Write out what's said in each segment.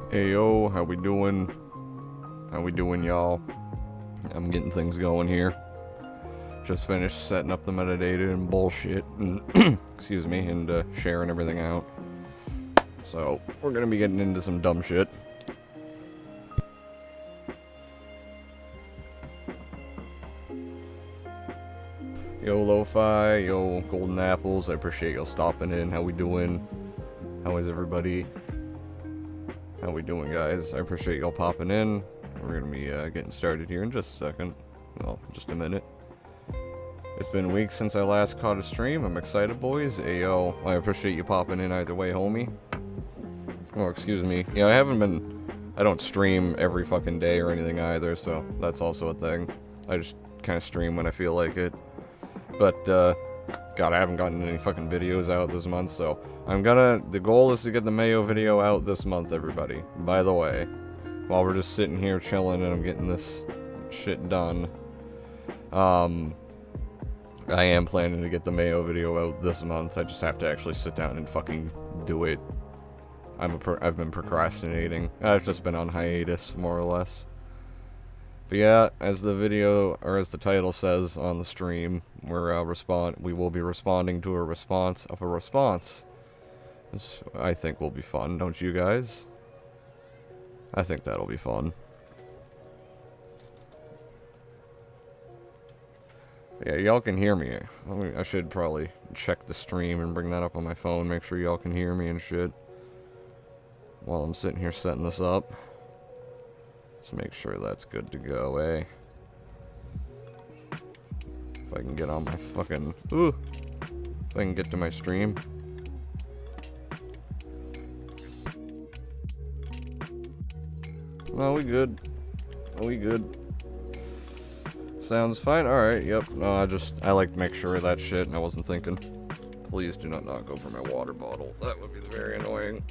Hey yo, how we doing? How we doing, y'all? I'm getting things going here. Just finished setting up the metadata and bullshit, and excuse me, and sharing everything out. So we're gonna be getting into some dumb shit. Yo, Lo-Fi, yo, Golden Apples, I appreciate y'all stopping in. How we doing? How is everybody? How we doing, guys? I appreciate y'all popping in. We're gonna be getting started here in just a second. Well, just a minute. It's been weeks since I last caught a stream. I'm excited, boys. Ayo, I appreciate you popping in either way, homie. Oh, excuse me. Yeah, I don't stream every fucking day or anything either, so that's also a thing. I just kind of stream when I feel like it. But, God, I haven't gotten any fucking videos out this month, so the goal is to get the Mayo video out this month, everybody. By the way, while we're just sitting here chilling and I'm getting this shit done, I am planning to get the Mayo video out this month. I just have to actually sit down and fucking do it. I've been procrastinating. I've just been on hiatus, more or less. But yeah, as the video, or as the title says on the stream, we will be responding to a response of a response. This, I think, will be fun, don't you guys? I think that'll be fun. Yeah, y'all can hear me. I should probably check the stream and bring that up on my phone, make sure y'all can hear me and shit. While I'm sitting here setting this up. Let's make sure that's good to go, eh? If I can get on my fucking... Ooh! If I can get to my stream. No, we good. We good. Sounds fine. Alright, yep. No, I like to make sure of that shit, and I wasn't thinking. Please do not go for my water bottle. That would be very annoying.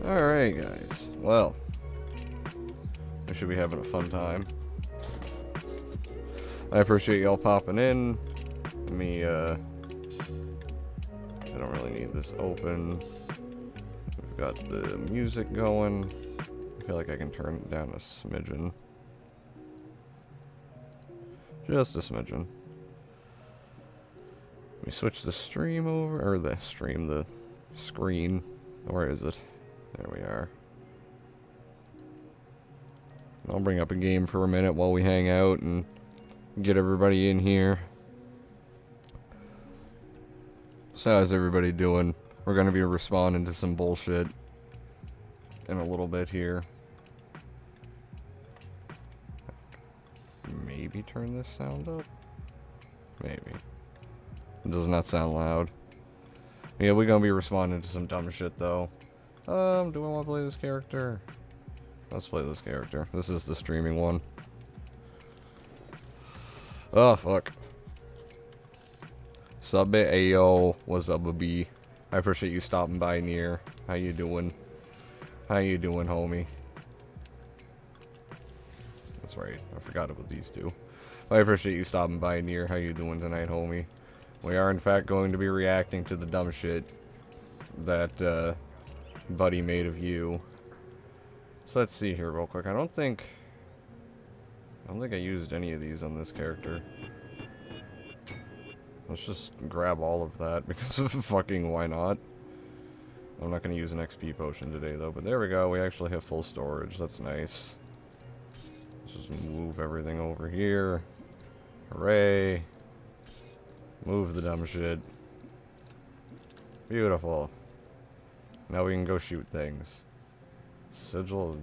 Alright, guys. Well, we should be having a fun time. I appreciate y'all popping in. I don't really need this open. We've got the music going. I feel like I can turn it down a smidgen. Just a smidgen. Let me switch the stream over, or the screen. Where is it? There we are. I'll bring up a game for a minute while we hang out and get everybody in here. So how's everybody doing? We're gonna be responding to some bullshit in a little bit here. Maybe turn this sound up? Maybe. It does not sound loud. Yeah, we're gonna be responding to some dumb shit though. Do I want to play this character? Let's play this character. This is the streaming one. Oh, fuck. Sub it, ayo. What's up, baby? I appreciate you stopping by near. How you doing? How you doing, homie? That's right. I forgot about these two. I appreciate you stopping by near. How you doing tonight, homie? We are, in fact, going to be reacting to the dumb shit that, Buddy made of you. So let's see here real quick. I don't think I used any of these on this character. Let's just grab all of that because of fucking why not. I'm not going to use an XP potion today though, but there we go. We actually have full storage. That's nice. Let's just move everything over here. Hooray. Move the dumb shit. Beautiful. Now we can go shoot things. Sigil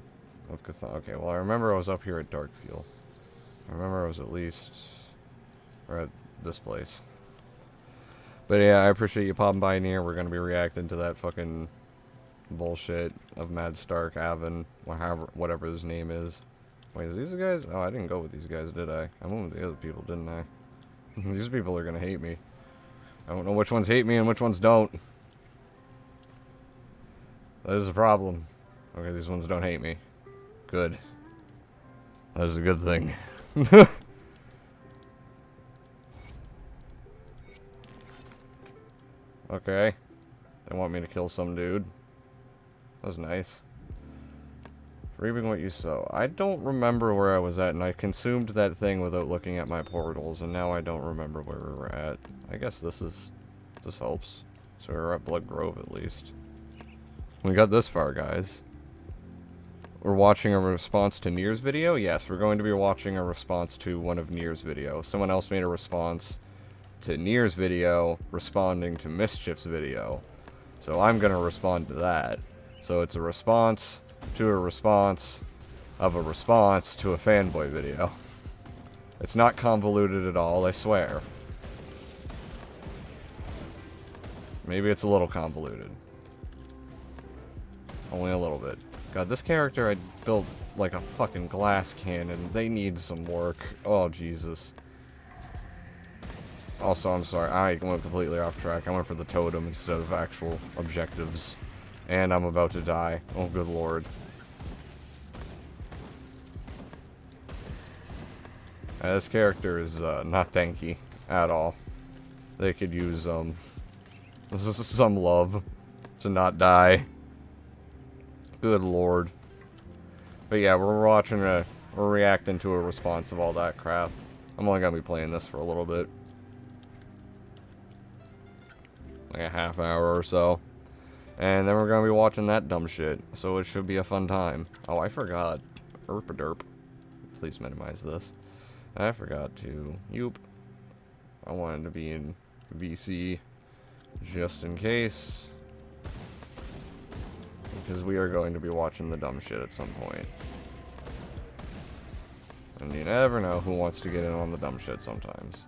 of Cthulhu. Okay, well I remember I was up here at Darkfield. I remember I was at least... or at this place. But yeah, I appreciate you popping by in here. We're gonna be reacting to that fucking bullshit of Mad Stark, Avon, whatever his name is. Wait, is these the guys? Oh, I didn't go with these guys, did I? I went with the other people, didn't I? These people are gonna hate me. I don't know which ones hate me and which ones don't. That is a problem. Okay, these ones don't hate me. Good. That is a good thing. Okay. They want me to kill some dude. That was nice. Reaping what you sow. I don't remember where I was at, and I consumed that thing without looking at my portals, and now I don't remember where we were at. I guess this helps. So we're at Blood Grove at least. We got this far, guys. We're watching a response to Nier's video? Yes, we're going to be watching a response to one of Nier's videos. Someone else made a response to Nier's video, responding to Mischief's video. So I'm gonna respond to that. So it's a response to a response of a response to a fanboy video. It's not convoluted at all, I swear. Maybe it's a little convoluted. Only a little bit. God, this character I built like a fucking glass cannon. They need some work. Oh, Jesus. Also, I'm sorry, I went completely off track. I went for the totem instead of actual objectives. And I'm about to die. Oh, good lord. This character is not tanky at all. They could use some love to not die. Good lord. But yeah, we're reacting to a response of all that crap. I'm only gonna be playing this for a little bit. Like a half hour or so. And then we're gonna be watching that dumb shit. So it should be a fun time. Oh, I forgot. Derp. Please minimize this. I forgot to... Yoop. I wanted to be in VC. Just in case. Because we are going to be watching the dumb shit at some point. And you never know who wants to get in on the dumb shit sometimes.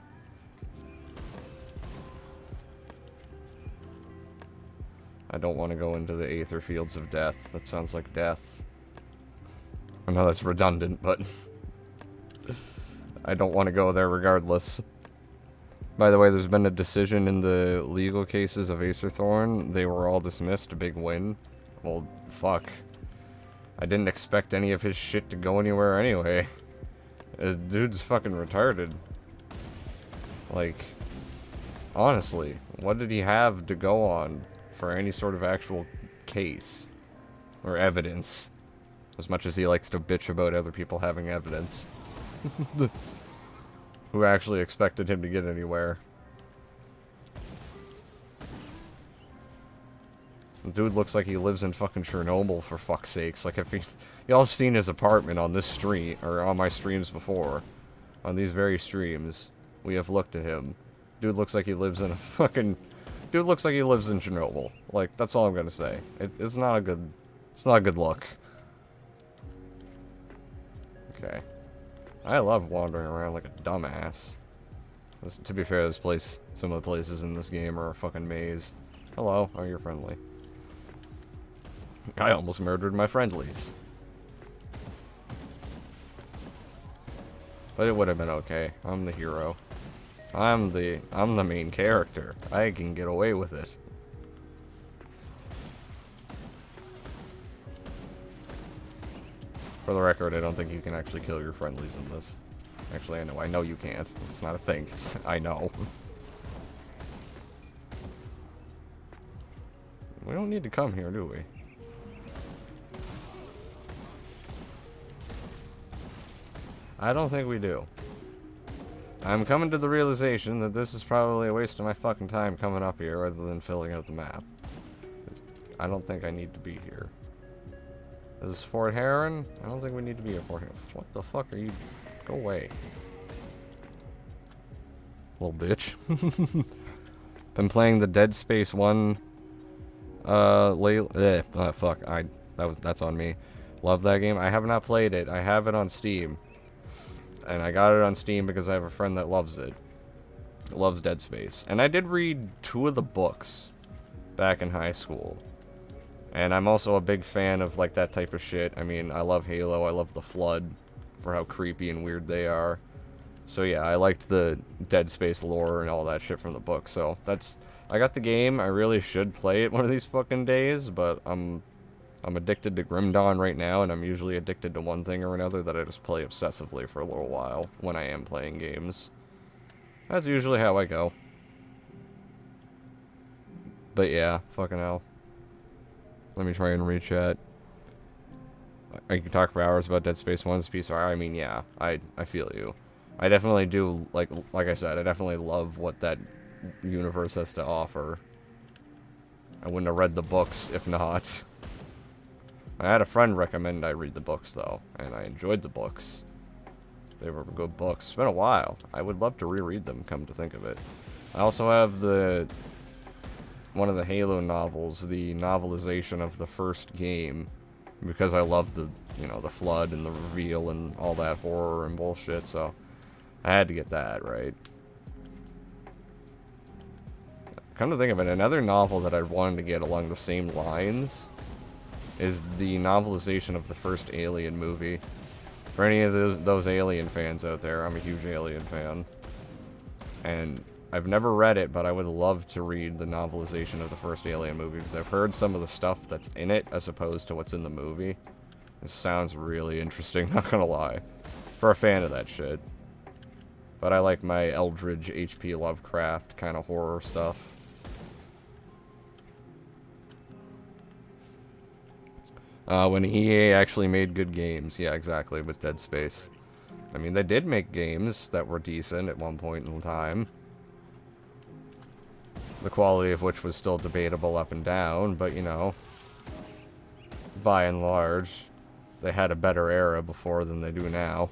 I don't want to go into the aether fields of death. That sounds like death. I know that's redundant, but... I don't want to go there regardless. By the way, there's been a decision in the legal cases of Acerthorn. They were all dismissed. A big win. Well, fuck. I didn't expect any of his shit to go anywhere anyway. Dude's fucking retarded. Like, honestly, what did he have to go on for any sort of actual case or evidence? As much as he likes to bitch about other people having evidence. Who actually expected him to get anywhere? The dude looks like he lives in fucking Chernobyl, for fuck's sakes. Like, if y'all seen his apartment on this stream, or on my streams before, on these very streams, we have looked at him. Dude looks like he lives in a fucking... Dude looks like he lives in Chernobyl. Like, that's all I'm gonna say. It's not a good look. Okay. I love wandering around like a dumbass. To be fair, some of the places in this game are a fucking maze. Hello, oh, you're friendly. I almost murdered my friendlies. But it would have been okay. I'm the hero. I'm the main character. I can get away with it. For the record, I don't think you can actually kill your friendlies in this. Actually, I know you can't. It's not a thing. I know. We don't need to come here, do we? I don't think we do. I'm coming to the realization that this is probably a waste of my fucking time coming up here rather than filling out the map. I don't think I need to be here. Is this Fort Heron? I don't think we need to be at Fort Heron. What the fuck are you? Go away. Little bitch. Been playing the Dead Space 1 Fuck, that's on me. Love that game. I have not played it. I have it on Steam. And I got it on Steam because I have a friend that loves it. Loves Dead Space. And I did read 2 of the books back in high school. And I'm also a big fan of, like, that type of shit. I mean, I love Halo. I love The Flood for how creepy and weird they are. So yeah, I liked the Dead Space lore and all that shit from the book. So that's... I got the game. I really should play it one of these fucking days, but I'm addicted to Grim Dawn right now, and I'm usually addicted to one thing or another that I just play obsessively for a little while when I am playing games. That's usually how I go. But yeah, fucking hell. Let me try and re-chat. I can talk for hours about Dead Space 1's piece. I mean, yeah, I feel you. I definitely do, like I said, I definitely love what that universe has to offer. I wouldn't have read the books if not. I had a friend recommend I read the books, though, and I enjoyed the books. They were good books. It's been a while. I would love to reread them, come to think of it. I also have one of the Halo novels, the novelization of the first game, because I love the, the flood and the reveal and all that horror and bullshit, so I had to get that, right? Come to think of it, another novel that I wanted to get along the same lines is the novelization of the first Alien movie. For any of those Alien fans out there, I'm a huge Alien fan. And I've never read it, but I would love to read the novelization of the first Alien movie, because I've heard some of the stuff that's in it as opposed to what's in the movie. It sounds really interesting, not gonna lie. For a fan of that shit. But I like my Eldridge, H.P. Lovecraft kind of horror stuff. When EA actually made good games. Yeah, exactly, with Dead Space. I mean, they did make games that were decent at one point in time. The quality of which was still debatable up and down, but, by and large, they had a better era before than they do now.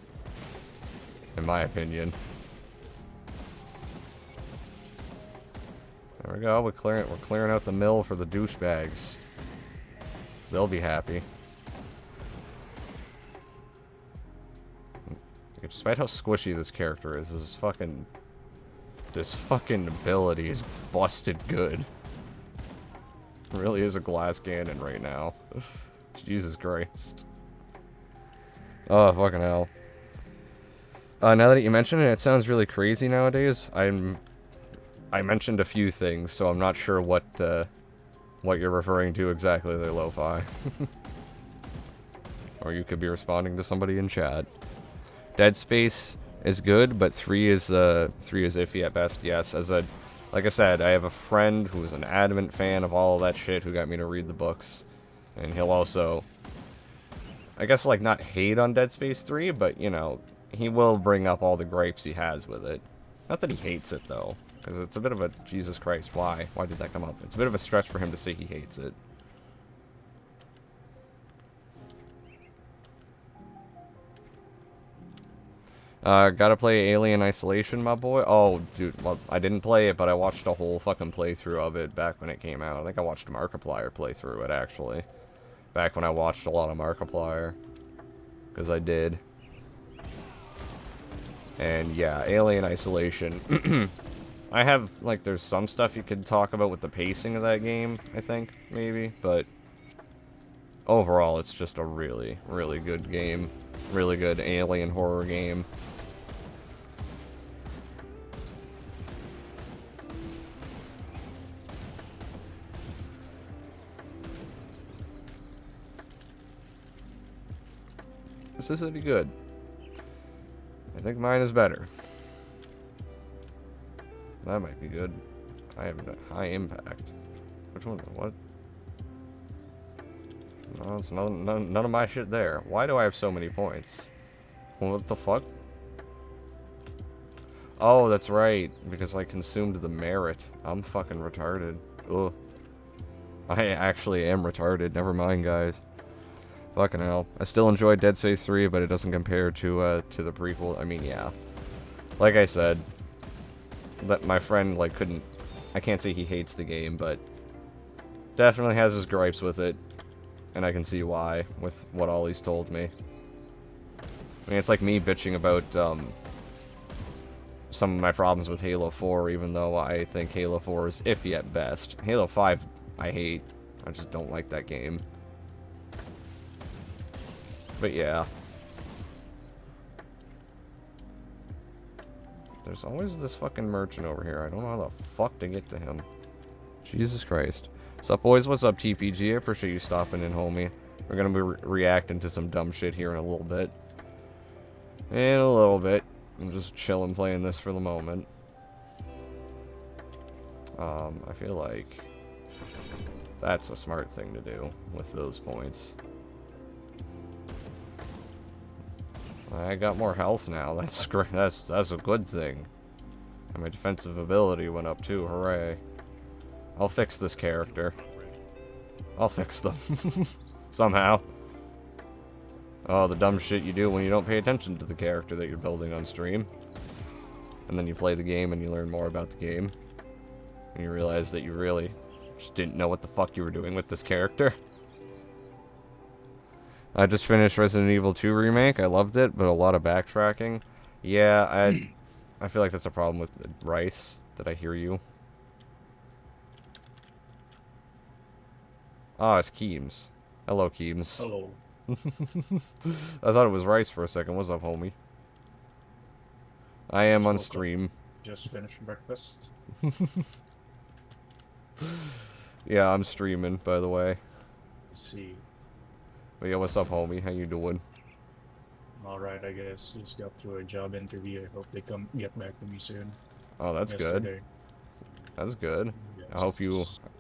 In my opinion. There we go, we're clearing out the mill for the douchebags. They'll be happy. Despite how squishy this character is, this fucking ability is busted good. It really is a glass cannon right now. Jesus Christ. Oh, fucking hell. Now that you mention it, it sounds really crazy nowadays. I mentioned a few things, so I'm not sure what you're referring to exactly there, Lo-Fi. Or you could be responding to somebody in chat. Dead Space is good, but 3 is iffy at best. Yes, like I said, I have a friend who's an adamant fan of all of that shit who got me to read the books, and he'll also, I guess, like, not hate on Dead Space 3, but he will bring up all the gripes he has with it. Not that he hates it though, because it's a bit of a Jesus Christ. Why did that come up? It's a bit of a stretch for him to say he hates it. Gotta play Alien Isolation, my boy. Oh, dude, well, I didn't play it, but I watched a whole fucking playthrough of it back when it came out. I think I watched Markiplier play through it, actually. Back when I watched a lot of Markiplier. Because I did. And, yeah, Alien Isolation. I have, like, there's some stuff you could talk about with the pacing of that game, I think, maybe. But, overall, it's just a really, really good game. Really good alien horror game. This is pretty good. I think mine is better. That might be good. I have a high impact. Which one? What? No, it's none of my shit there. Why do I have so many points? What the fuck? Oh, that's right. Because I consumed the merit. I'm fucking retarded. Ugh. I actually am retarded. Never mind, guys. Fucking hell. I still enjoyed Dead Space 3, but it doesn't compare to the prequel. I mean, yeah. Like I said, that my friend, like, couldn't... I can't say he hates the game, but... definitely has his gripes with it, and I can see why, with what all he's told me. I mean, it's like me bitching about, some of my problems with Halo 4, even though I think Halo 4 is iffy at best. Halo 5, I hate. I just don't like that game. But yeah. There's always this fucking merchant over here. I don't know how the fuck to get to him. Jesus Christ. Sup, boys? What's up, TPG? I appreciate you stopping in, homie. We're gonna be reacting to some dumb shit here in a little bit. In a little bit. I'm just chilling playing this for the moment. I feel like that's a smart thing to do with those points. I got more health now. That's great. That's a good thing. And my defensive ability went up too. Hooray. I'll fix this character. I'll fix them. Somehow. Oh, the dumb shit you do when you don't pay attention to the character that you're building on stream. And then you play the game and you learn more about the game. And you realize that you really just didn't know what the fuck you were doing with this character. I just finished Resident Evil 2 Remake. I loved it, but a lot of backtracking. Yeah, I feel like that's a problem with Rice. Did I hear you? Oh, it's Keems. Hello, Keems. Hello. I thought it was Rice for a second. What's up, homie? I am on stream. Just finished breakfast. Yeah, I'm streaming, by the way. Let's see. But yeah, what's up, homie? How you doing? Alright, I guess. Just got through a job interview. I hope they get back to me soon. Oh, that's good. That's good. Yes.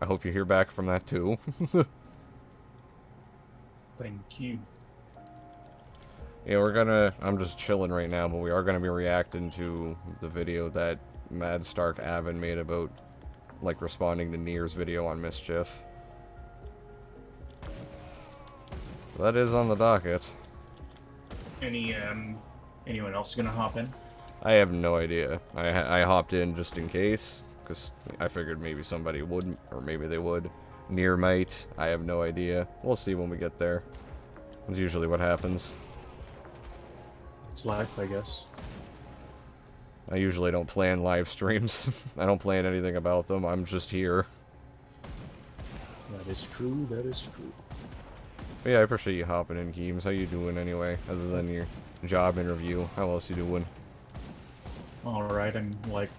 I hope you hear back from that too. Thank you. Yeah, I'm just chilling right now, but we are gonna be reacting to the video that Mad Stark Avon made about, like, responding to Nier's video on Mischief. So that is on the docket. Anyone else gonna hop in? I have no idea. I hopped in just in case, because I figured maybe somebody wouldn't, or maybe they would. Nier might. I have no idea. We'll see when we get there. That's usually what happens. It's life, I guess. I usually don't plan live streams. I don't plan anything about them. I'm just here. That is true, that is true. But yeah, I appreciate you hopping in, Keems. How you doing anyway, other than your job interview? How else you doing? Alright, I'm like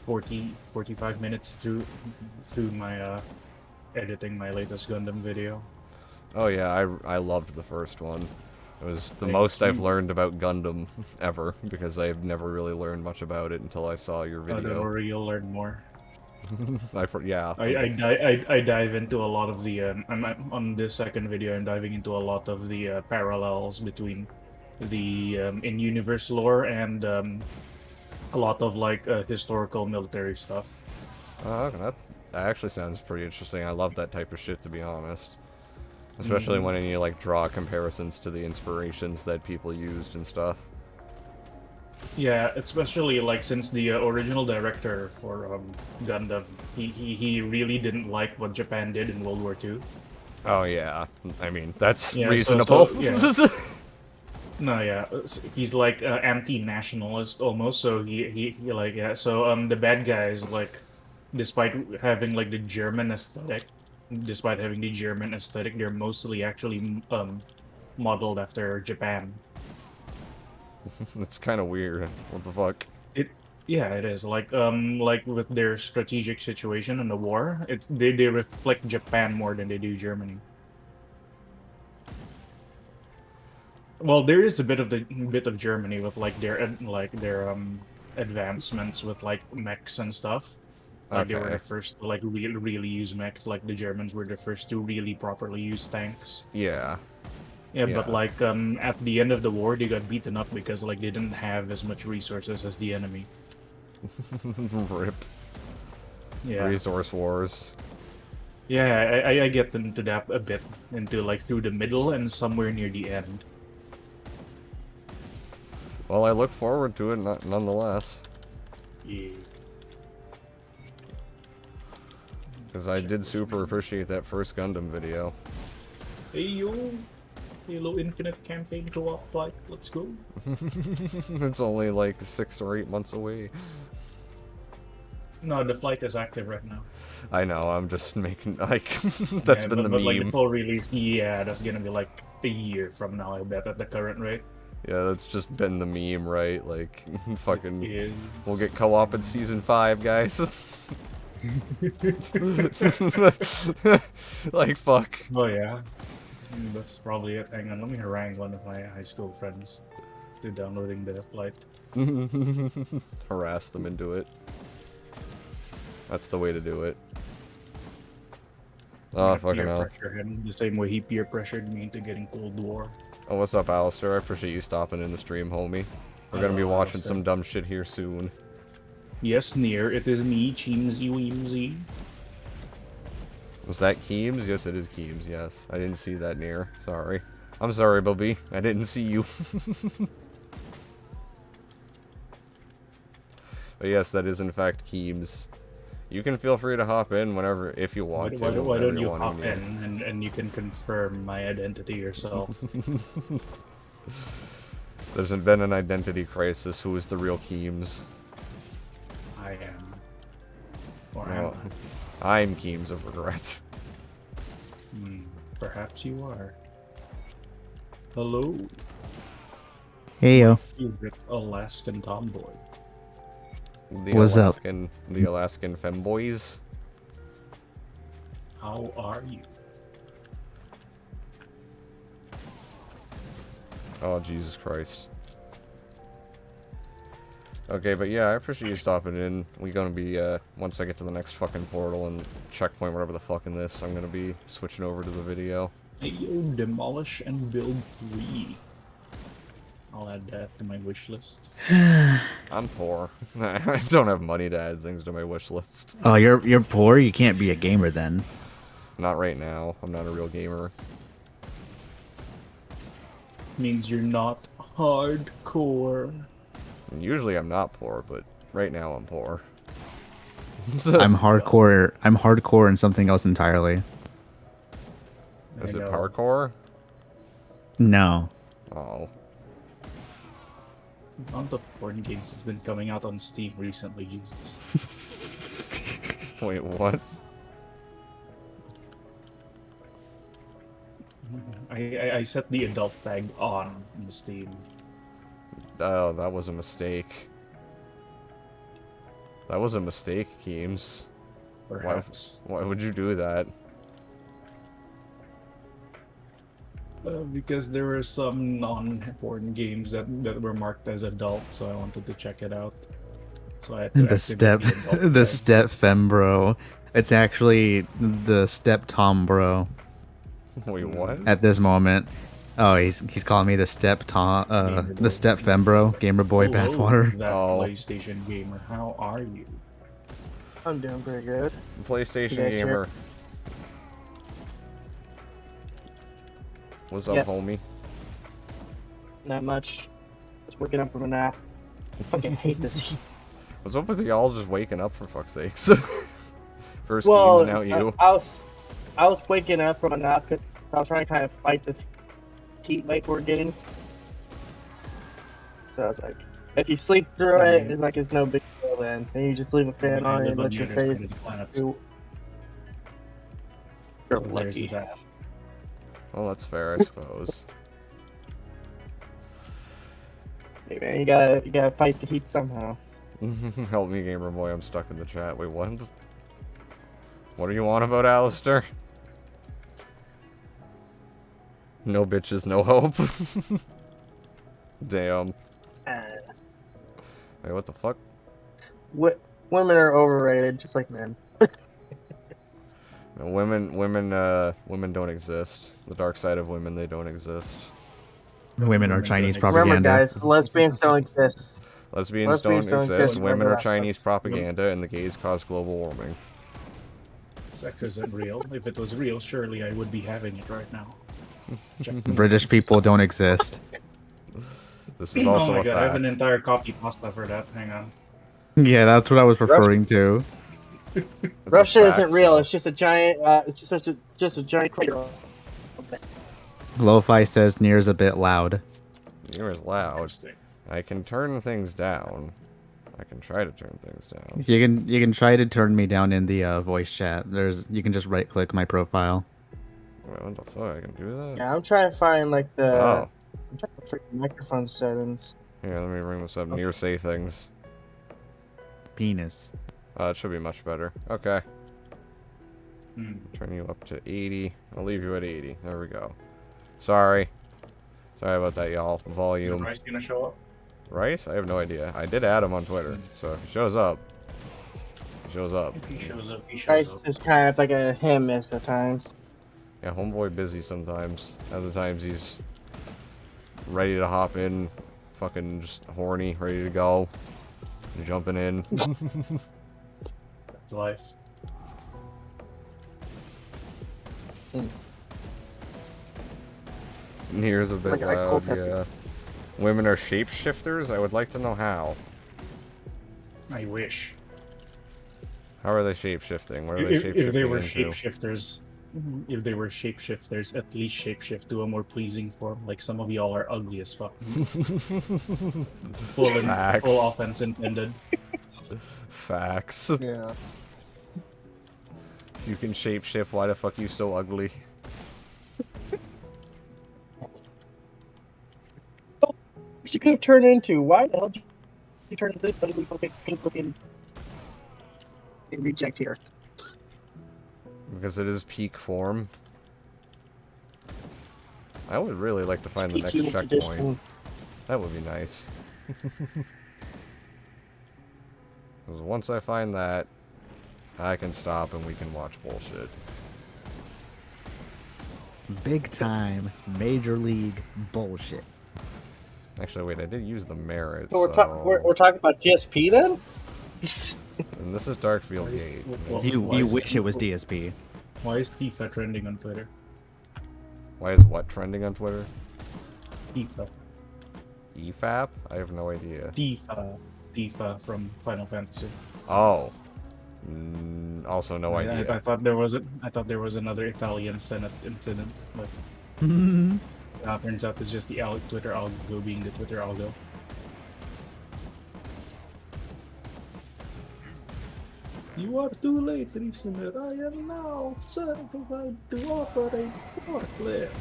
45 minutes through my editing my latest Gundam video. Oh yeah, I loved the first one. It was the most I've learned about Gundam ever, because I've never really learned much about it until I saw your video. Don't worry, you'll learn more. Yeah. I dive into a lot of the I'm on this second video. I'm diving into a lot of the parallels between the in-universe lore and a lot of like historical military stuff. Okay, that actually sounds pretty interesting. I love that type of shit, to be honest. Especially when you like draw comparisons to the inspirations that people used and stuff. Yeah, especially like since the original director for Gundam, he really didn't like what Japan did in World War II. Oh yeah, I mean that's Yeah, reasonable. yeah. No, yeah, he's like anti-nationalist almost. So he like, yeah. So the bad guys, like, despite having like the German aesthetic, they're mostly actually modeled after Japan. It's kind of weird. What the fuck? Yeah, it is. Like with their strategic situation in the war, they reflect Japan more than they do Germany. Well, there is a bit of Germany with like their advancements with like mechs and stuff. Like they were the first to like really use mechs. Like the Germans were the first to really properly use tanks. Yeah. Yeah, but like at the end of the war, they got beaten up because like they didn't have as much resources as the enemy. Rip. Yeah. Resource wars. Yeah, I get into that a bit, into like through the middle and somewhere near the end. Well, I look forward to it nonetheless. Yeah. Because I did super appreciate that first Gundam video. Hey yo, Halo Infinite campaign co-op flight. Let's go. It's only like 6 or 8 months away. No, the flight is active right now. I know, I'm just making, like, that's been the but like the meme. full release, yeah, that's gonna be like a year from now, I bet, at the current rate. Yeah, that's just been the meme, right? Like, fucking, Yeah. we'll get co-op in Season 5, guys. Like, fuck. Oh yeah. That's probably it. Hang on, let me harangue one of my high school friends to downloading the flight. Harass them into it. That's the way to do it. Oh, fucking peer hell. pressure him the same way he peer pressured me into getting Cold War. Oh, what's up, Alistair? I appreciate you stopping in the stream, homie. We're gonna be Hello, watching Alistair. some dumb shit here soon. Yes, Near, it is me, Chimsy Weemsy. Was that Keems? Yes, it is Keems, yes. I didn't see that near. Sorry. I'm sorry, Bubby. I didn't see you. But yes, that is in fact Keems. You can feel free to hop in whenever, if you want to. Why don't you hop want to. in and you can confirm my identity yourself? There's been an identity crisis. Who is the real Keems? I am. Or No, am I'm Keems of regret. I? Perhaps you are. Hello, Heyo. favorite Alaskan tomboy. The What's up? The Alaskan femboys. How are you? Oh, Jesus Christ. Okay, but yeah, I appreciate you stopping in. We're gonna be, once I get to the next fucking portal and checkpoint, whatever the fuck in this, I'm gonna be switching over to the video. Hey yo, demolish and build 3. I'll add that to my wish list. I'm poor. I don't have money to add things to my wish list. Oh, you're poor. You can't be a gamer then. Not right now. I'm not a real gamer. Means you're not hardcore. And usually I'm not poor, but right now I'm poor. I'm hardcore. I'm hardcore in something else entirely. Is I it know. parkour? No. Oh. The amount of porn games has been coming out on Steam recently, Jesus. Wait, what? I set the adult tag on in Steam. Oh, that was a mistake. That was a mistake, Keems. Perhaps. Why would you do that? Because there were some non-porn games that were marked as adult, so I wanted to check it out. So I had to The step, activate the adult the tag. step fem bro. It's actually the step tom bro Wait, what? at this moment. Oh, he's calling me the step tom, the step fem bro, gamer boy Hello, bathwater. that Oh. PlayStation gamer. How are you? I'm doing pretty good. PlayStation You guys gamer. What's up, Yes. homie? Not much. Just waking up from a nap. I fucking hate this heat. What's up with y'all just waking up for fuck's sakes? First Well, Keems, now you. I was waking up from a nap because I was trying to kind of fight this heat wave we're getting. So I was like, if you sleep through it, it's like it's no big deal then. And you just leave a fan I on live and on let the your other side face. of the planet. You're There's lucky. that. Well, that's fair, I suppose. Hey man, you gotta fight the heat somehow. Help me, gamer boy. I'm stuck in the chat. Wait, what? What do you want about Alistair? No bitches, no hope. Damn. Wait, what the fuck? Women are overrated, just like men. No, women don't exist. The dark side of women, they don't exist. Women are Chinese Remember, Remember, propaganda. guys, lesbians don't exist. Lesbians don't Lesbians don't exist. exist, Women remember are that, Chinese folks. propaganda, and the gays cause global warming. Sex isn't real. If it was real, surely I would be having it right now. Check me. British people don't exist. This is also oh my a god, I have an fact. entire copy pasta for that. Hang on. Yeah, that's what I was referring to. It's a Russia fact, isn't real. though. It's just a giant. It's just a giant crater. Lo-Fi says Nier's a bit loud. You're as loud. Interesting. I can turn things down. I can try to turn things down. You can try to turn me down in the voice chat. You can just right click my profile. Wait, what the fuck? I can do that? Yeah, I'm trying to find like the. Oh. I'm trying to freaking microphone settings. Here, let me bring this up. Near say things. Penis. It should be much better. Okay. Hmm. Turn you up to 80. I'll leave you at 80. There we go. Sorry. Sorry about that, y'all. Is Volume. Rice gonna show up? Rice? I have no idea. I did add him on Twitter, so if he shows up, he shows up. If he shows up, he shows Guys up. is kind of like a hit and miss at times. Yeah, homeboy busy sometimes. Other times he's ready to hop in, fucking just horny, ready to go, jumping in. That's life. Here's a bit Like an ice cold loud, Pepsi. yeah. Women are shapeshifters? I would like to know how. I wish. How are they shapeshifting? What are they shapeshifting If they were into? shapeshifters, if they were shapeshifters, at least shapeshift to a more pleasing form. Like some of y'all are ugly as fuck. Facts. Full offense intended. Facts. Yeah. You can shapeshift, why the fuck you so ugly? What you could have turned into? Why the hell did you turn into this ugly fucking pink looking reject here? Because it is peak form. I would really like to find the Peak next human checkpoint. condition. That would be nice. Because once I find that, I can stop and we can watch bullshit. Big time, major league bullshit. Actually, wait, I did use the merit, So so... we're talking about DSP then? And this is Darkfield Gate. Well, You why is wish it was Tifa- DSP. Why is Tifa trending on Twitter? Why is what trending on Twitter? Tifa. EFAP? I have no idea. Tifa from Final Fantasy. Oh. Also no I idea. thought there was another Italian Senate incident, but turns out it's just the Twitter algo being the Twitter algo. You are too late, listener. I am now certified to operate forklift.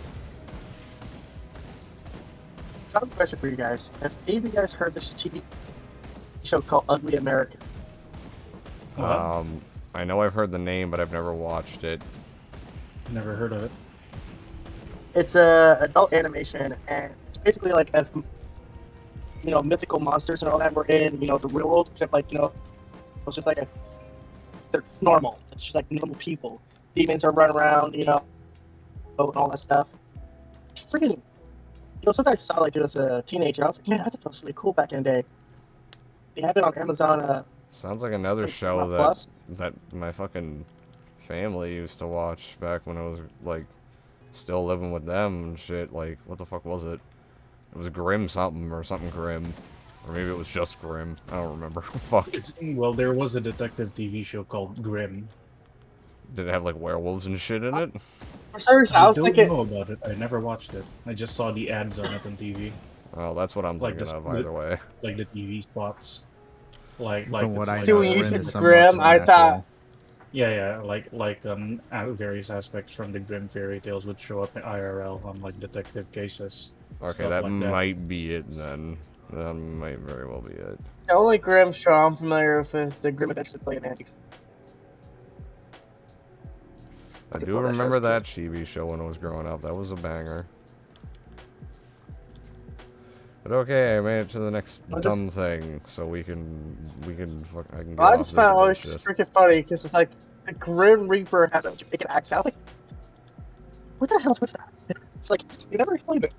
I have a question for you guys. Have any of you guys heard this TV show called Ugly American? I know I've heard the name, but I've never watched it. Never heard of it. It's a adult animation, and it's basically like a, mythical monsters and all that were in, the real world, except like, it's just like they're normal. It's just like normal people. Demons are running around, and all that stuff. Freaking, sometimes I saw like it as a teenager. I was like, man, I thought that was really cool back in the day. They have it on Amazon. Sounds like another show Plus. that my fucking family used to watch back when I was like still living with them and shit. Like, what the fuck was it? It was Grim something or something Grim, or maybe it was just Grim. I don't remember. Fuck. Well, there was a detective TV show called Grimm. Did it have like werewolves and shit in it? For some reason, I was don't thinking. know about it. I never watched it. I just saw the ads on it on TV, Oh, that's what I'm Like thinking the- of either way. like the TV spots. Like From what it's I like, know, when you we're said into some Grimm, more I thought- supernatural. yeah, various aspects from the Grimm fairy tales would show up in IRL on like detective cases. Okay, stuff that like that. might be it then. That might very well be it. The only Grimm show I'm familiar with is the Grimm Adventures of Play and Andy. I That's do what that remember show's that TV show when I was growing up. That was a banger. But okay, I made it to the next I'll dumb thing, so we can I can get Well, I off just this found it always bullshit. freaking funny because it's like the Grim Reaper has a Jamaican accent. I was like, what the hell's with that? It's like you never explained it.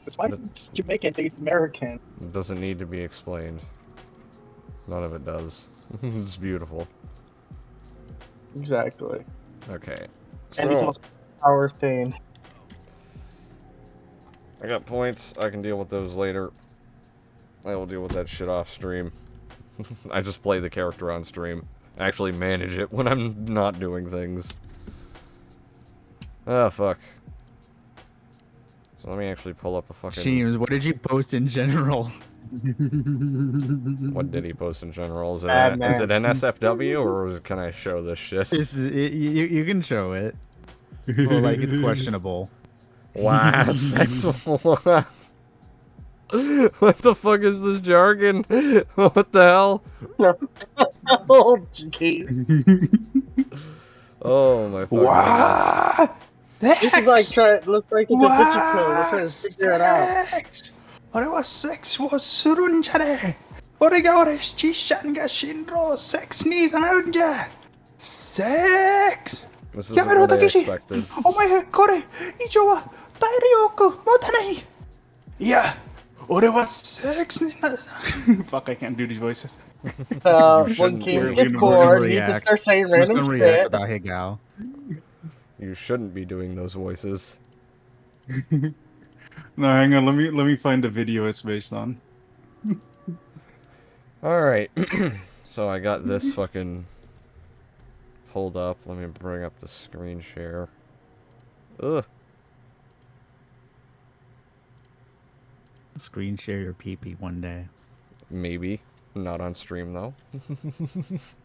It's why it's Jamaican, he's American. It doesn't need to be explained. None of it does. It's beautiful. Exactly. Okay. And he's the So, most power thing. I got points. I can deal with those later. I will deal with that shit off stream. I just play the character on stream. actually manage it when I'm not doing things. Oh, fuck. So let me actually pull up a fucking... Sheems, what did you post in general? What did he post in general? Is it, Bad is it man. NSFW, or can I show this shit? You can show it. Well, like, it's questionable. Wow, sexual. What the fuck is this jargon? What the hell? Oh, jeez. Oh my fucking What? This is like looks like it's a picture code. We're trying to figure it out. Sex! 俺はセックスをするんじゃねえ俺が俺七さんが進路セックスになるんじゃセックス This isn't やめろ what た I けし expected. お前これ以上は体力持たないいや俺はセックスになる Fuck, I can't do these voices. When shouldn't James do- gets we're gonna bored, he react. just starts saying I'm just random gonna react shit. without Higao. You shouldn't be doing those voices. No, hang on. Let me find the video it's based on. Alright. So I got this fucking pulled up. Let me bring up the screen share. Ugh. Screen share your pee-pee one day. Maybe. Not on stream though.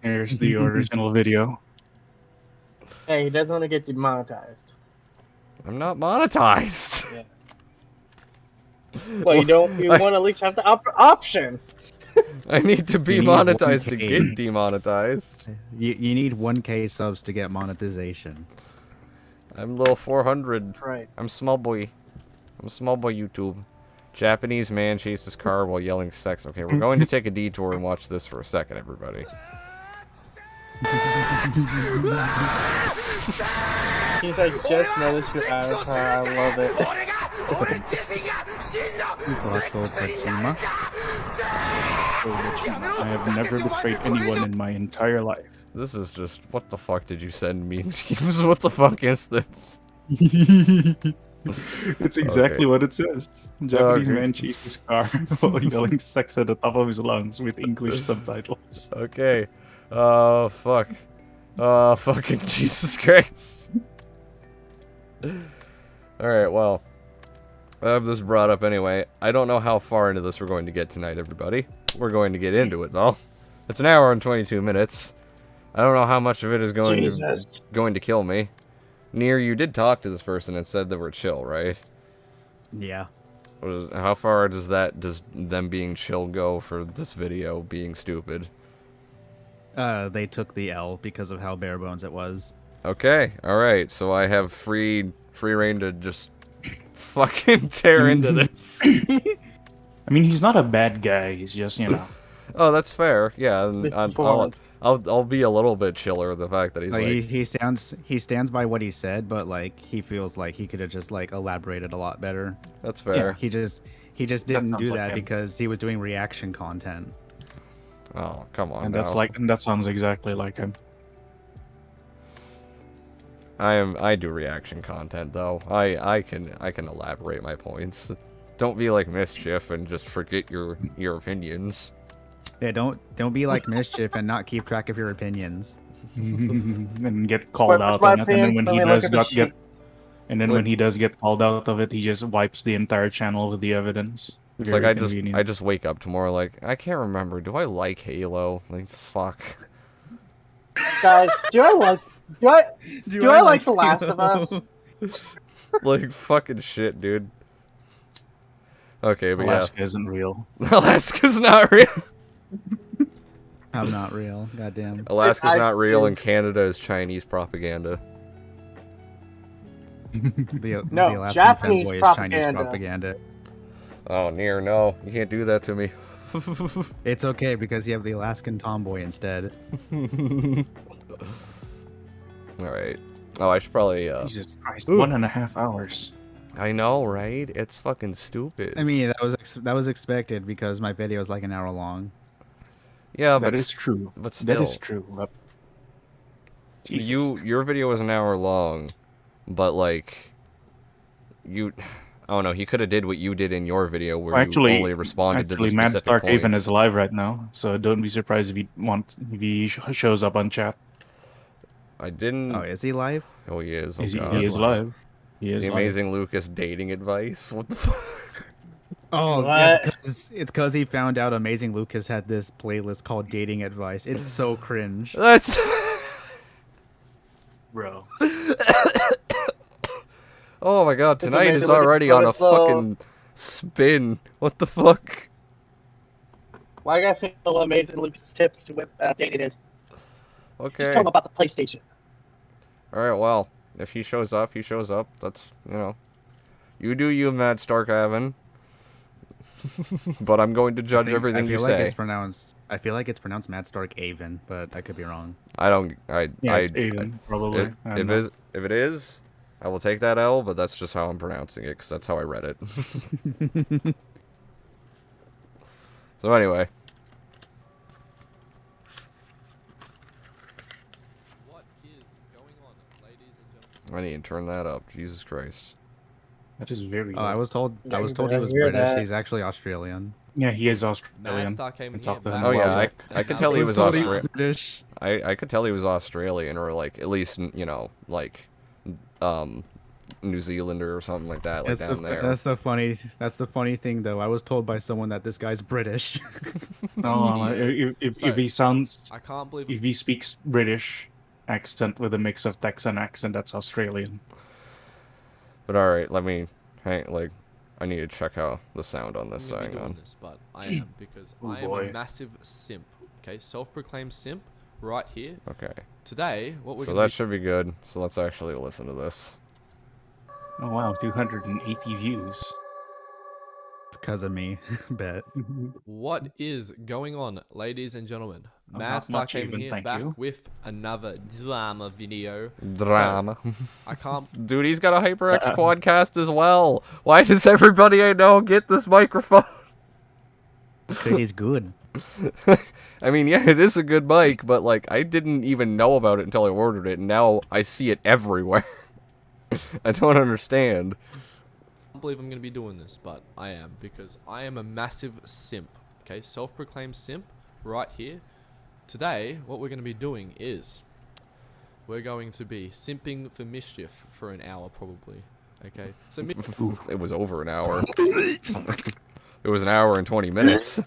Here's the original video. Hey, he doesn't want to get demonetized. I'm not monetized. Well, you don't. You want to at least have the option. I need to be You need monetized to 1K. get demonetized. You need 1K subs to get monetization. I'm little 400. Right. I'm small boy. I'm small boy YouTube. Japanese man chases car while yelling sex. Okay, we're going to take a detour and watch this for a second, everybody. He's like, just noticed your avatar. I love it. I have never betrayed anyone in my entire life. This is just, what the fuck did you send me? What the fuck is this? It's exactly what it says. Japanese Okay. man chases car while yelling sex at the top of his lungs with English subtitles. Okay. Oh, fuck. Oh, fucking Jesus Christ. Alright, well. I have this brought up anyway. I don't know how far into this we're going to get tonight, everybody. We're going to get into it, though. It's an hour and 22 minutes. I don't know how much of it is going to kill me. Near, you did talk to this person and said they were chill, right? Yeah. How far does them being chill go for this video being stupid? They took the L because of how bare bones it was. Okay, alright, so I have free reign to just fucking tear into this. I mean, he's not a bad guy. He's just, you know. Oh, that's fair. Yeah, and Misinformed. I'll be a little bit chiller with the fact that he's Like, like, he stands by what he said, but like he feels like he could have just like elaborated a lot better. that's fair. He just didn't sounds do like that him. because he was doing reaction content. Oh, come on. And that's now. and that sounds exactly like him. I do reaction content though. I can elaborate my points. Don't be like Mischief and just forget your opinions. Yeah, don't be like Mischief and not keep track of your opinions. And get called What's out my on it. And then opinion? when Let he me look does at the get sheet. and then when he does get called out of it, he just wipes the entire channel with the evidence. It's Very like convenient. I just wake up tomorrow like I can't remember. Do I like Halo? Like fuck. Guys, do I like The Last of Us? Like fucking shit, dude. Okay, but Alaska isn't real. yeah. Alaska's not real. I'm not real. Goddamn. Alaska's I not real still- and Canada is Chinese propaganda. The No, Alaskan Japanese fanboy is Chinese propaganda. propaganda. Oh, Near, no. You can't do that to me. It's okay because you have the Alaskan tomboy instead. Alright. Oh, I should probably, Jesus Christ, 1.5 hours. I know, right? It's fucking stupid. I mean, that was expected because my video is like an hour long. yeah, That but is true. but still. That is true. But... Jesus. Your video is an hour long, but like, Oh no, he could have did what you did in your video where Actually, you only responded to the Mad specific Stark Haven points. is live right now, so don't be surprised if he shows up on chat. I didn't. Oh, is he live? Oh, he is. Oh He god. is live. He is The live. amazing Lucas dating advice. What the fuck? Oh, What? yeah, it's cause he found out Amazing Lucas had this playlist called Dating Advice. It's so cringe. That's. Bro. Oh my god, tonight amazing is Lucas already on a put it slow. fucking spin. What the fuck? Why I gotta feel amazing Lucas tips to what dating is. Okay. Just tell him about the PlayStation. Alright, well, if he shows up, he shows up. That's, you know. You do you, Mad Starkhaven. But I'm going to judge everything you say. I feel like it's pronounced Mad Stark Avon, but I could be wrong. It's Aiden, probably. If it is, I will take that L, but that's just how I'm pronouncing it, because that's how I read it. So anyway. What is going on, ladies and gentlemen? I need to turn that up. Jesus Christ. That is very. Oh, I was told Yeah, he I was hear British. that. He's actually Australian. Yeah, he is Mad Australian. Star came I in talked here, to him. Oh Mad yeah, Star. I could tell he was told Australian. British. I could tell he was Australian, or like at least, you know, like New Zealander or something like that, like down there. That's the funny thing though. I was told by someone that this guy's British. No, if he sounds, I can't believe if he speaks British accent with a mix of Texan accent, that's Australian. But all right, let me like I need to check out the sound on this. I'm gonna Hang be doing on. this, but I am because Oh, I am boy. a massive simp. Okay, self-proclaimed simp, right here. Okay, Today, what we're so gonna that should be good. So let's actually listen to this. Oh wow, 280 views. It's because of me. Bet. What is going on, ladies and gentlemen? Oh, Mad not Star much came even, here thank back you. with another drama video. Drama. I can't. Dude, he's got a HyperX quadcast as well. Why does everybody I know get this microphone? Because he's good. I mean, yeah, it is a good mic, but like I didn't even know about it until I ordered it, and now I see it everywhere. I don't understand. I can't believe I'm going to be doing this, but I am because I am a massive simp. Okay, self-proclaimed simp right here. Today, what we're going to be doing is we're going to be simping for mischief for an hour probably. Okay, so It was over an hour. It was an hour and 20 minutes.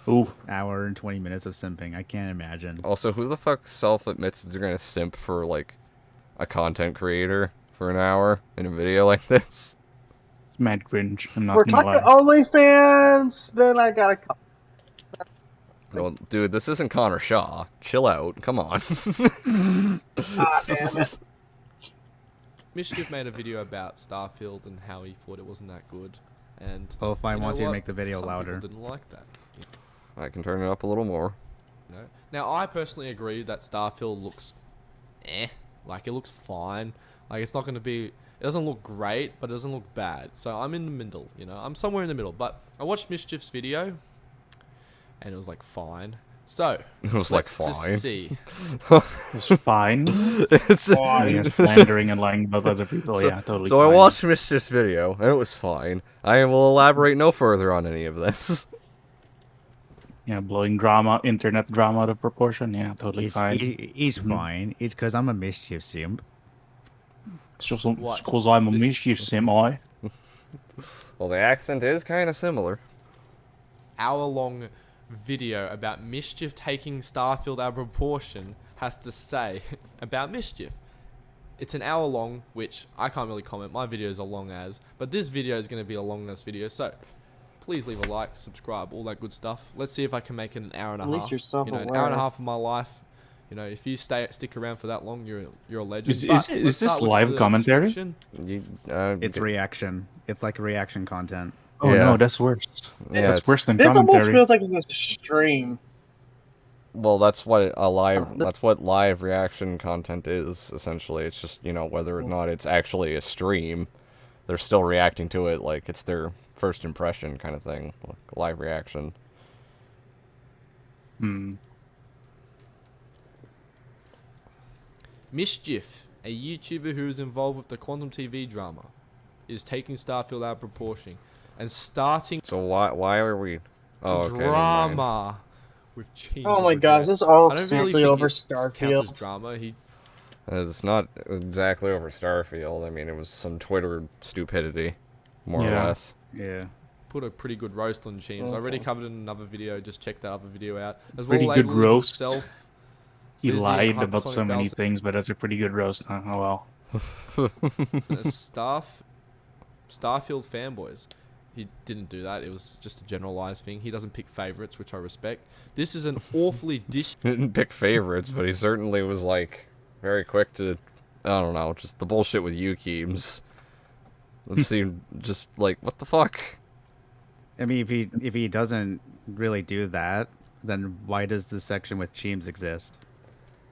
Ooh, Hour and 20 minutes of simping. I can't imagine. Also, who the fuck self-admits they're gonna simp for like a content creator for an hour in a video like this? it's mad cringe. I'm not We're gonna talking lie. OnlyFans, then I gotta come. Well, dude, this isn't Connor Shaw. Chill out. Come on. Damn it. Mischief made a video about Starfield and how he thought it wasn't that good, and Lo-Fi you know wants you to what? make the video Some louder. people didn't like that. I can turn it up a little more. You know? Now, I personally agree that Starfield looks, like it looks fine. Like it's not going to be. It doesn't look great, but it doesn't look bad. So I'm in the middle. You know, I'm somewhere in the middle. But I watched Mischief's video, and it was like fine. So It was like let's just fine. see. It's fine. It's- Yeah, slandering and lying about other people. So, Yeah, totally. so I fine. watched Mischief's video, and it was fine. I will elaborate no further on any of this. Yeah, blowing drama, internet drama out of proportion. Yeah, totally fine. He's fine. It's because I'm a mischief simp. It's just What? because I'm a This- mischief sim, I. Well, the accent is kind of similar. Hour-long video about Mischief taking Starfield out of proportion has to say about Mischief. It's an hour long, which I can't really comment. My videos are long as, but this video is going to be a long as video. So please leave a like, subscribe, all that good stuff. Let's see if I can make it an hour and a At least half. you're self-aware. An hour and a half of my life. You know, if you stick around for that long, you're a legend. Is- But is let's this start with live the commentary? description. It's reaction. It's like reaction content. Oh Yeah. no, that's worse. Yeah, That's it's- worse than This almost commentary. feels like it's a stream. Well, that's what a live. This- That's what live reaction content is. Essentially, it's just, you know, whether or not it's actually a stream, they're still reacting to it like it's their first impression kind of thing, like live reaction. Mischief, a YouTuber who is involved with the Quantum TV drama. is taking Starfield out of proportion and starting So why are we? Oh, okay. never mind. drama with Cheese. Oh my over gosh, there. this is all I don't really seriously think over it counts as Starfield. drama. He It's not exactly over Starfield. I mean, it was some Twitter stupidity, more or Yeah. less. Yeah. put a pretty good roast on Cheems. I already covered it in another video. Just check that other video out. As Pretty well, good labeling roast. himself He busy lied and about so Hypersonic many Valve- things, but that's a pretty good roast, huh? Oh well. Starfield fanboys. He didn't do that. It was just a generalized thing. He doesn't pick favorites, which I respect. This is an awfully He didn't pick favorites, but he certainly was like very quick to, I don't know, just the bullshit with Ukeems. It seemed just like, what the fuck? I mean, if he doesn't really do that, then why does this section with Cheems exist?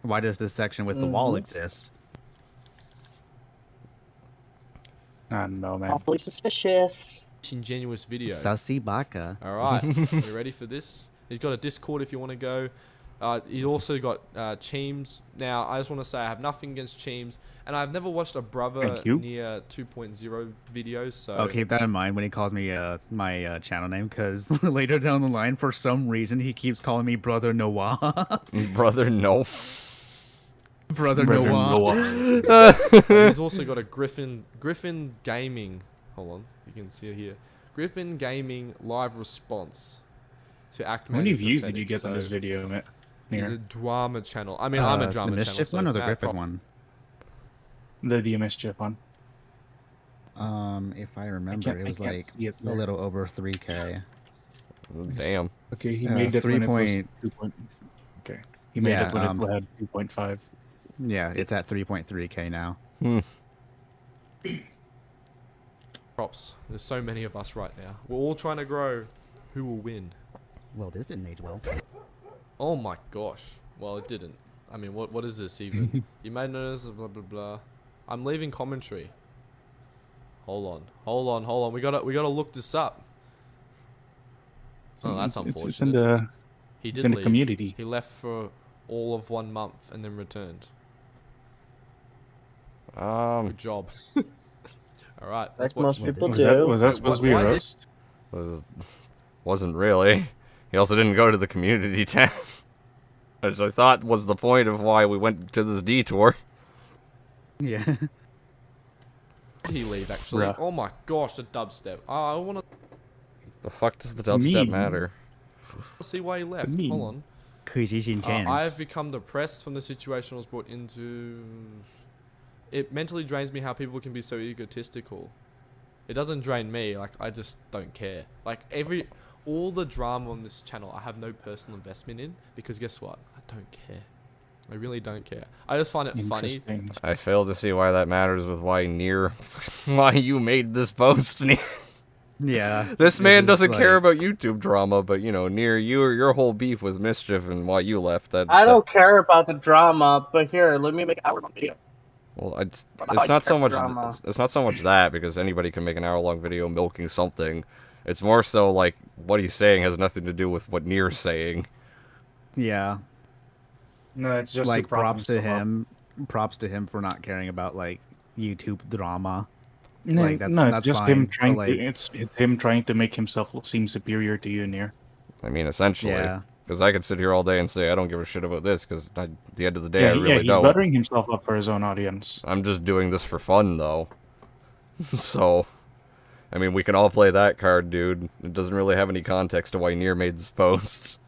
Why does this section with the wall exist? I don't know, man. Awfully suspicious. disingenuous video. Sussy baka. All right, you ready for this? He's got a Discord if you want to go. He's also got Cheems. Now, I just want to say I have nothing against Cheems, and I've never watched a Brother Thank you. Near 2.0 videos. So Oh, keep that in mind when he calls me my channel name, because later down the line, for some reason, he keeps calling me Brother Noah. Brother, no. Brother Brother Noah. Noah. he's also got a Griffin Gaming. Hold on, you can see it here. Griffin Gaming live response to Act. How many views did you get on this video, man? He's a Here. drama channel. I mean, I'm a drama The Mischief channel. one or the mad Griffin prop- one? The Mischief one. If I I remember, can't- it I was can't like see it a there. little over 3K. Damn. Okay, he Uh, made it when it was 3 2. Okay, he made Yeah, it when it had 2.5. Yeah, it's at 3.3K now. Props. There's so many of us right now. We're all trying to grow. Who will win? Well, this didn't age well. Oh my gosh. Well, it didn't. I mean, what is this even? You may notice, blah, blah, blah. I'm leaving commentary. Hold on. We gotta look this up. Oh, that's unfortunate. It's in the He it's did in the leave. community. He left for all of 1 month and then returned. Good job. All right. Like Let's watch. most people Was do. that supposed to be a Why did- roast? Wasn't really. He also didn't go to the community tab, which I thought was the point of why we went to this detour. Yeah. Did he leave actually? Bruh. Oh my gosh, the dubstep. I want The fuck does the It's a dubstep meme. matter? to see why he left. meme. Hold on. Crazy intense. I have become depressed from the situation I was brought into. It mentally drains me how people can be so egotistical. It doesn't drain me. Like, I just don't care. Like, all the drama on this channel, I have no personal investment in, because guess what? I don't care. I really don't care. I just find it funny. Interesting. I fail to see why that matters with why why you made this post, Near. Yeah. This man It's just doesn't care like- about YouTube drama, but you know, Near your whole beef with Mischief and why you left. I don't care about the drama, but here, let me make an hour-long video. Well, it's I not so care much drama. it's not so much that, because anybody can make an hour-long video milking something. It's more so like what he's saying has nothing to do with what Near's saying. Yeah. No, it's just Like, to prop props to himself up. him. Props to him for not caring about, like, YouTube drama. No, Like, that's- no, it's that's just fine, him but, trying like- to. It's him trying to make himself seem superior to you, Near. I mean, essentially, Yeah. because I could sit here all day and say I don't give a shit about this, because at the end of the day, I really he's don't. buttering himself up for his own audience. I'm just doing this for fun, though. So, I mean, we can all play that card, dude. It doesn't really have any context to why Near made this post.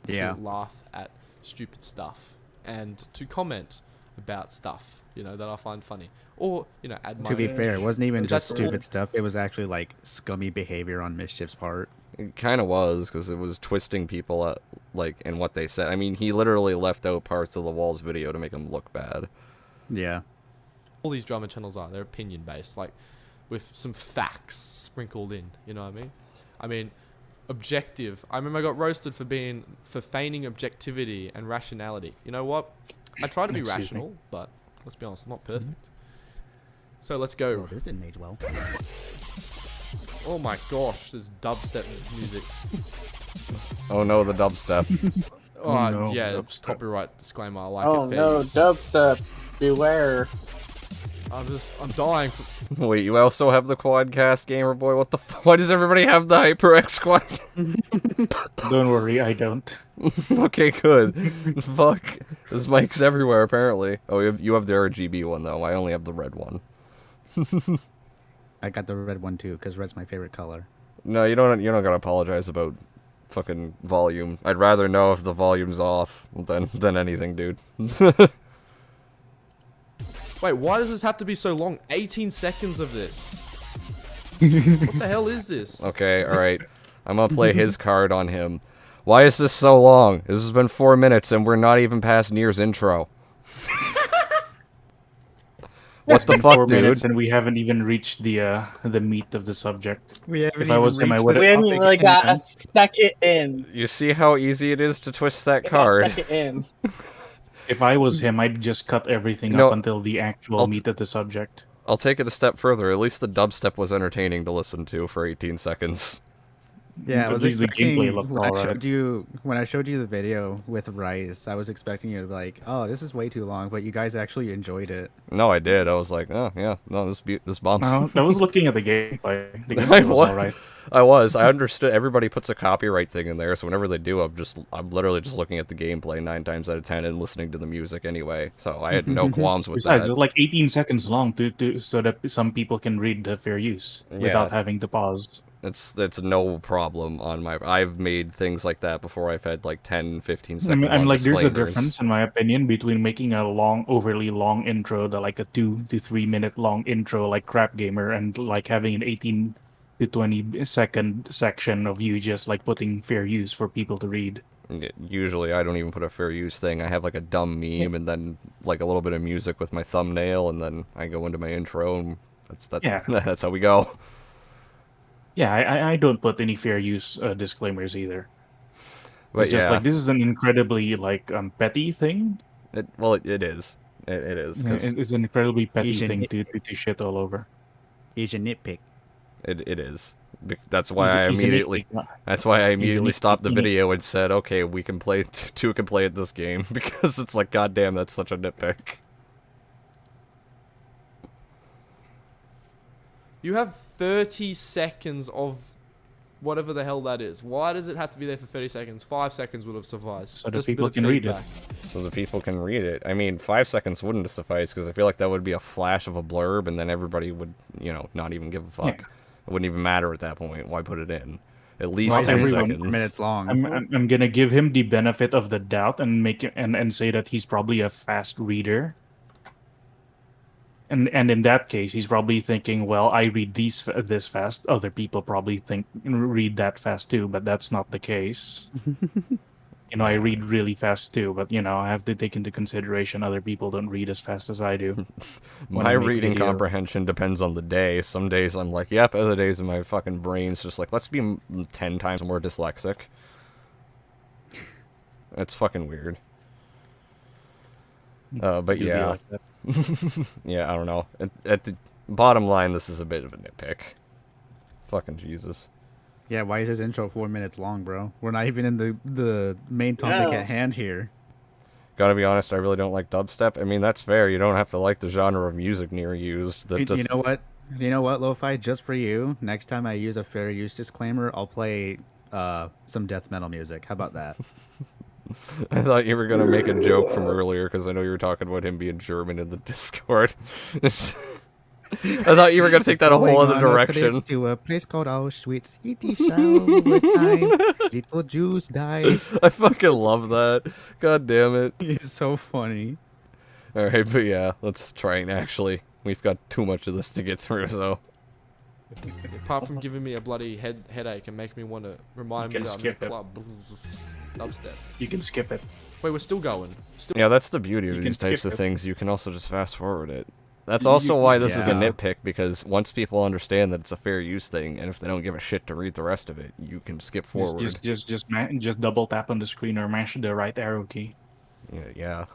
Yeah. To laugh at stupid stuff and to comment about stuff, that I find funny. Or, add my... To be fair, it wasn't even just That's stupid stuff. It was actually, like, scummy behavior on Mischief's part. It kind of was, because it was twisting people at, like, in what they said. I mean, he literally left out parts of the Walls video to make him look bad. Yeah. All these drama channels are. They're opinion-based, like, with some facts sprinkled in, you know what I mean? I mean, objective. I remember I got roasted for feigning objectivity and rationality. You know what? I try to be Excuse me. rational, but let's be honest, I'm not perfect. So let's go. Well, this didn't age well. Oh my gosh, there's dubstep music. Oh no, the dubstep. Oh, no, yeah, it's dubstep. copyright disclaimer. I like Oh it. Fair no, use. dubstep, beware. I'm dying. Wait, you also have the Quadcast Gamer Boy? What the why does everybody have the HyperX Quad? Don't worry, I don't. Okay, good. Fuck. This mic's everywhere, apparently. Oh, you have the RGB one, though. I only have the red one. I got the red one too, because red's my favorite color. No, you don't gotta apologize about fucking volume. I'd rather know if the volume's off than anything, dude. Wait, why does this have to be so long? 18 seconds of this. What the hell is this? Okay, alright. I'm gonna play his card on him. Why is this so long? This has been 4 minutes and we're not even past Nier's intro. What the fuck, 4 dude? minutes and we haven't even reached the meat of the subject. We haven't If I was him, I would We have. haven't even like got a second in. You see how easy it is to twist that Got a card? second in. If I was him, I'd just cut everything No, up until the actual I'll meat of the subject. I'll take it a step further. At least the dubstep was entertaining to listen to for 18 seconds. Yeah, I At was least the expecting gameplay looked when I alright. showed you the video with Rice, I was expecting you to be like, "Oh, this is way too long," but you guys actually enjoyed it. No, I did. I was like, oh, yeah, no, this bombs. No, I was looking at the gameplay. The I gameplay was was. alright. I understood. Everybody puts a copyright thing in there, so whenever they do, I'm literally just looking at the gameplay 9 times out of 10 and listening to the music anyway. So I had no qualms with Besides, that. it's like 18 seconds long so that some people can read the fair use without having to pause. It's no problem on my. I've made things like that before. I've had like 10, 15 second. I'm like, there's a disclaimers. difference, in my opinion, between making a overly long intro, like a 2 to 3 minute long intro, like Crap Gamer, and like having an 18 to 20-second section of you just like putting fair use for people to read. Usually, I don't even put a fair use thing. I have like a dumb meme and then like a little bit of music with my thumbnail, and then I go into my intro, and that's Yeah. that's how we go. Yeah, I don't put any fair use disclaimers either. But It's just yeah, like, this is an incredibly like petty thing. it is. It is. Yeah, 'Cause it's an incredibly petty Asian thing hit. to shit all over. Asian nitpick. it is. That's why I He's a immediately. nitpick. That's why I immediately nit- stopped the he's a nit- video and said, "Okay, we can play. Two can play at this game," because it's like, goddamn, that's such a nitpick. You have 30 seconds of whatever the hell that is. Why does it have to be there for 30 seconds? 5 seconds would have sufficed. So that Just a bit people of can read it. feedback. So the people can read it. I mean, 5 seconds wouldn't suffice because I feel like that would be a flash of a blurb, and then everybody would, not even give a fuck. Yeah. It wouldn't even matter at that point. Why put it in? At least Well, 10 everyone- seconds. Minutes long. I'm gonna give him the benefit of the doubt and make it, and say that he's probably a fast reader. And in that case, he's probably thinking, well, I read this fast. Other people probably read that fast too, but that's not the case. I read really fast too, but I have to take into consideration other people don't read as fast as I do. when My I make reading video. comprehension depends on the day. Some days I'm like, yep. Other days my fucking brain's just like, let's be 10 times more dyslexic. It's fucking weird. But You'll be yeah. like that. Yeah, I don't know. At the bottom line, this is a bit of a nitpick. Fucking Jesus. Yeah, why is his intro 4 minutes long, bro? We're not even in the main topic Yeah. at hand here. Gotta be honest, I really don't like dubstep. I mean, that's fair. You don't have to like the genre of music Nier used. That You just... know what? You know what, Lo-Fi? Just for you, next time I use a fair use disclaimer, I'll play some death metal music. How about that? I thought you were gonna make a joke from earlier because I know you were talking about him being German in the Discord. I thought you were gonna take that a whole Going other on a direction. trip to a place called Auschwitz. It shall overtime. Little Jews died. I fucking love that. God damn it. It's so funny. Alright, but yeah, let's try and actually. We've got too much of this to get through, so. Apart from giving me a bloody headache and making me want to remind You me can that I'm in a skip it. club. Dubstep. You can skip it. Wait, we're still going. Still. Yeah, that's the beauty of You these can types skip of it. things. You can also just fast forward it. That's also why this is a Yeah. nitpick, because once people understand that it's a fair use thing, and if they don't give a shit to read the rest of it, you can skip forward. Just double tap on the screen or mash the right arrow key. Yeah.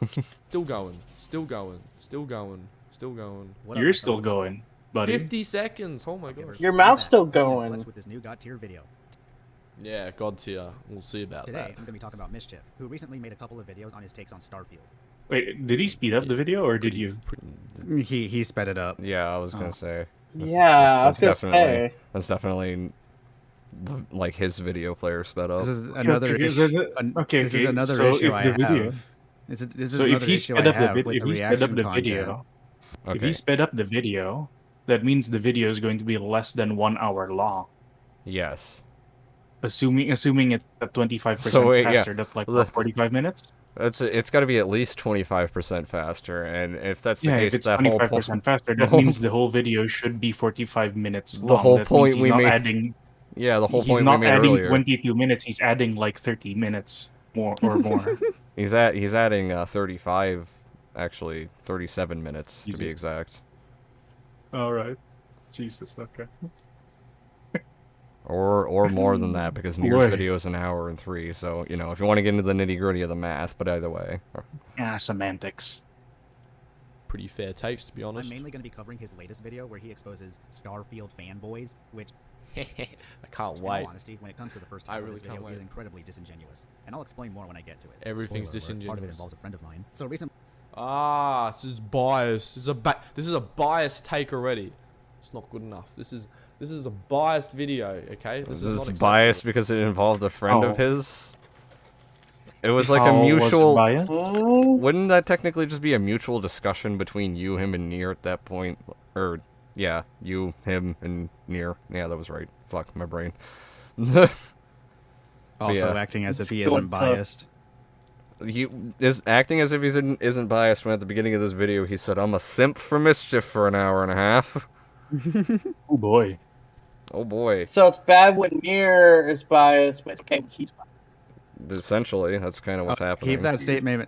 Still going. Still going. Still going. Still going. You're still going, buddy. 50 seconds. Oh my gosh. Your mouth's still going. With this new God tier video. Yeah, God tier. We'll see about Today, that. I'm going to be talking about Mischief, who recently made a couple of videos on his takes on Starfield. Wait, did he speed up the video or did you? He sped it up. Yeah, I was gonna say. Yeah, I was gonna say. That's definitely like his video player sped up. This is another okay, issue. This is another so issue if I the video- have. This is So if another he issue sped I up the have video, with if the he sped up reaction the content. video, if Okay. he sped up the video, that means the video is going to be less than 1 hour long. Yes. Assuming it's at 25% So wait, yeah. faster, that's like what, 45 minutes. It's got to be at least 25% faster, and if that's the Yeah, case, if it's that whole 25% faster, the that whole- means the whole video should be 45 minutes long. The whole That point means he's we not made- adding. yeah, the whole He's point we not made adding earlier. 22 minutes. He's adding like 30 minutes more or more. He's adding 35, actually 37 minutes to be Jesus. exact, All right. Jesus. Okay. or more than that because Nier's Boy. video is an hour and 3. So you know if you want to get into the nitty gritty of the math, but either way, Semantics. Pretty fair takes, to be I'm honest. mainly going to be covering his latest video where he exposes Starfield fanboys, which, I can't in all wait. honesty, when it comes to the first I half of really this video, can't is wait. incredibly disingenuous. And I'll explain more when I get to it. Everything's Spoiler alert, part of it disingenuous. involves a friend of mine. So recently, This is biased. This is a biased take already. It's not good enough. This is a biased video. Okay, this not is acceptable. biased because it involved a friend of Oh. his. It was like a How was it mutual. biased? Wouldn't that technically just be a mutual discussion between you, him, and Nier at that point? Or, yeah, you, him, and Nier. Yeah, that was right. Fuck, my brain. also yeah. acting as if he Going isn't tough. biased. He is acting as if he isn't biased when at the beginning of this video he said, I'm a simp for Mischief for an hour and a half. Oh boy. Oh boy. So it's bad when Nier is biased, but it's okay when he's biased. Essentially, that's kind of what's happening. Keep that statement,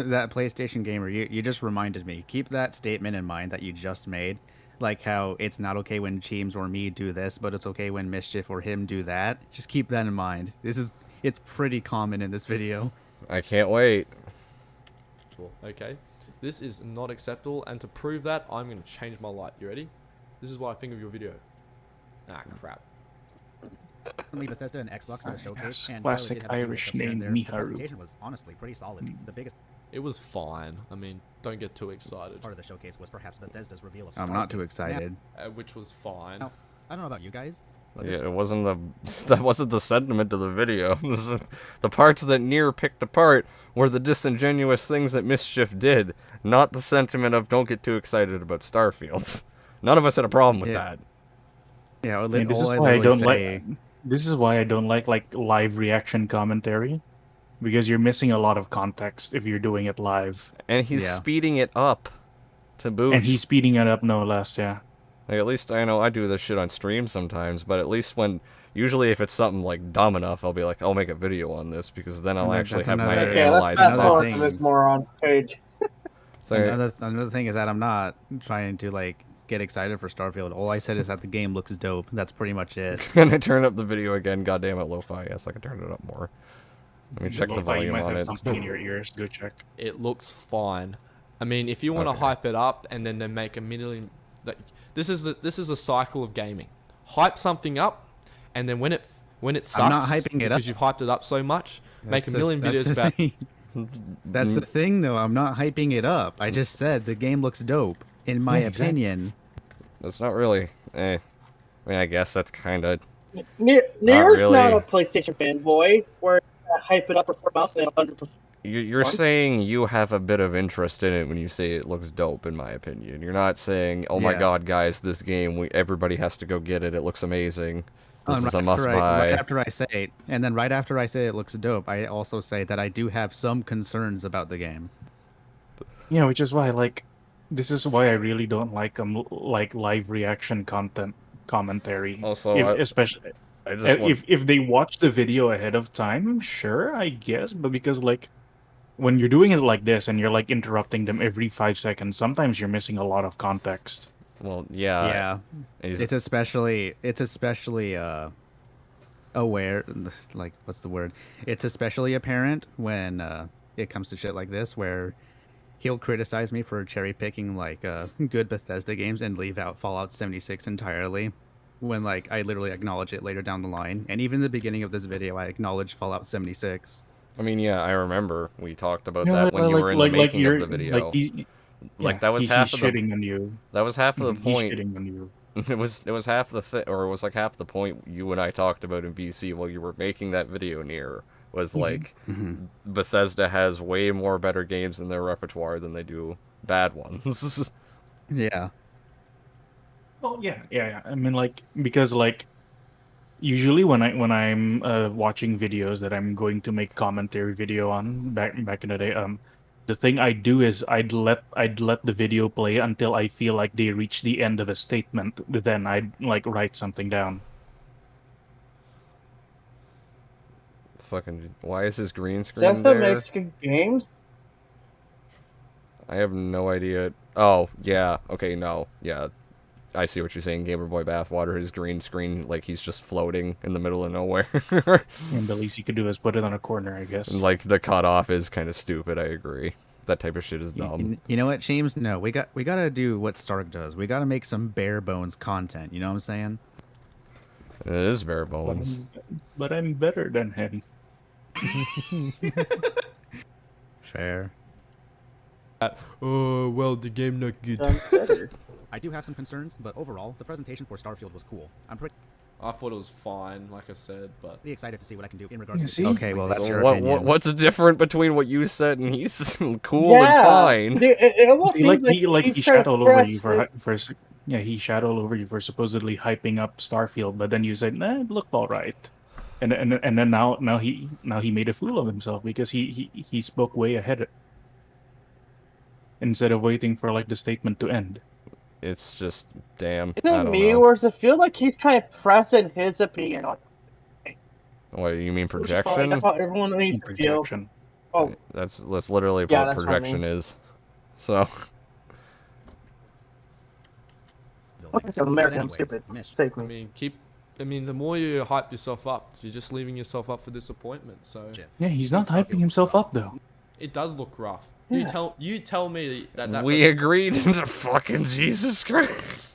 that PlayStation gamer, you just reminded me. Keep that statement in mind that you just made. Like how it's not okay when Cheems or me do this, but it's okay when Mischief or him do that. Just keep that in mind. It's pretty common in this video. I can't wait. Okay, this is not acceptable, and to prove that, I'm going to change my light. You ready? This is what I think of your video. Ah, crap. Recently, Bethesda and Xbox did a showcase, and classic while they did have a few Irish hiccups here and name, there, the Miharu. presentation was honestly pretty solid. The biggest It was fine. I mean, don't get too excited. part of the showcase was perhaps Bethesda's reveal of I'm not too Starfield. excited. Which was fine. Now, I don't know about you guys, but Yeah, it wasn't that wasn't the sentiment of the video. The parts that Nier picked apart were the disingenuous things that Mischief did, not the sentiment of don't get too excited about Starfield. None of us had a problem with Yeah. that. yeah, all this is I why I literally don't say, like. This is why I don't like live reaction commentary, because you're missing a lot of context if you're doing it live. And he's Yeah. speeding it up to boot. And he's speeding it up no less. Yeah. Like, at least I know I do this shit on stream sometimes, but at least usually if it's something like dumb enough, I'll be like, I'll make a video on this because then I'll And actually that's have my another- Okay, analyze let's fast another forward thoughts. to thing. this morons page. So, another thing is that I'm not trying to like get excited for Starfield. All I said is that the game looks dope. That's pretty much it. and I turn up the video again. God damn it, lo-fi. Yes, I can turn it up more. Let me check the Lo-fi, you volume might on have it. something in your ears. Go check. It looks fine. I mean, if you want to Okay. hype it up and then they make a million, this is a cycle of gaming. Hype something up, and then when it sucks, I'm not hyping it because up. you've hyped it up so much. Make a That's million that's videos the about. thing. That's the thing, though. I'm not hyping it up. I just said the game looks dope, in my Yeah, exactly. opinion. That's not really. I mean, I guess that's kind of. Nier's really. not a PlayStation fanboy where hype it up for 4 months and 100%. You're saying you have a bit of interest in it when you say it looks dope, in my opinion. You're not saying, "Oh my Yeah. god, guys, this game, everybody has to go get it. It looks amazing. This is a Right must-buy." after I say it, and then right after I say it looks dope, I also say that I do have some concerns about the game. Yeah, which is why this is why I really don't like live reaction commentary. Also, Especially I just want, if they watch the video ahead of time, sure, I guess, but because when you're doing it like this and you're interrupting them every 5 seconds, sometimes you're missing a lot of context. well, yeah. Yeah, it's especially aware. Like, what's the word? It's especially apparent when it comes to shit like this, where he'll criticize me for cherry picking good Bethesda games and leave out Fallout 76 entirely. When I literally acknowledge it later down the line, and even in the beginning of this video, I acknowledged Fallout 76. I mean, yeah, I remember we talked about Yeah, that when you were in the making of the video. Like that was he's half of the shitting on you. that was half of the He's point. shitting on you. It was half the or it was like half the point you and I talked about in VC while you were making that video near was like Bethesda has way more better games in their repertoire than they do bad ones. Yeah. Well, yeah. I mean, like, because like usually when I'm watching videos that I'm going to make commentary video on back in the day, the thing I do is I'd let the video play until I feel like they reach the end of a statement. Then I'd like write something down. Fucking, why is his green screen Bethesda there? makes good games. I have no idea. Oh, yeah. Okay, no. Yeah. I see what you're saying, Gamer Boy Bathwater. His green screen, like he's just floating in the middle of nowhere. And the least you could do is put it on a corner, I guess. And, like, the cutoff is kind of stupid, I agree. That type of shit is dumb. You know what, James? No, we gotta do what Stark does. We gotta make some bare bones content. You know what I'm saying? It is bare bones. But I'm better than him. Fair. Oh, well, the game not good. Done better. I do have some concerns, but overall, the presentation for Starfield was cool. I'm pretty I thought it was fine, like I said, but excited to see what I can do in regards Yeah, to. see? Okay, well that's So your what, opinion. what's different between what you said and he's cool Yeah, and fine? dude, it almost See, seems he he's shat trying all to over you press he shat all over you for supposedly hyping up Starfield, but then you said, "Nah, it looked all right," and then now he made a fool of himself because he spoke way ahead instead of waiting for like the statement to end. It's just, damn. Is I it don't me, know. or does it feel like he's kind of pressing his opinion on What, you mean which is fine, projection? That's how everyone needs to feel. Projection. Oh, That's literally Yeah, what that's what I projection mean. is. So, like I said, American, I'm Anyways, stupid. Mish. Sake I me. mean, the more you hype yourself up, you're just leaving yourself up for disappointment. So Yeah, he's not hyping himself up though. it does look rough. Yeah. You tell me that we agreed to fucking Jesus Christ.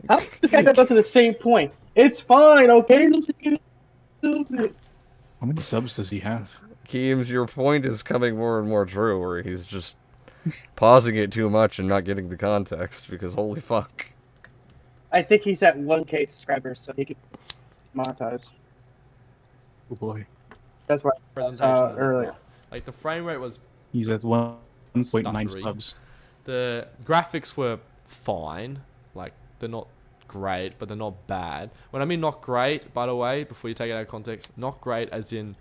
How does this guy got to the same point? It's fine, okay? Let's just get stupid. How many subs does he have? Keems, your point is coming more and more true, where he's just pausing it too much and not getting the context, because holy fuck. I think he's at 1K subscribers, so he can monetize. Oh boy, That's what I presentation saw looked earlier. rough. Like the frame rate was, he's at 1.9 Stuttery. subs. the graphics were fine. Like they're not great, but they're not bad. When I mean not great, by the way, before you take it out of context, not great as in,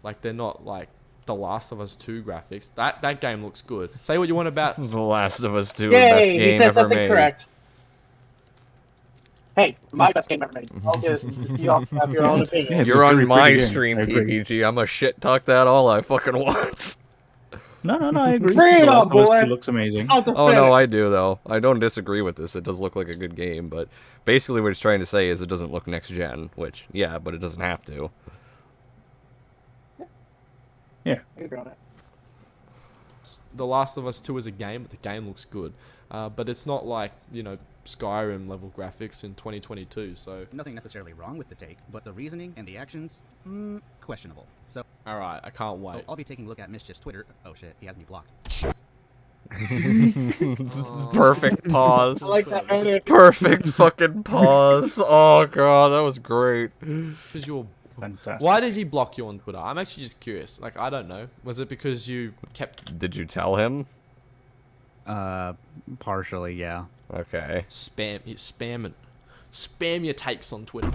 like they're not like The Last of Us 2 graphics. That game looks good. Say what you want about. The Last of Us 2, the best Yay, he game said ever something made. correct. Hey, my best game ever made. You all have your own opinion. Yeah, it's You're a on very my pretty game. stream, I agree. PPG. I'm a shit talk that all I fucking want. No, I agree. Bring it The Last on, of Us boy. 2 looks amazing. I'll defend Oh no, it. I do though. I don't disagree with this. It does look like a good game, but basically what it's trying to say is it doesn't look next gen, which yeah, but it doesn't have to. Yeah, I agree on it. The Last of Us 2 is a game, but the game looks good. But it's not like, Skyrim level graphics in 2022, so... Nothing necessarily wrong with the take, but the reasoning and the actions, questionable. So Alright, I can't wait. I'll be taking a look at Mischief's Twitter. Oh shit, he has me blocked. Perfect pause. I like that edit. Perfect fucking pause. Oh god, that was great. Because you're... fantastic. Why did he block you on Twitter? I'm actually just curious. Like, I don't know. Was it because you kept Did you tell him? Partially, yeah. Okay. spamming? Spam your takes on Twitter.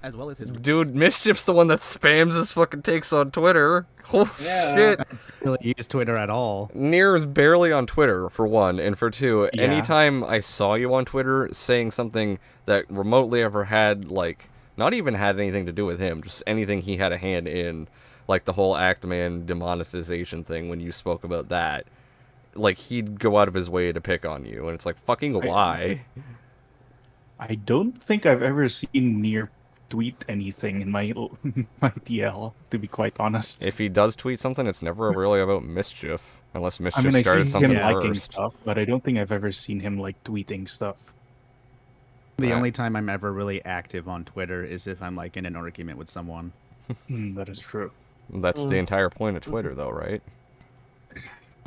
As well as his Dude, Mischief's the one that spams his fucking takes on Twitter. Oh Yeah. shit. really use Twitter at all. Nier is barely on Twitter, for one, and for two, Yeah. anytime I saw you on Twitter saying something that remotely ever had, like, not even had anything to do with him, just anything he had a hand in, like the whole Actman demonetization thing when you spoke about that, like, he'd go out of his way to pick on you, and it's like, fucking why? I don't think I've ever seen Nier tweet anything in my my TL, to be quite honest. If he does tweet something, it's never really about Mischief, unless I Mischief mean, I started see something him liking first. stuff, but I don't think I've ever seen him like tweeting stuff. The Right. only time I'm ever really active on Twitter is if I'm like in an argument with someone. That is true. That's the entire point of Twitter, though, right?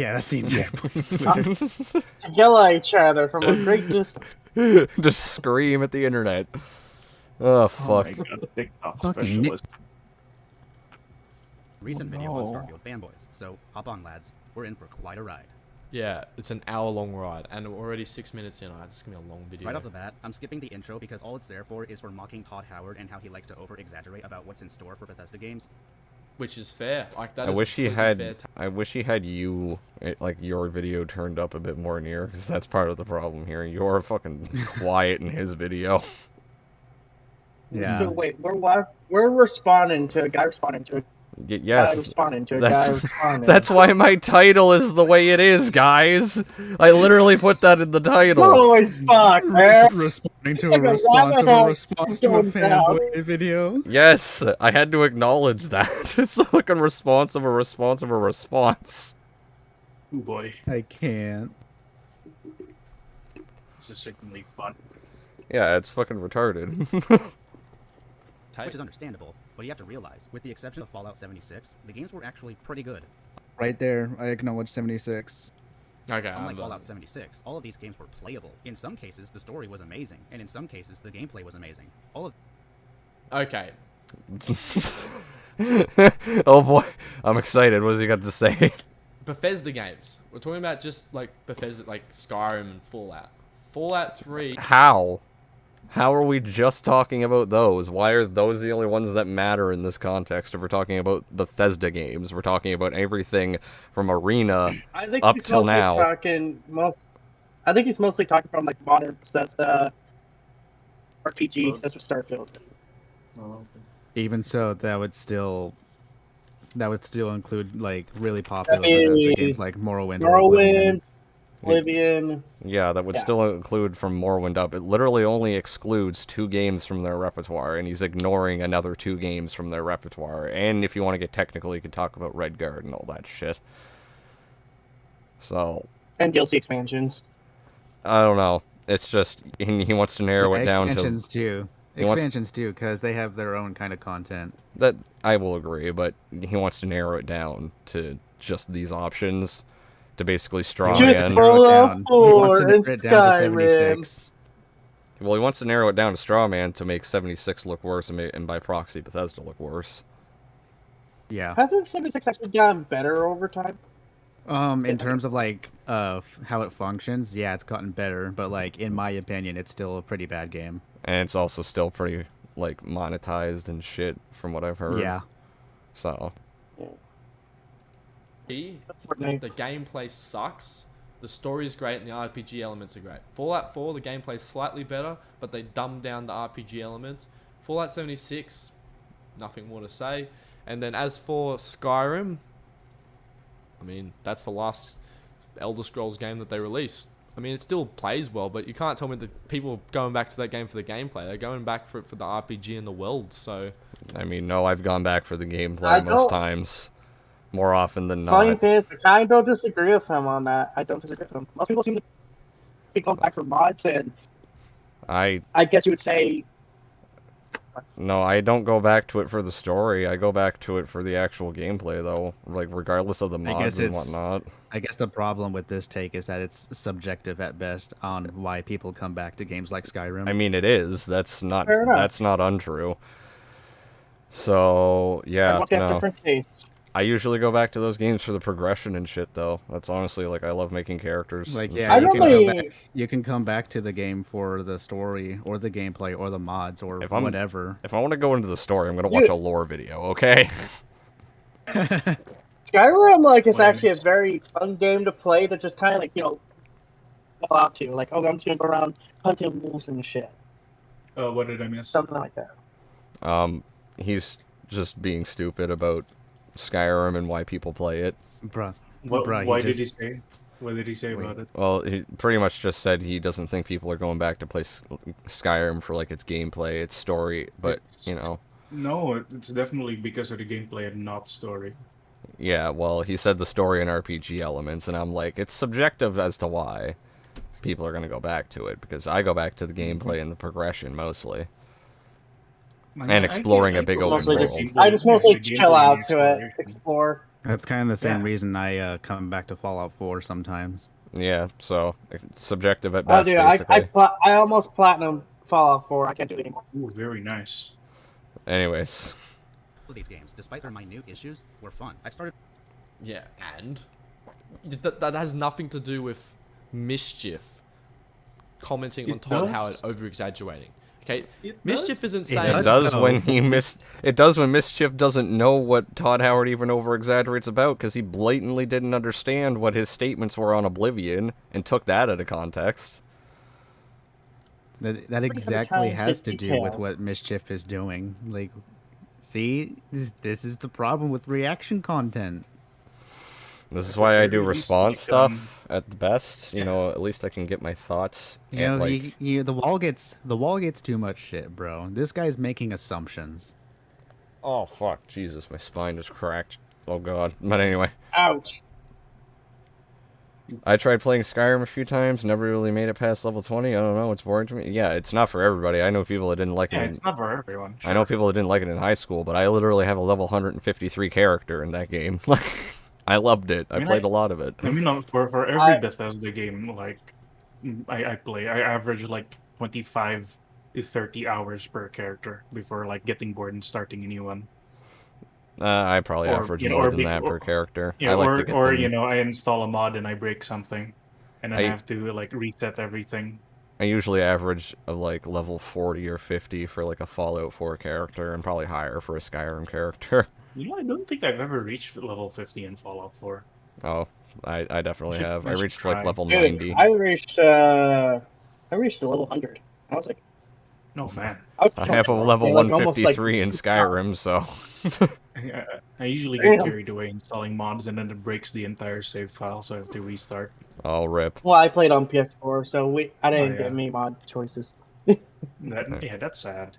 Yeah, that's the entire point. Twitter. To yell at each other from a great distance. Just scream at the internet. Oh, fuck. Oh my god, TikTok Fucking specialist. Recent Oh, video on no. Starfield fanboys. So hop on, lads. We're in for quite a ride. Yeah, it's an hour-long ride, and we're already 6 minutes in. This is gonna be a long video. Right off the bat, I'm skipping the intro because all it's there for is for mocking Todd Howard and how he likes to over-exaggerate about what's in store for Bethesda games. Which is fair. Like that. I is wish he completely fair had. ta- I wish he had you, like your video turned up a bit more near, because that's part of the problem here. You're fucking quiet in his video. Yeah. So wait, we're responding to a guy responding to a guy Yes, responding to a guy responding. that's why my title is the way it is, guys. I literally put that in the title. Holy fuck, man! Responding to Like a a response of rabbit a hole response to a going down. fanboy video. Yes, I had to acknowledge that. It's a fucking response of a response of a response. Oh boy, I can't. this is sickeningly fun. Yeah, it's fucking retarded. Which is understandable, but you have to realize, with the exception of Fallout 76, the games were actually pretty good. Right there, I acknowledge 76. Okay. I'm Unlike done. Fallout 76, all of these games were playable. In some cases, the story was amazing, and in some cases, the gameplay was amazing. All of Okay. Oh boy, I'm excited. What has he got to say? Bethesda games. We're talking about just like Bethesda, like Skyrim and Fallout. Fallout 3. How? How are we just talking about those? Why are those the only ones that matter in this context? If we're talking about Bethesda games, we're talking about everything from Arena I think up he's till mostly now. I think he's mostly talking from like modern Bethesda RPG. That's what Starfield. Oh, Even so, that would still include like really popular I mean, Bethesda games like Morrowind. or Oblivion. Morrowind, Oblivion. Yeah, that would Yeah. still include from Morrowind up. It literally only excludes 2 games from their repertoire, and he's ignoring another 2 games from their repertoire. And if you want to get technical, you could talk about Redguard and all that shit. So, And DLC expansions. I don't know. It's just, he wants to narrow it down to... Expansions too. He wants- Expansions too, because they have their own kind of content. That I will agree, but he wants to narrow it down to just these options to basically straw Just man. for- Fallout He wants to 4 narrow and it down to Skyrim. 76. Well, he wants to narrow it down to straw man to make 76 look worse and by proxy Bethesda look worse. Yeah. Hasn't 76 actually gotten better over time? In terms of like how it functions, yeah, it's gotten better, but like in my opinion, it's still a pretty bad game. And it's also still pretty like monetized and shit from what I've heard. Yeah. So, Fortnite. The gameplay sucks. The story is great and the RPG elements are great. Fallout 4, the gameplay is slightly better, but they dumbed down the RPG elements. Fallout 76, nothing more to say. And then as for Skyrim, I mean, that's the last Elder Scrolls game that they released. I mean, it still plays well, but you can't tell me that people are going back to that game for the gameplay. They're going back for it for the RPG and the world, so... I mean, no, I've gone back for the gameplay I most don't- times. More often than Funny not. thing is, I kind of don't disagree with him on that. I don't disagree with him. Most people seem to be going back for mods, and I guess you would say No, I don't go back to it for the story. I go back to it for the actual gameplay, though. Like, regardless of the I mods guess and it's- whatnot. I guess the problem with this take is that it's subjective at best on why people come back to games like Skyrim. I mean, it is. That's not. Fair enough. That's not untrue. So yeah, everyone's got no. different tastes. I usually go back to those games for the progression and shit, though. That's honestly like I love making characters. Like, and yeah, shit. you can, normally- come back, you can come back to the game for the story or the gameplay or the mods or If I'm- whatever. If I want to go into the story, I'm gonna watch a lore video. Okay. Skyrim, like, is Lame. actually a very fun game to play that just kind of, like, go out to. Like, oh, I'm just going to go around hunting wolves and shit. What did I miss? Something like that. He's just being stupid about Skyrim and why people play it. Bruh. What, Bruh, why he did he just- say? What did he say Wait. about it? Well, he pretty much just said he doesn't think people are going back to play Skyrim for like its gameplay, its story, but you know. No, it's definitely because of the gameplay and not story. Yeah, well, he said the story and RPG elements, and I'm like, it's subjective as to why people are going to go back to it, because I go back to the gameplay and the progression mostly. I mean, And exploring I a big go open back to Mostly the world. just, gameplay- I just yeah, mostly the chill gameplay out and to it, exploration. explore. That's kind of the same Yeah. reason I come back to Fallout 4 sometimes. Yeah, so it's subjective at Oh, best, dude, basically. I almost platinum Fallout 4. I can't do it anymore. Ooh, very nice. Anyways, These games, despite their minute issues, were fun. I've started. Yeah, and that has nothing to do with Mischief commenting on It Todd does. Howard over exaggerating. Okay, It Mischief does. isn't It saying it does, does though. when it does when Mischief doesn't know what Todd Howard even over exaggerates about, because he blatantly didn't understand what his statements were on Oblivion and took that out of context. That exactly attention has to to do with detail. what Mischief is doing. Like, see, this is the problem with reaction content. This is why I do Very response easily done. stuff at the best. You know, at least I can get my thoughts. You and, know, like, the wall gets too much shit, bro. This guy's making assumptions. oh fuck, Jesus, my spine just cracked. Oh god. But anyway, Ouch. I tried playing Skyrim a few times, never really made it past level 20. I don't know, it's boring to me. Yeah, it's not for everybody. I know people that didn't like Yeah, it. it's not for everyone. I know people that didn't like it in high school, but I literally have a level 153 character in that game. Like, I loved it. I mean, played a lot of it. I mean, for every I- Bethesda game, like I play, I average like 25 to 30 hours per character before like getting bored and starting a new one. I probably Or, average you know, more or than be- that per or- character. Yeah, I like to get or them. you know, I install a mod and I break something, and then I I- have to like reset everything. I usually average like level 40 or 50 for like a Fallout 4 character, and probably higher for a Skyrim character. You know, I don't think I've ever reached level 50 in Fallout 4. Oh, I definitely should- have. I I should reached like try. level Dude, 90. I reached a level 100. I was like, Oh man, I have a level like, almost, like, 153 in Skyrim, so I usually get Damn. carried away installing mods, and then it breaks the entire save file, so I have to restart. I'll rip. well, I played on PS4, so I didn't yeah. get any mod choices. Yeah, that's sad.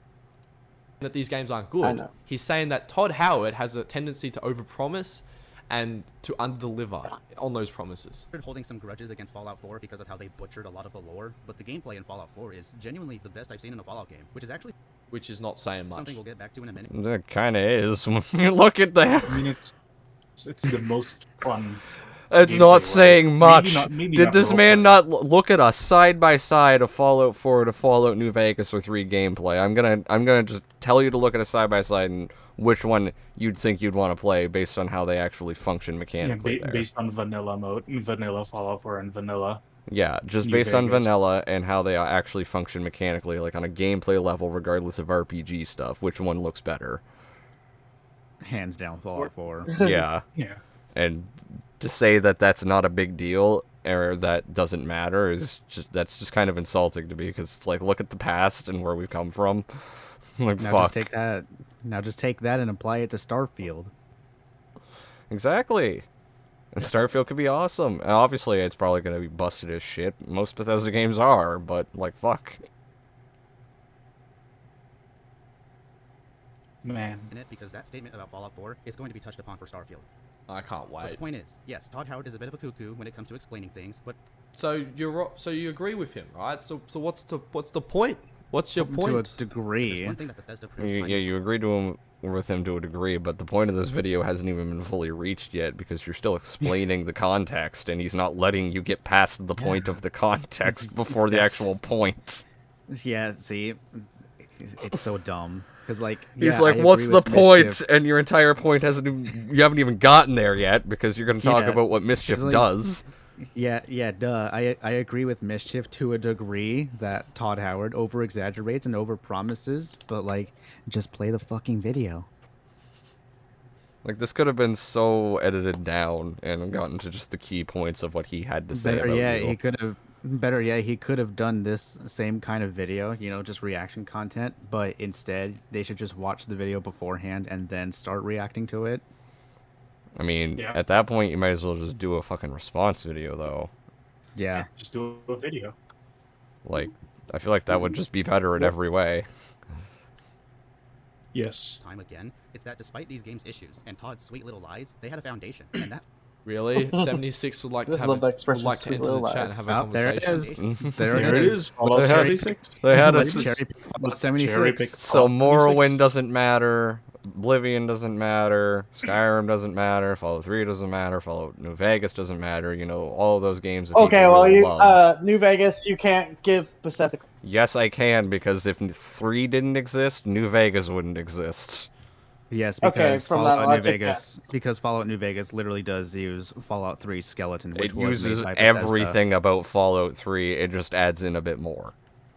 that these games aren't I good. know. He's saying that Todd Howard has a tendency to overpromise and to underdeliver on those promises. Holding some grudges against Fallout 4 because of how they butchered a lot of the lore, but the gameplay in Fallout 4 is genuinely the best I've seen in a Fallout game, which is actually Which is not saying much. something we'll get back to in a minute. That kind of is. When you look at that, I mean, it's the most fun. it's gameplay not wise. saying Maybe much. maybe Did not this role man play. not look at us side by side of Fallout 4 to Fallout New Vegas or 3 gameplay? I'm gonna just tell you to look at a side by side and which one you'd think you'd want to play based on how they actually function Yeah, mechanically. there. based on vanilla mode, vanilla Fallout 4 and vanilla. Yeah, just New based on Vegas. vanilla and how they actually function mechanically, like on a gameplay level, regardless of RPG stuff. Which one looks better? Hands down, Fallout 4. Yeah, Yeah. and to say that that's not a big deal or that doesn't matter is just kind of insulting to me, because it's like, look at the past and where we've come from. Like, Now fuck. just take that. Now just take that and apply it to Starfield. Exactly. And Starfield could be awesome. And obviously, it's probably going to be busted as shit. Most Bethesda games are, but, like, fuck. Man. In it, because that statement about Fallout 4 is going to be touched upon for Starfield. I can't But the wait. point is, yes, Todd Howard is a bit of a cuckoo when it comes to explaining things, but So you agree with him, right? So what's the point? What's your to a point? Mm, degree. there's one thing that Bethesda proves Yeah, you agree to him with him to a degree, but the point of this video hasn't even been fully reached yet, because you're still explaining the context, and he's not letting you get past the point of the context before the actual point. Yeah, see, it's so dumb. Because, like, He's yeah, like, I what's agree the with point? Mischief. And your entire point you haven't even gotten there yet, because you're going to talk Yeah, about what Mischief it's like- does. Yeah, duh. I agree with Mischief to a degree that Todd Howard over exaggerates and over promises, but like, just play the fucking video. Like, this could have been so edited down and gotten to just the key points of what he had to say Better about yet, you. he could have. Better yet, he could have done this same kind of video, you know, just reaction content. But instead, they should just watch the video beforehand and then start reacting to it. I mean, Yeah. at that point, you might as well just do a fucking response video, though. Yeah. Just do a video. Like, I feel like that would just be better in every way. Yes. Time again, it's that despite these games' issues and Todd's sweet little lies, they had a foundation, and that. Really? 76 would like to Just have love the would expression, like to sweet enter the little chat and lies. have a Oh, there it conversation. is. There There it it is. is. Fallout They had- 76. They had a Let's cherry pick Fallout 76. Cherry pick so Fallout Morrowind 76. doesn't matter. Oblivion doesn't matter, Skyrim doesn't matter, Fallout 3 doesn't matter, Fallout New Vegas doesn't matter, you know, all of those games that Okay, people well, really you loved. New Vegas, you can't give Bethesda. Yes, I can, because if 3 didn't exist, New Vegas wouldn't exist. Yes, Okay, because from that Fallout New logic, Vegas, because Fallout New Vegas literally does use Fallout 3 skeleton, which It was made uses by Bethesda. everything about Fallout 3, it just adds in a bit more.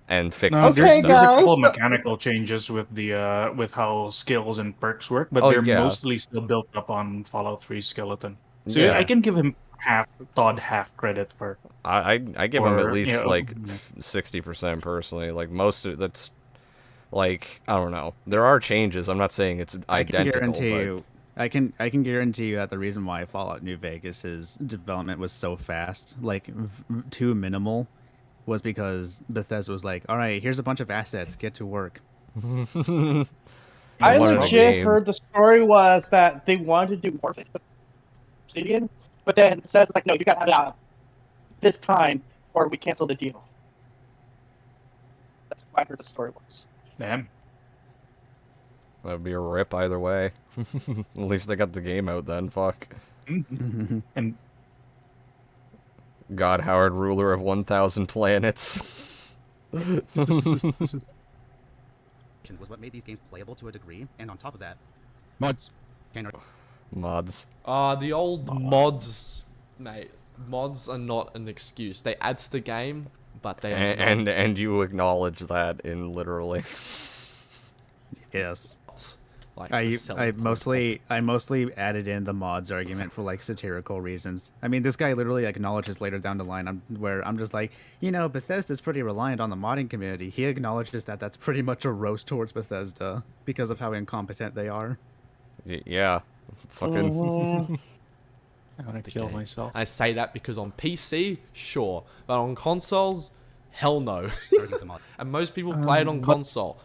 And fixes No, some Okay, stuff. there's a couple guys. of mechanical changes with the with how skills and perks work, but Oh, they're yeah. mostly still built up on Fallout 3 skeleton. So Yeah. I can give him half credit for. I give him at Or, least you know, like 60% personally. Like most of that's like I don't know. There are changes. I'm not saying it's I can identical, guarantee but you. I can guarantee you that the reason why Fallout New Vegas's development was so fast, like too minimal, was because Bethesda was like, "All right, here's a bunch of assets, get to work." I What a legit game. heard the story was that they wanted to do more with Obsidian, but then it says like, no, you got to have it out this time, or we cancel the deal. That's what I heard the story was. Damn. that would be a rip either way. At least they got the game out then. Fuck. And God Howard, ruler of 1,000 planets. Was what made these games playable to a degree, and on top of that, Mods. Mods. The old mods, mate. Mods are not an excuse. They add to the game, but they are And you acknowledge that in literally. yes. not like I the selling point. mostly added in the mods argument for like satirical reasons. I mean, this guy literally acknowledges later down the line where I'm just like, you know, Bethesda's pretty reliant on the modding community. He acknowledges that that's pretty much a roast towards Bethesda because of how incompetent they are. Yeah. Fucking. I want to kill myself. I say that because on PC, sure, but on consoles, hell no. And most people play it on console.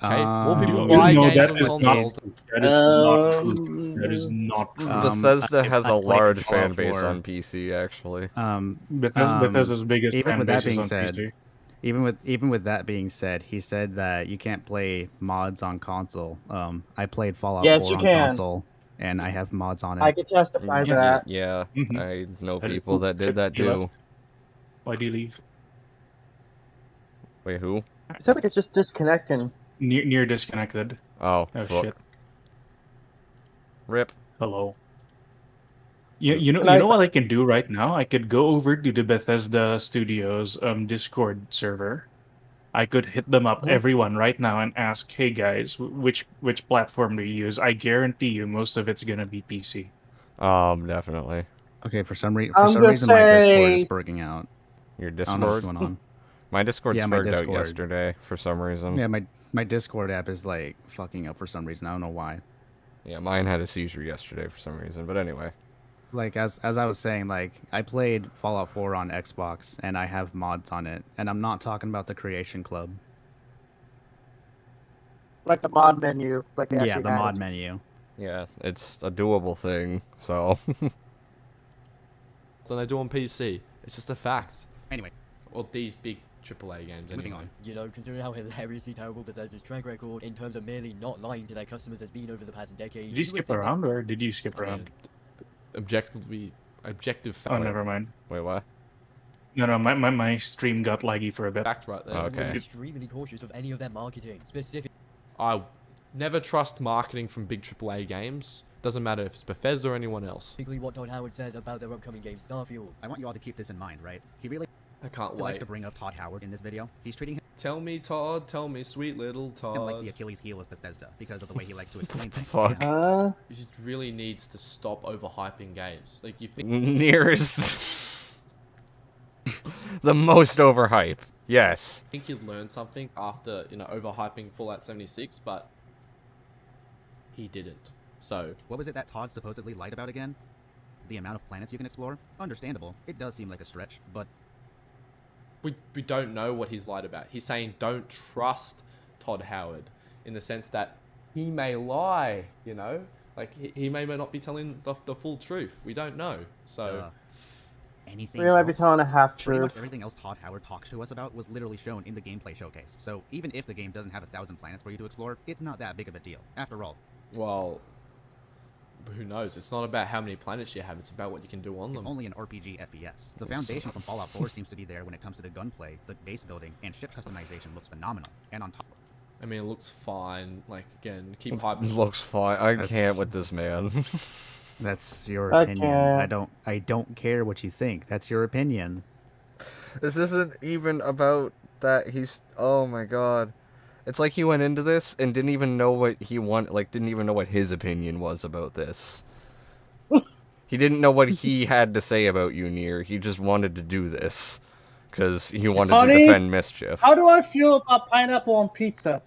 Okay, more people You buy know, games that on is consoles. That is not true. That is not true. Bethesda has I a played large Fallout fan base 4. on PC, actually. Bethesda's biggest even fan with that base is being on said, PC. even with that being said, he said that you can't play mods on console. I played Fallout Yes, 4 you on can. console, and I have mods on it. I can testify to that. Yeah, Mhm. I know That- people that did that he too. left. Why do you leave? Wait, who? It sounds like it's just disconnecting. Near disconnected. Oh, Oh fuck. shit. Rip. Hello. You Nice. know what I can do right now? I could go over to the Bethesda Studios Discord server. I could hit them up, everyone, right now, and ask, "Hey guys, which platform do you use?" I guarantee you, most of it's gonna be PC. Definitely. Okay, for some I'm reason, gonna my Discord is say- burging out. Your I don't know what's Discord? going on. My Discord Yeah, my spurred out Discord. yesterday for some reason. Yeah, my Discord app is like fucking up for some reason. I don't know why. Yeah, mine had a seizure yesterday for some reason. But anyway. Like as I was saying, like I played Fallout 4 on Xbox and I have mods on it, and I'm not talking about the Creation Club. Like the mod menu. Like they Yeah, actually the had mod it. menu. Yeah, it's a doable thing, so. Than they do on PC. It's just a fact. Anyway, Or these big AAA games. moving Anyway. on. You know, considering how hilariously terrible Bethesda's track record in terms of merely not lying to their customers has been over the past decade. Did you skip around, or did you skip I mean, around? objective Oh, fact. never mind. Wait, what? No, my stream got laggy for a bit. Fact right there. Okay. Extremely cautious of any of their marketing, specifically I never trust marketing from big AAA games. Doesn't matter if it's Bethesda or anyone else. what Todd Howard says about their upcoming game Starfield. I want you all to keep this in mind, right? He really I can't likes wait. to bring up Todd Howard in this video. He's treating him Tell me, Todd. Tell me, sweet little like Todd. the Achilles heel of Bethesda because of the way he likes to explain things. Fuck. Yeah. He just really needs to stop overhyping games. Like you think Nearest. The most overhype. Yes. you'd learn something after overhyping Fallout 76, but he didn't. So What was it that Todd supposedly lied about again? The amount of planets you can explore? Understandable. It does seem like a stretch, but we don't know what he's lied about. He's saying don't trust Todd Howard in the sense that he may lie, like he may not be telling the full truth. We don't know. So anything We might be else- telling a half Pretty much truth. everything else Todd Howard talks to us about was literally shown in the gameplay showcase. So even if the game doesn't have 1,000 planets for you to explore, it's not that big of a deal. After all, Well, who knows? It's not about how many planets you have. It's about what you can do on It's them. only an RPG FPS. The foundation from Fallout 4 seems to be there when it comes to the gunplay, the base building, and ship customization looks phenomenal. And on top, I mean, it looks fine. Like, again, keep hype. Looks fine. I That's- can't with this man. that's your I opinion. can't. I don't care what you think. That's your opinion. This isn't even about that. Oh my god. It's like he went into this and didn't even know what he didn't even know what his opinion was about this. He didn't know what he had to say about you, Nier. He just wanted to do this because he wanted to Honey, defend Mischief. How do I feel about pineapple on pizza?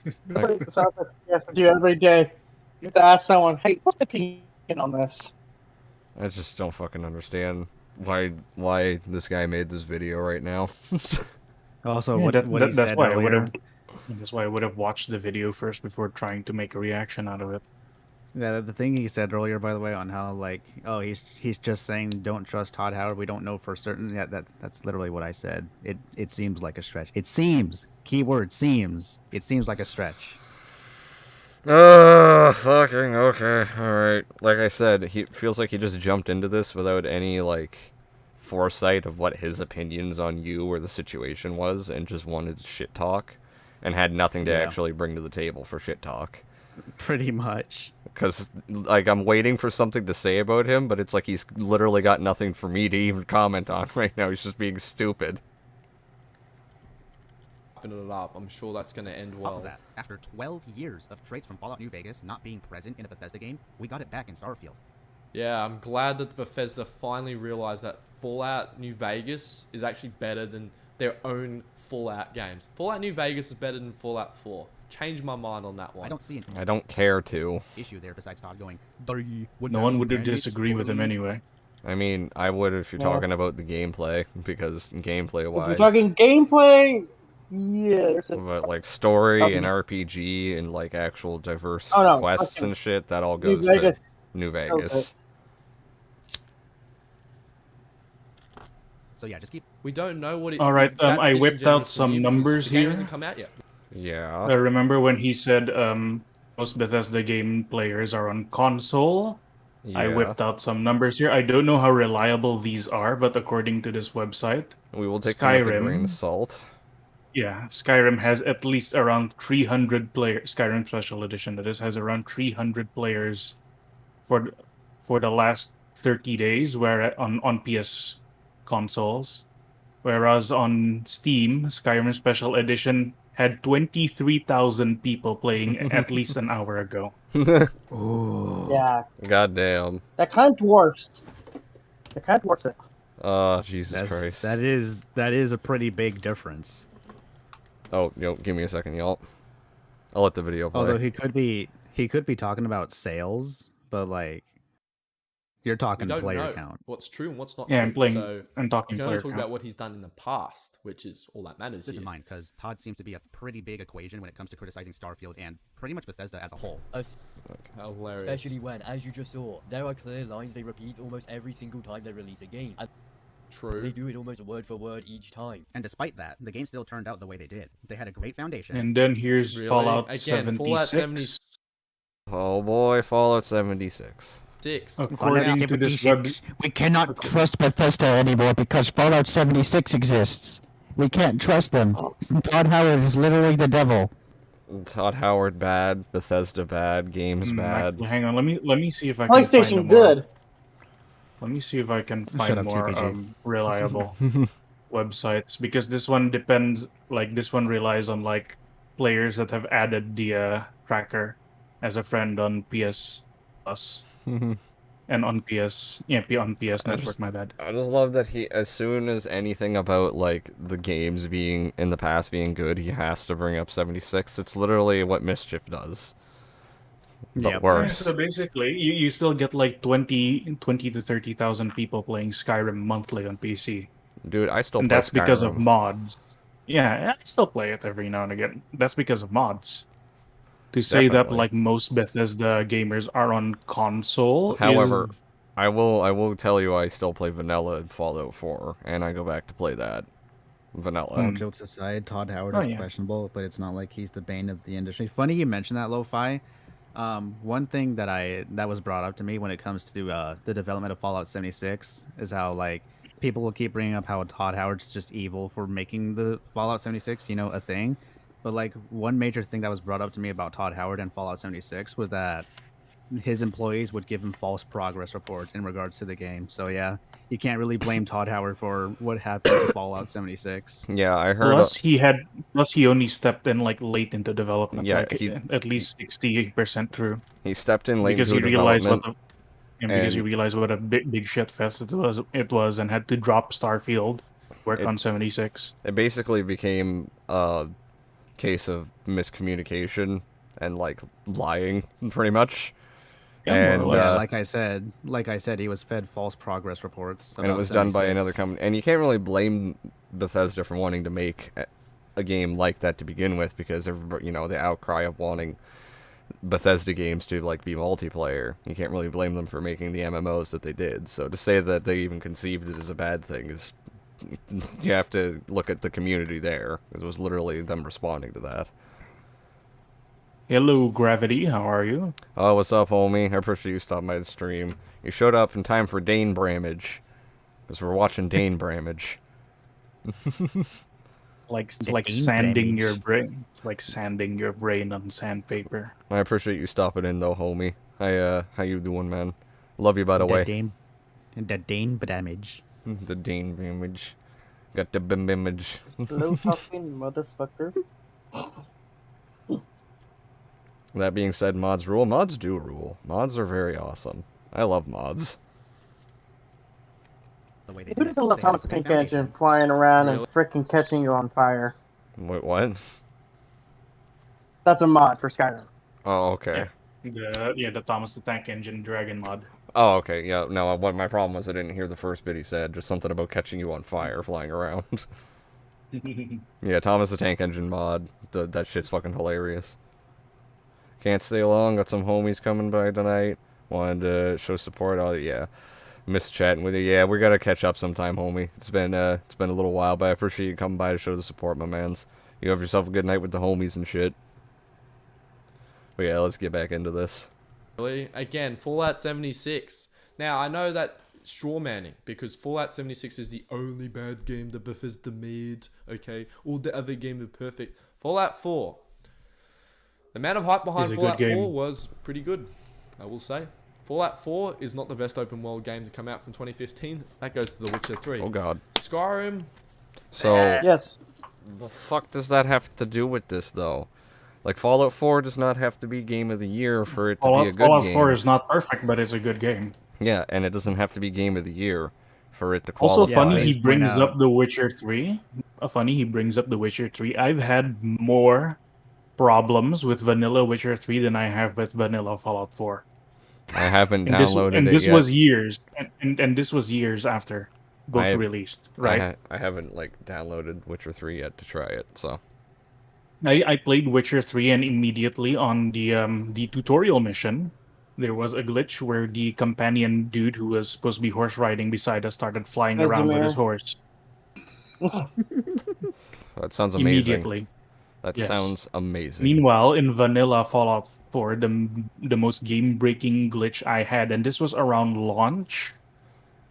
It sounds like yes, I do every day. You have to ask someone, hey, what's the opinion on this? I just don't fucking understand why this guy made this video right now. Also, Yeah, what he that's said why I would earlier. have. That's why I would have watched the video first before trying to make a reaction out of it. Yeah, the thing he said earlier, by the way, on how like, oh, he's just saying don't trust Todd Howard. We don't know for certain. Yeah, that's literally what I said. It seems like a stretch. It seems. Keyword seems. It seems like a stretch. Fucking okay. Alright. Like I said, he feels like he just jumped into this without any, like, foresight of what his opinions on you or the situation was, and just wanted shit talk, and had nothing to Yeah. actually bring to the table for shit talk. Pretty much. Because, like, I'm waiting for something to say about him, but it's like he's literally got nothing for me to even comment on right now. He's just being stupid. Opening it up. I'm sure that's going to end Top well. of that, after 12 years of traits from Fallout New Vegas not being present in a Bethesda game, we got it back in Starfield. Yeah, I'm glad that Bethesda finally realized that Fallout New Vegas is actually better than their own Fallout games. Fallout New Vegas is better than Fallout 4. Changed my mind on that one. I don't see an I don't care to. issue there besides Todd going, No one would disagree with him anyway. I mean, I would if you're Yeah. talking about the gameplay, because If gameplay-wise... you're talking gameplay, yeah, there's a But like story Talking- and RPG and like actual diverse Oh, no, quests fucking and shit, that all New goes Vegas. to New Vegas. So yeah, just keep. We don't know what it. All right, that's I whipped out disingenuous for some you because numbers the game here. hasn't come out yet. Yeah. I remember when he said most Bethesda game players are on console. Yeah. I whipped out some numbers here. I don't know how reliable these are, but according to this website, We will take them with a grain Skyrim. of salt. yeah, Skyrim has at least around 300 players. Skyrim Special Edition, that is, has around 300 players for the last 30 days, where on PS consoles, whereas on Steam, Skyrim Special Edition had 23,000 people playing at least an hour ago. Ooh. yeah, Goddamn. that kind of dwarfs. That kind of dwarfs it. Oh, Jesus Christ. That is a pretty big difference. Oh, give me a second, y'all. I'll let the video play. Although he could be talking about sales, but like you're We talking don't player know count. what's true and what's not Yeah, true. I'm playing. So I'm you talking can only player talk count. about what he's done in the past, which is all that matters This here. in mind, because Todd seems to be a pretty big equation when it comes to criticizing Starfield and pretty much Bethesda as a whole. How hilarious. Especially when, as you just saw, there are clear lines they repeat almost every single time they release a game. And True. they do it almost word for word each time. And despite that, the game still turned out the way they did. They had a great foundation. And then here's Really? Fallout Again, 76. Fallout 76. Oh boy, Fallout 76. According to this web, We cannot trust Bethesda anymore because Fallout 76 exists. We can't trust them. Todd Howard is literally the devil. Todd Howard bad, Bethesda bad, games bad. actually, hang on. Let me see if I can find a PlayStation more. good. Let me see if I can Shut find up, more TPG. reliable websites, because this one depends. Like, this one relies on like players that have added the tracker as a friend on PS Plus and on PS. Yeah, on PS I Network. just- My bad. I just love that he, as soon as anything about, like, the games being, in the past being good, he has to bring up 76. It's literally what Mischief does. But Yep. worse. So basically, you still get like 20 to 30,000 people playing Skyrim monthly on PC. Dude, I still And play that's because of Skyrim. mods. Yeah, I still play it every now and again. That's because of mods. To say that Definitely. like most Bethesda gamers are on console, However, is, I will tell you I still play vanilla in Fallout 4, and I go back to play that. vanilla. All jokes aside, Todd Howard Oh, is yeah. questionable, but it's not like he's the bane of the industry. Funny you mentioned that, Lo-Fi. One thing that was brought up to me when it comes to the development of Fallout 76 is how like people will keep bringing up how Todd Howard's just evil for making the Fallout 76, a thing. But like one major thing that was brought up to me about Todd Howard and Fallout 76 was that his employees would give him false progress reports in regards to the game. So yeah, you can't really blame Todd Howard for what happened to Fallout 76. Yeah, I heard. Plus he only stepped in like late into development, Yeah, like at least 60% through, he stepped in late because into he realized development. because he and- realized what a big shit fest it was, and had to drop Starfield, work on 76. It basically became a case of miscommunication and like lying, pretty much. Yeah, more or and less. Yeah, like I said, he was fed false progress reports. and it about was done by 76. another company. And you can't really blame Bethesda for wanting to make a game like that to begin with, because everybody, the outcry of wanting Bethesda games to like be multiplayer. You can't really blame them for making the MMOs that they did. So to say that they even conceived it as a bad thing is, you have to look at the community there, because it was literally them responding to that. Hello, Gravity. How are you? Oh, what's up, homie? I appreciate you stopping by the stream. You showed up in time for Dane Bramage, because we're watching Dane Bramage. Like it's The like game sanding damage. your brain. It's like sanding your brain on sandpaper. I appreciate you stopping in, though, homie. How you doing, man? Love you, by the way. The Dane damage. The Dane Bramage. Got the bim image. Slow talking motherfucker. That being said, mods rule. Mods do rule. Mods are very awesome. I love mods. The way they Who do doesn't it. love They have Thomas a the great Tank foundation. Engine flying around Really? and freaking catching you on fire? Wait, what? That's a mod for Skyrim. Oh, okay. The Thomas the Tank Engine Dragon mod. Oh, okay. Yeah, no, what my problem was I didn't hear the first bit he said. Just something about catching you on fire flying around. Yeah, Thomas the Tank Engine mod. That shit's fucking hilarious. Can't stay long. Got some homies coming by tonight. Wanted to show support. Oh, yeah. Miss chatting with you. Yeah, we gotta catch up sometime, homie. It's been a little while, but I appreciate you coming by to show the support, my mans. You have yourself a good night with the homies and shit. But yeah, let's get back into this. Really? Again, Fallout 76. Now, I know that straw manning, because Fallout 76 is the only bad game that Bethesda made, okay? All the other games are perfect. Fallout 4. The amount of hype behind It's a good Fallout 4 game. was pretty good, I will say. Fallout 4 is not the best open world game to come out from 2015. That goes to The Witcher 3. Oh god. Skyrim, So, Yes. the fuck does that have to do with this, though? Like, Fallout 4 does not have to be Game of the Year for it to be a good Fallout game. 4 is not perfect, but it's a good game. Yeah, and it doesn't have to be Game of the Year for it to Also qualify. funny, please he point brings out- up The Witcher 3. Funny, he brings up The Witcher 3. I've had more problems with vanilla Witcher 3 than I have with vanilla Fallout 4. I haven't And this, downloaded and it this yet. was years, and this was years after both I- released, right? I haven't, like, downloaded Witcher 3 yet to try it, so... I played Witcher 3, and immediately on the tutorial mission, there was a glitch where the companion dude who was supposed to be horse riding beside us started flying around with his Casimir. horse. That sounds amazing. Immediately. That Yes. sounds amazing. Meanwhile, in vanilla Fallout 4, the most game-breaking glitch I had, and this was around launch,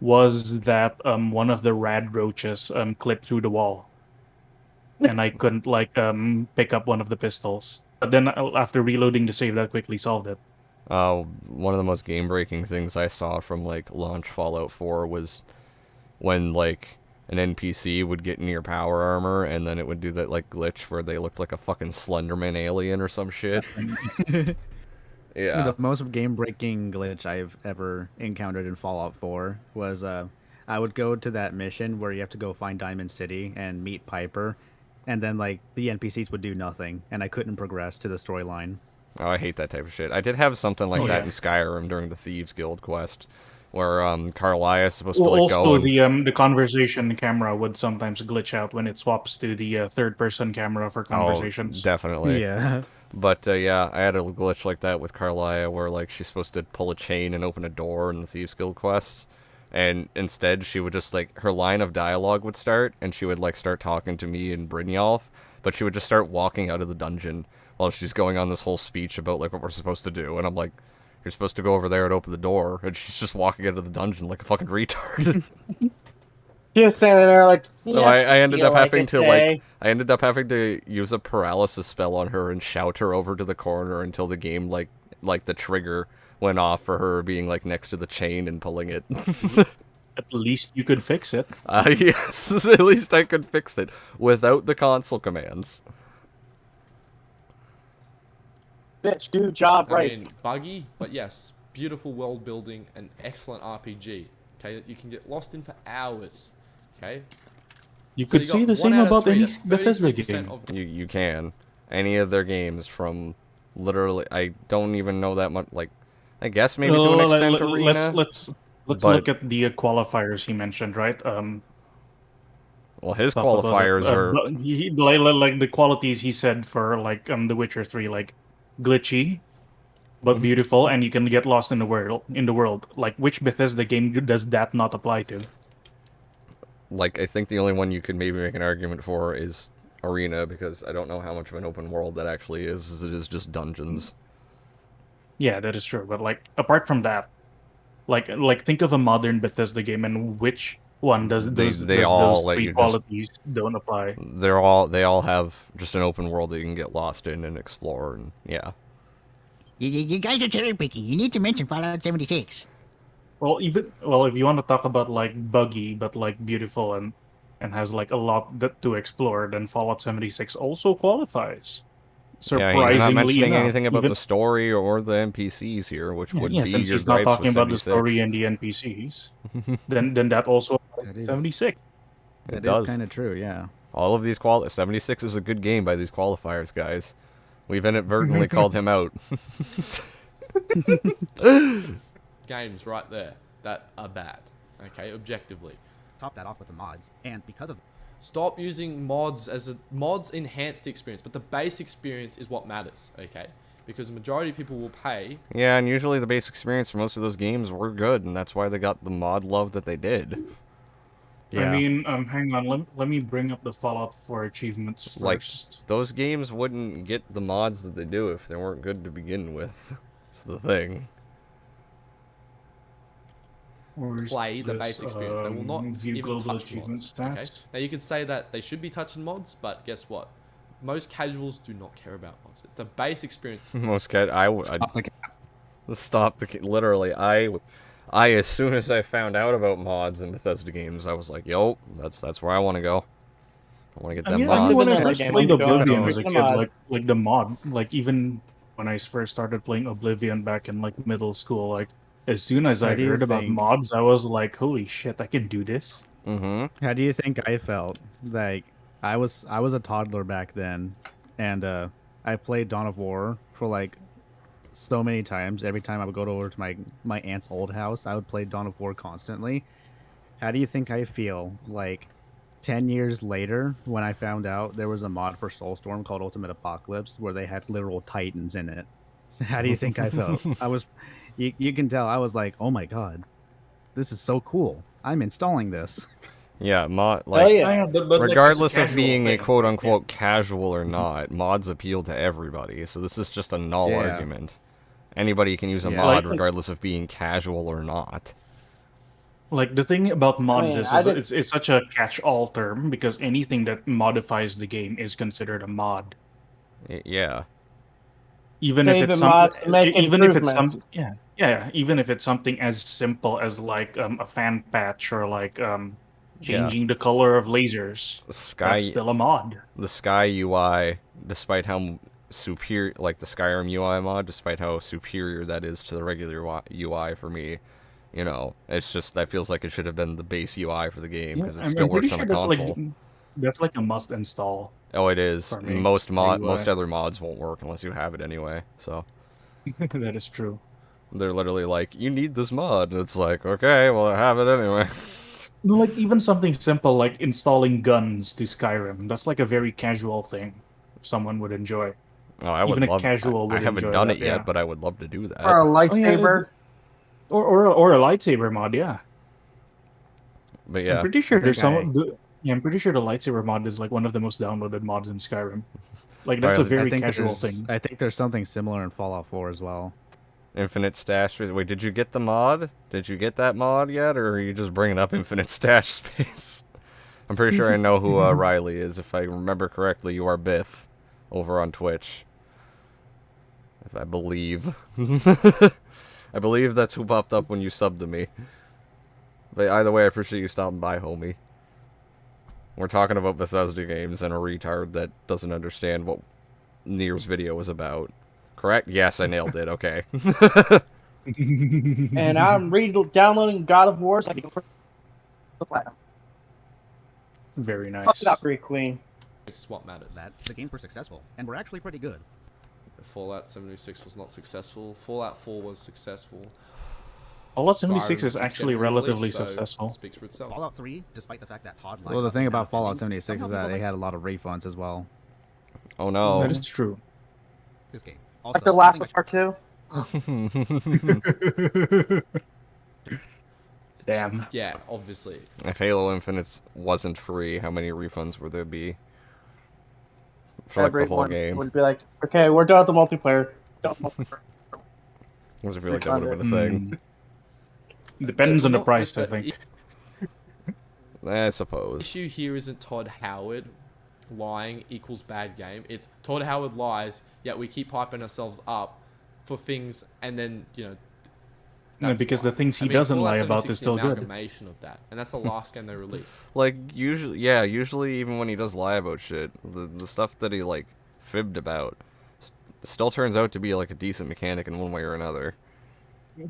was that one of the rad roaches clipped through the wall, and I couldn't pick up one of the pistols. But then after reloading the save, that quickly solved it. One of the most game-breaking things I saw from, like, launch Fallout 4 was when, like, an NPC would get in your power armor, and then it would do that, like, glitch where they looked like a fucking Slenderman alien or some shit. Yeah. The most game-breaking glitch I've ever encountered in Fallout 4 was I would go to that mission where you have to go find Diamond City and meet Piper, and then like the NPCs would do nothing, and I couldn't progress to the storyline. Oh, I hate that type of shit. I did have something like Oh, that yeah. in Skyrim during the Thieves Guild quest, where Carlia is supposed Well, to like go. also, And... the conversation camera would sometimes glitch out when it swaps to the third-person camera for conversations. Oh, definitely. Yeah. But yeah, I had a glitch like that with Carlia, where like she's supposed to pull a chain and open a door in the Thieves Guild quest, And instead, she would just, like, her line of dialogue would start, and she would, like, start talking to me and Brynjolf, but she would just start walking out of the dungeon while she's going on this whole speech about, like, what we're supposed to do. And I'm like, you're supposed to go over there and open the door, and she's just walking out of the dungeon like a fucking retard. Just standing there like. So Yeah, I ended feel up having it, to eh? like I ended up having to use a paralysis spell on her and shout her over to the corner until the game like the trigger went off for her being like next to the chain and pulling it. At least you could fix it. Yes, at least I could fix it without the console commands. Bitch, do job I right. mean, buggy, but yes, beautiful world building and excellent RPG. Okay, that you can get lost in for hours. Okay. You So could you say got the same 1 out of about 3, any that's Bethesda 33% game. of You can. Any of their games from literally I don't even know that much like I guess maybe to an extent Arena. Let's but- look at the qualifiers he mentioned, right? Well, his What was it? qualifiers are Like the qualities he said for like The Witcher 3, like glitchy but beautiful, and you can get lost in the world. Like, which Bethesda game does that not apply to? like I think the only one you could maybe make an argument for is Arena, because I don't know how much of an open world that actually is. It is just dungeons. Yeah, that is true. But like, apart from that, like think of a modern Bethesda game, and which one does those let three you just- qualities don't apply? They all have just an open world that you can get lost in and explore, and yeah. You guys are cherry picking. You need to mention Fallout 76. Well, if you want to talk about like buggy but like beautiful and has like a lot to explore, then Fallout 76 also qualifies. Yeah, Surprisingly he's not mentioning enough. anything about Even- the story or the NPCs here, which would yeah, be since your he's not gripes talking with about the 76. story and the NPCs, then that also applies That to is- 76. It That is does. kind of true, yeah. All of these 76 is a good game by these qualifiers, guys. We've inadvertently called him out. games right there that are bad. Okay, objectively. Top that off with the mods, and because of Stop using mods mods enhance the experience, but the base experience is what matters. Okay, because the majority of people will pay. Yeah, and usually the base experience for most of those games were good, and that's why they got the mod love that they did. yeah, I mean, hang on. Let me bring up the Fallout 4 achievements first. Like, those games wouldn't get the mods that they do if they weren't good to begin with. It's the thing. Where's Play the this, base experience. They will not view even global touch achievement mods. Okay? stats. Now you can say that they should be touching mods, but guess what? Most casuals do not care about mods. It's the base experience. Most cat, stop the cap. stop the literally. I as soon as I found out about mods in Bethesda games, I was like, yo, that's where I want to go. I want to get I them mean, mods. when I Mods. first Game, played like, go Oblivion ahead. as a The kid, mods. like the mod, like even when I first started playing Oblivion back in like middle school, like as soon as I What do you heard about think? mods, I was like, holy shit, I can do this. Mm-hmm. How do you think I felt? Like I was a toddler back then, and I played Dawn of War for like so many times. Every time I would go over to my aunt's old house, I would play Dawn of War constantly. How do you think I feel like 10 years later when I found out there was a mod for Soulstorm called Ultimate Apocalypse where they had literal titans in it? So how do you think I felt? You can tell I was like, oh my god, this is so cool. I'm installing this. Yeah, mod Oh like yeah. but, like, regardless it's a of being casual a thing. quote unquote casual or not, mods appeal to everybody. So this is just a null Yeah. argument. Anybody can use a Yeah. mod Like- regardless of being casual or not. Like the thing about mods mean, is, I did- it's such a catch-all term because anything that modifies the game is considered a mod. Yeah. Even They if it's even some, mod to make even if it's improvements. some, yeah, even if it's something as simple as like a fan patch or like changing the color of lasers, Sky that's still a mod. the Sky UI, despite how superior, like the Skyrim UI mod, despite how superior that is to the regular UI for me, you know, it's just that feels like it should have been the base UI for the game because it I'm still pretty works on sure a that's console. that's like a must install. Oh, it is. for me, Most Sky most UI. other mods won't work unless you have it anyway. So That is true. they're literally like, you need this mod. And it's like, okay, well, I have it anyway. No, like even something simple like installing guns to Skyrim. That's like a very casual thing. Someone would enjoy. Oh, I would Even a love. casual I would haven't enjoy done that, it yet, yeah. but I would love to do that. Or a lightsaber. Or a lightsaber mod, yeah. But yeah, I'm pretty sure there's think yeah, I'm pretty sure the lightsaber mod is like one of the most downloaded mods in Skyrim. Like that's a Alright, very casual thing. I think there's something similar in Fallout 4 as well. Infinite Stash. Wait, did you get the mod? Did you get that mod yet, or are you just bringing up Infinite Stash Space? I'm pretty sure I know who Riley is. If I remember correctly, you are Biff over on Twitch. If I believe. I believe that's who popped up when you subbed to me. But either way, I appreciate you stopping by, homie. We're talking about Bethesda games and a retard that doesn't understand what Nier's video was about. Correct? Yes, I nailed it. Okay. And I'm downloading God of War so I can go for the platinum. Very nice. Fuck it up, Great Queen. This is what matters. That the games were successful, and were actually pretty good. Fallout 76 was not successful. Fallout 4 was successful. Fallout 76 is Skyrim actually kept getting relatively released, so successful. it speaks for itself. Fallout 3, despite the fact that HOD Well, the thing about Fallout 76 is that they had a lot of refunds as well. Oh no. That is true. this game. Like The Last of Us Part 2. Damn. Yeah, obviously. If Halo Infinite wasn't free, how many refunds would there be? For like the whole Everyone game. would be like, okay, we're done with the multiplayer. Done with multiplayer. I feel like that would have been a thing. Depends on the Not- price, I but think. I suppose. issue here isn't Todd Howard lying equals bad game. It's Todd Howard lies, yet we keep hyping ourselves up for things, and then No, that's because why. the things he I mean, doesn't Fallout lie about 76 is still an good. amalgamation of that, and that's the last game they released. Like, usually even when he does lie about shit, the stuff that he, like, fibbed about still turns out to be, like, a decent mechanic in one way or another.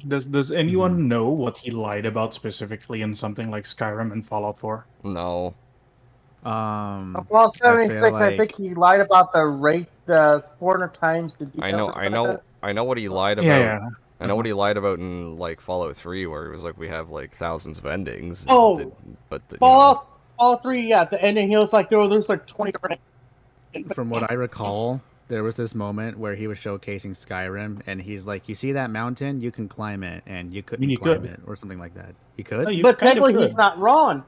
Does anyone know what he lied about specifically in something like Skyrim and Fallout 4? No. Fallout I feel 76, I think he lied about the rate 400 times the details. I know, or something like that. I know what he lied about. Yeah. I know what he lied about in, like, Fallout 3, where it was like, we have, like, thousands of endings. Oh, but, you know, Fallout 3, yeah, the ending, he was like, there's like 20 different endings. From what I recall, there was this moment where he was showcasing Skyrim, and he's like, "You see that mountain? You can climb it, and you couldn't you climb could. it, or something like that. You could." No, you But kind of technically, could. he's not wrong.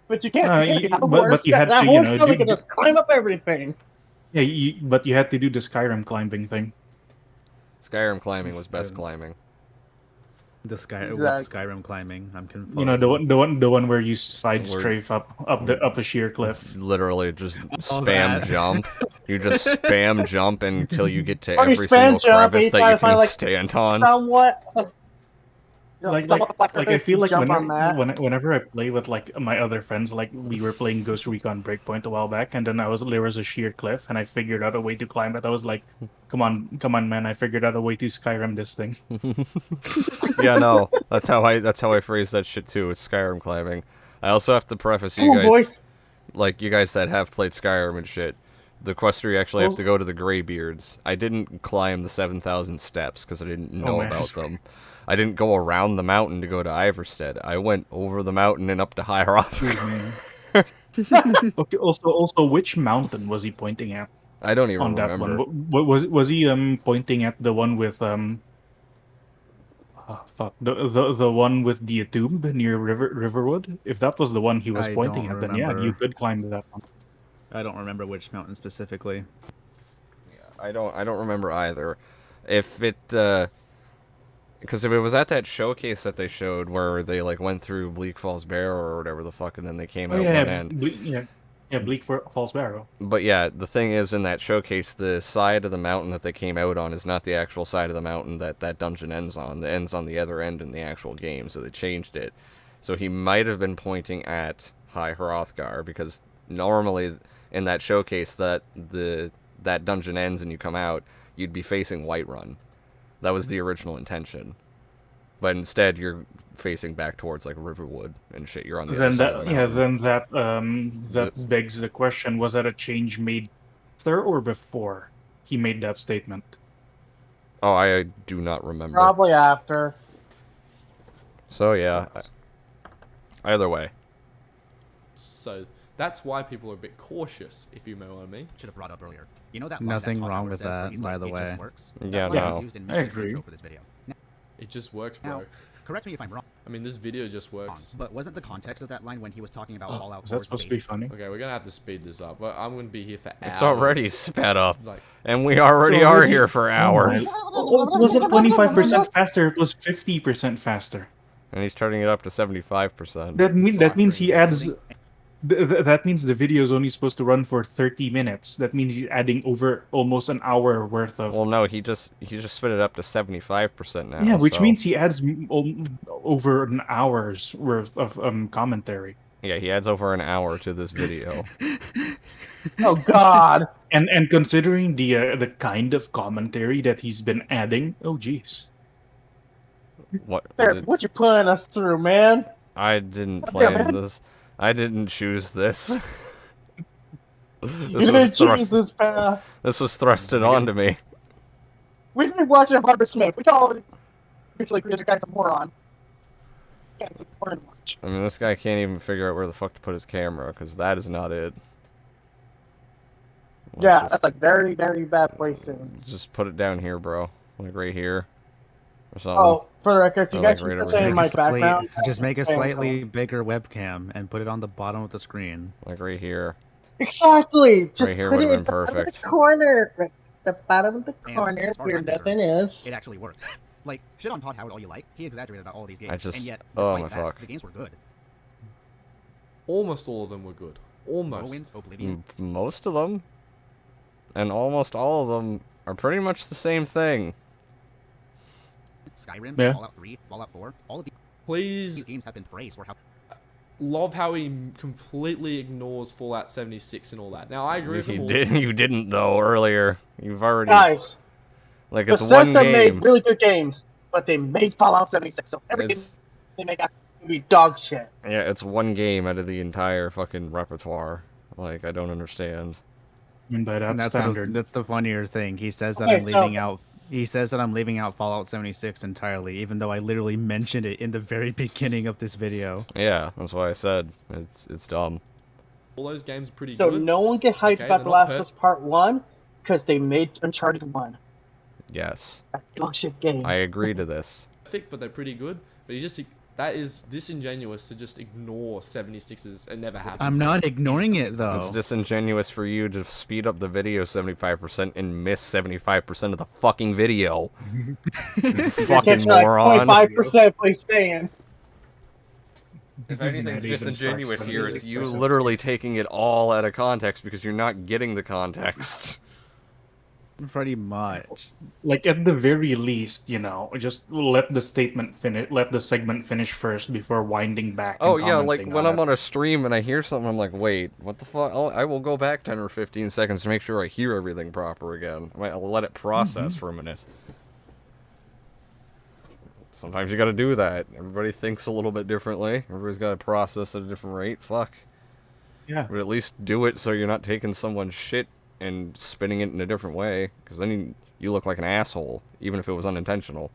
But you can't. but you had that to, whole you know, show, do- you can just climb up everything. Yeah, but you had to do the Skyrim climbing thing. Skyrim climbing was best climbing. What's Exactly. Skyrim climbing? I'm confused. You know, the one where you side strafe up a sheer cliff. Literally just Oh, spam that. jump. You just spam jump until you get to Or you every spam single jump, crevice and you that try you to find, can like, stand on. Somewhat. Like I feel like whenever I play with like my other friends, like we were playing Ghost Recon Breakpoint a while back, and then there was a sheer cliff, and I figured out a way to climb it. I was like, come on, man! I figured out a way to Skyrim this thing. Yeah, no, that's how I phrase that shit too. It's Skyrim climbing. I also have to preface you Come on, guys, boys. like you guys that have played Skyrim and shit. The quest where you actually have to go to the Greybeards. I didn't climb the 7,000 steps because I didn't know man. about them. I didn't go around the mountain to go to Iverstead. I went over the mountain and up to High Hrothgar. Okay. Also, which mountain was he pointing at I don't even on that remember. one? Was he pointing at the one with the one with the tomb near Riverwood? If that was the one he was I pointing don't at, then yeah, remember. you could climb that one. I don't remember which mountain specifically. I don't remember either. If it because if it was at that showcase that they showed where they like went through Bleak Falls Barrow or whatever the fuck, and then they came out one end. Bleak Falls Barrow. But yeah, the thing is, in that showcase, the side of the mountain that they came out on is not the actual side of the mountain that dungeon ends on. It ends on the other end in the actual game, so they changed it. So he might have been pointing at High Hrothgar, because normally in that showcase that dungeon ends and you come out, you'd be facing Whiterun. That was the original intention. But instead, you're facing back towards like Riverwood and shit. You're on the other side of the mountain. That begs the question: was that a change made after or before he made that statement? Oh, I do not remember. Probably after. So yeah, either way. So that's why people are a bit cautious, if you know what I mean. Should have brought up earlier. You know that Nothing line that Todd wrong Howard with says where that, he's by like, the "It way. just works"? Yeah, That line was no. used in I Michigan's agree. intro for this video. It just works, bro. Now, correct me if I'm wrong, I mean, this video just works. but wasn't the context of that line when he was talking about Fallout Is 4's that supposed to be funny? Okay, we're gonna have to speed this up. But I'm gonna be here for hours. It's already sped up, Like, and we already are here for hours. Oh, it wasn't 25% faster. It was 50% faster. And he's turning it up to 75%. That means he adds. Listening- That means the video is only supposed to run for 30 minutes. That means he's adding over almost an hour worth of. Well, no, he just sped it up to 75% now. yeah, which so- means he adds over an hour's worth of commentary. Yeah, he adds over an hour to this video. Oh God. And considering the kind of commentary that he's been adding, oh jeez. What? What you putting us through, man? I didn't Damn plan it. this. I didn't choose this. You this didn't was choose thrust. this path. This was thrusted onto me. We've been watching Harper Smith. We call it usually this guy's a moron. This guy's a moron. I mean, this guy can't even figure out where the fuck to put his camera, because that is not it. Like, Yeah, just, that's a very, very bad place to. just put it down here, bro. Like right here. Or something. Oh, for the record, if you Or guys like can right stay over in here. my background. Just make a Okay, slightly bigger webcam and put it on the bottom of the screen. Like right here. Exactly. Just Right here put would've it been at the bottom of perfect. the corner. Right at the bottom of the And corner as far as where I'm nothing concerned, is. It actually worked. Like, shit on Todd Howard all you like. He exaggerated about all these games. I just- and yet, oh despite my that, fuck. the games were good. almost all of them were good. Almost. Morrowind, Oblivion, Most of them. And almost all of them are pretty much the same thing. Skyrim, Yeah. Fallout 3, Fallout 4, all of these Please games have been praised for how love how he completely ignores Fallout 76 and all that. Now I agree with him. all. You didn't though earlier. You've already Guys, like it's one Bethesda game. made really good games, but they made Fallout 76, so everything It's, they make out to be dog shit. yeah, it's one game out of the entire fucking repertoire. Like I don't understand. I mean, by that And standard. that's the funnier thing. He says that Okay, I'm so- leaving out. He says that I'm leaving out Fallout 76 entirely, even though I literally mentioned it in the very beginning of this video. Yeah, that's why I said it's dumb. All those games are pretty So good. no one get hyped Okay, about they're The not Last per- of Us Part 1 because they made Uncharted 1. Yes, That dog shit game. I agree to this. Perfect, but they're pretty good. But you just that is disingenuous to just ignore 76s and never happen. I'm not ignoring it though. It's disingenuous for you to speed up the video 75% and miss 75% of the fucking video. You fucking Catch like moron. 25%, please staying. If anything's That even disingenuous sucks, here, it's you 76%. literally taking it all out of context because you're not getting the context. Pretty much. Like at the very least, just let the statement finish, let the segment finish first before winding back. Oh and yeah, like commenting when on I'm it. on a stream and I hear something, I'm like, wait, what the fuck? I will go back 10 or 15 seconds to make sure I hear everything proper again. I'll let it process for a minute. Sometimes you gotta do that. Everybody thinks a little bit differently. Everybody's gotta process at a different rate. Fuck. Yeah. But at least do it so you're not taking someone's shit and spinning it in a different way. Because then you look like an asshole, even if it was unintentional.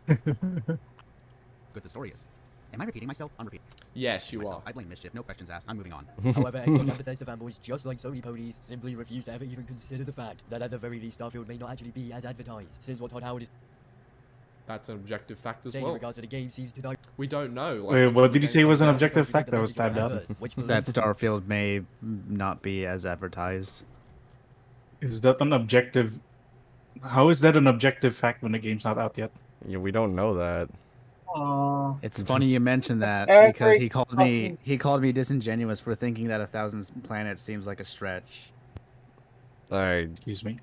Good the story is. Am I repeating myself? I'm repeating Yes, you are. myself. I blame Mischief. No questions asked. I'm moving on. However, Xbox and Bethesda fanboys, just like Sony ponies, simply refuse to ever even consider the fact that at the very least Starfield may not actually be as advertised, since what Todd Howard is That's an objective fact as saying in well. regards to the game seems to die. We don't know. Like, Wait, until what the did he game say was comes an out. objective fact that The was tabbed up? adverts, which That Starfield may not be as advertised. Is that an objective? How is that an objective fact when the game's not out yet? Yeah, we don't know that. It's funny you mentioned that Every because he called me disingenuous for thinking that 1,000 planets seems like a stretch. Excuse me.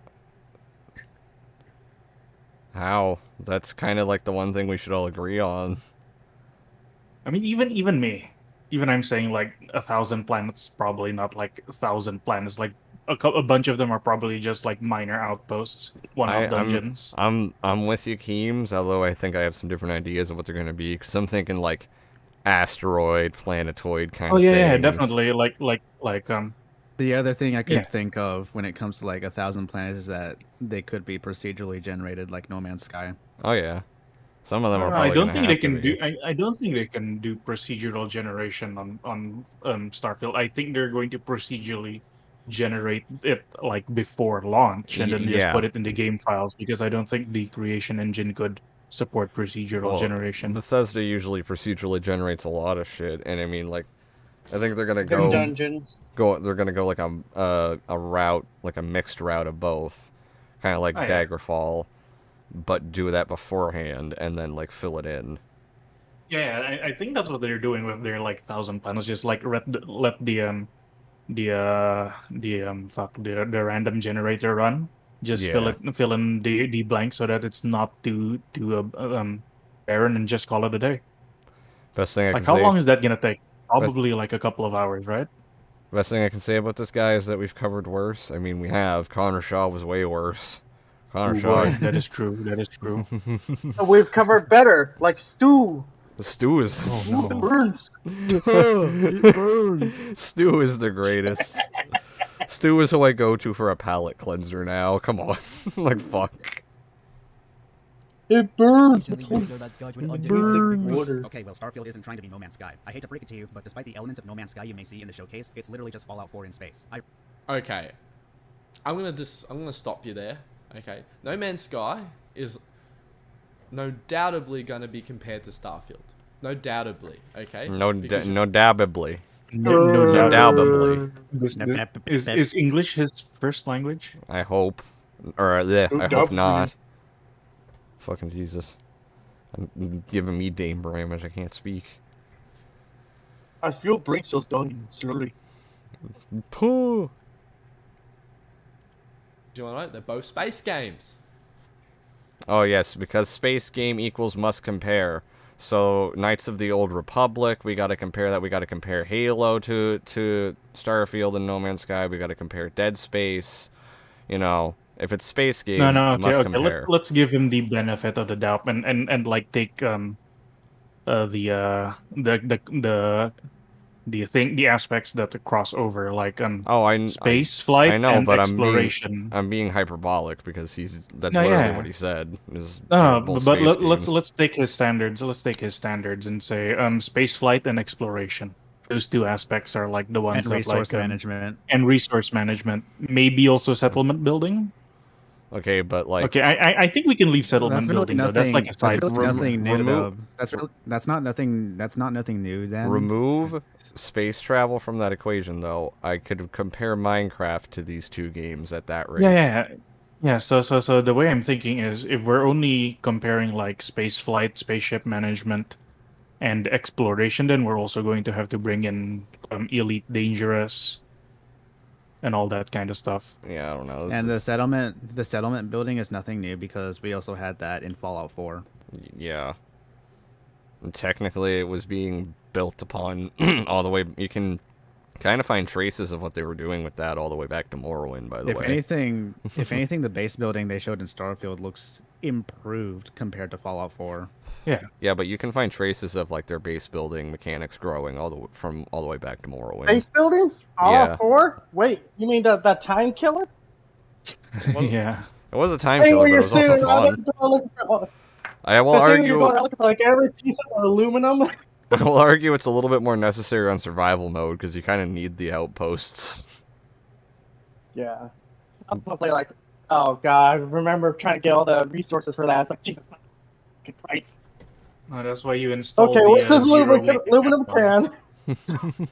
How? That's kind of like the one thing we should all agree on. I mean, even me, even I'm saying like 1,000 planets, probably not like 1,000 planets. Like a bunch of them are probably just like minor outposts, one-off dungeons. I'm with you, Keems, although I think I have some different ideas of what they're going to be. Because I'm thinking like asteroid, planetoid kind Oh of yeah, things. yeah, definitely. Like The other thing I could Yeah. think of when it comes to like 1,000 planets is that they could be procedurally generated like No Man's Sky. Oh yeah, some of them are probably I don't gonna think have they to can be. do. I don't think they can do procedural generation on Starfield. I think they're going to procedurally generate it like before launch and then just Yeah. put it in the game files because I don't think the creation engine could support procedural Well, generation. Bethesda usually procedurally generates a lot of shit, and I mean, like, I think they're gonna And go dungeons. They're gonna go like a route, like a mixed route of both, kind of like Oh, yeah. Daggerfall, but do that beforehand and then like fill it in. Yeah, I think that's what they're doing with their like 1,000 panels. Just like let the random generator run. Just Yeah. fill in the blank so that it's not too barren, and just call it a day. Best thing I Like can how say. long is that gonna take? Probably like a couple of hours, right? Best thing I can say about this guy is that we've covered worse. I mean, we have. Connor Shaw was way worse. Connor Ooh, Shaw. boy, that is true. That is true. But we've covered better, like stew. The stew is. Oh, no. Burns. It burns. Stew is the greatest. Stew is who I go to for a palate cleanser now. Come on. Like, fuck. It burns. Recently, No Man's Sky to an undefeated Burns. Water. Okay, well, Starfield isn't trying to be No Man's Sky. I hate to break it to you, but despite the elements of No Man's Sky you may see in the showcase, it's literally just Fallout 4 in space. Okay, I'm gonna stop you there. Okay, No Man's Sky is no doubtably gonna be compared to Starfield. No doubtably, okay? No Because doubtably. No doubt. Doubtably. Is English his first language? I hope. Or, yeah, I hope not. Fucking Jesus. I'm giving me Dame Bramage. I can't speak. I feel brain cells dying slowly. Pooh. Do you want to know? They're both space games. Oh, yes, because space game equals must compare. So, Knights of the Old Republic, we gotta compare that. We gotta compare Halo to Starfield and No Man's Sky. We gotta compare Dead Space. You know, if it's space game, No. it must Okay. compare. Let's give him the benefit of the doubt, and like take the aspects that cross over, like Oh, space flight I know, and but exploration. I'm being hyperbolic because that's No, literally yeah. what he said. Is No, both but space let's games. let's take his standards. Let's take his standards and say space flight and exploration. Those two aspects are like the ones And that resource like management. and resource management. Maybe also settlement building. Okay, but like, Okay, I think we can leave settlement That's really building though. That's like a side. That's really nothing new, remove- though. That's not nothing. That's not nothing new. Then remove space travel from that equation, though. I could compare Minecraft to these two games at that rate. Yeah. So the way I'm thinking is, if we're only comparing like space flight, spaceship management, and exploration, then we're also going to have to bring in elite dangerous and all that kind of stuff. Yeah, I don't know. This And the is- settlement building is nothing new because we also had that in Fallout 4. Yeah. And technically, it was being built upon all the way. You can kind of find traces of what they were doing with that all the way back to Morrowind, by the If way. anything, the base building they showed in Starfield looks improved compared to Fallout 4. Yeah, but you can find traces of like their base building mechanics growing from all the way back to Morrowind. Base building? All Yeah. 4? Wait, you mean that time killer? Yeah. It was a time Hey, killer, where but it you're was also sitting around fun. the door looking for- I will the thing where argue. you're going looking for like every piece of aluminum. I will argue it's a little bit more necessary on survival mode because you kind of need the outposts. Yeah. I'm gonna play like, oh god, I remember trying to get all the resources for that. It's like, Jesus fucking Christ. That's why you install Okay, the what's this zero aluminum weight can?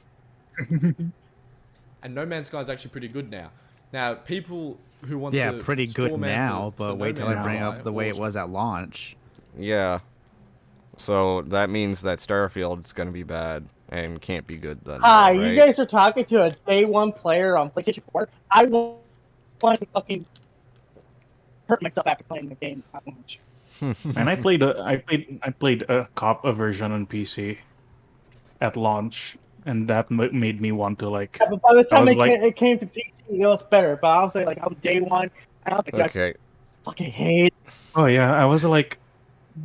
And No Man's Sky is actually pretty good now. Now, people who want Yeah, to pretty good store man now, for but No wait till I Man's bring Sky up the way it or- was at launch. Yeah. So that means that Starfield is going to be bad and can't be good then. Hi, right? you guys are talking to a day one player on PlayStation 4. I want to fucking hurt myself after playing the game that much. And I played a cop version on PC at launch, and that made me want to like. Yeah, but by the time was it, like- it came to PC, it was better. But I was like on day one, I was like, I Okay. fucking hate. Oh yeah, I was like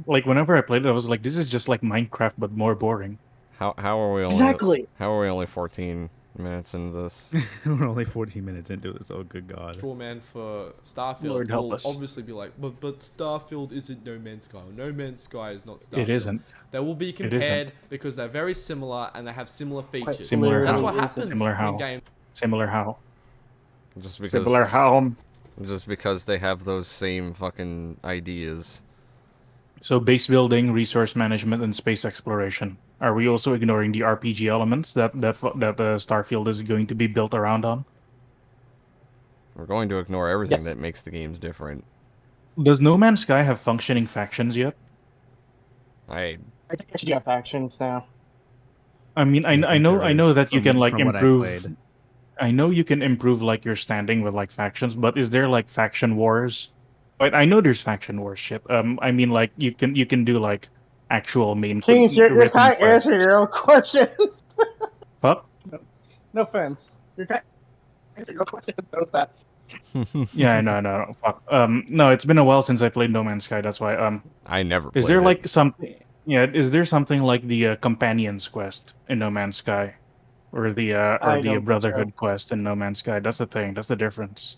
whenever I played it, I was like, this is just like Minecraft but more boring. How are we only Exactly. How are we only 14 minutes into this? We're only 14 minutes into this. Oh, good God. Straw man for Starfield Lord help will us. obviously be like, but Starfield isn't No Man's Sky. No Man's Sky is not Starfield. It isn't. They will be isn't. compared because they're very similar and they have similar features. Similar That's how? what happens Similar how? in game. Similar how? Just because Similar how? just because they have those same fucking ideas. So base building, resource management, and space exploration. Are we also ignoring the RPG elements that Starfield is going to be built around on? We're going to ignore everything Yes. that makes the games different. Does No Man's Sky have functioning factions yet? I I think I should have factions now. I mean, I think I there know is that you can like from what I improve. played. I know you can improve like your standing with like factions, but is there like faction wars? Wait, I know there's faction wars shit. I mean, like you can do like actual main. Kings, you're written kind of quests. answering your own questions. Fuck. No offense. You're kind of answering your own questions. Notice that. Yeah, no, fuck. No, it's been a while since I played No Man's Sky. That's why. I never played Is there it. like something? Yeah, is there something like the Companions quest in No Man's Sky, or the I don't think Brotherhood so. quest in No Man's Sky? That's the thing. That's the difference.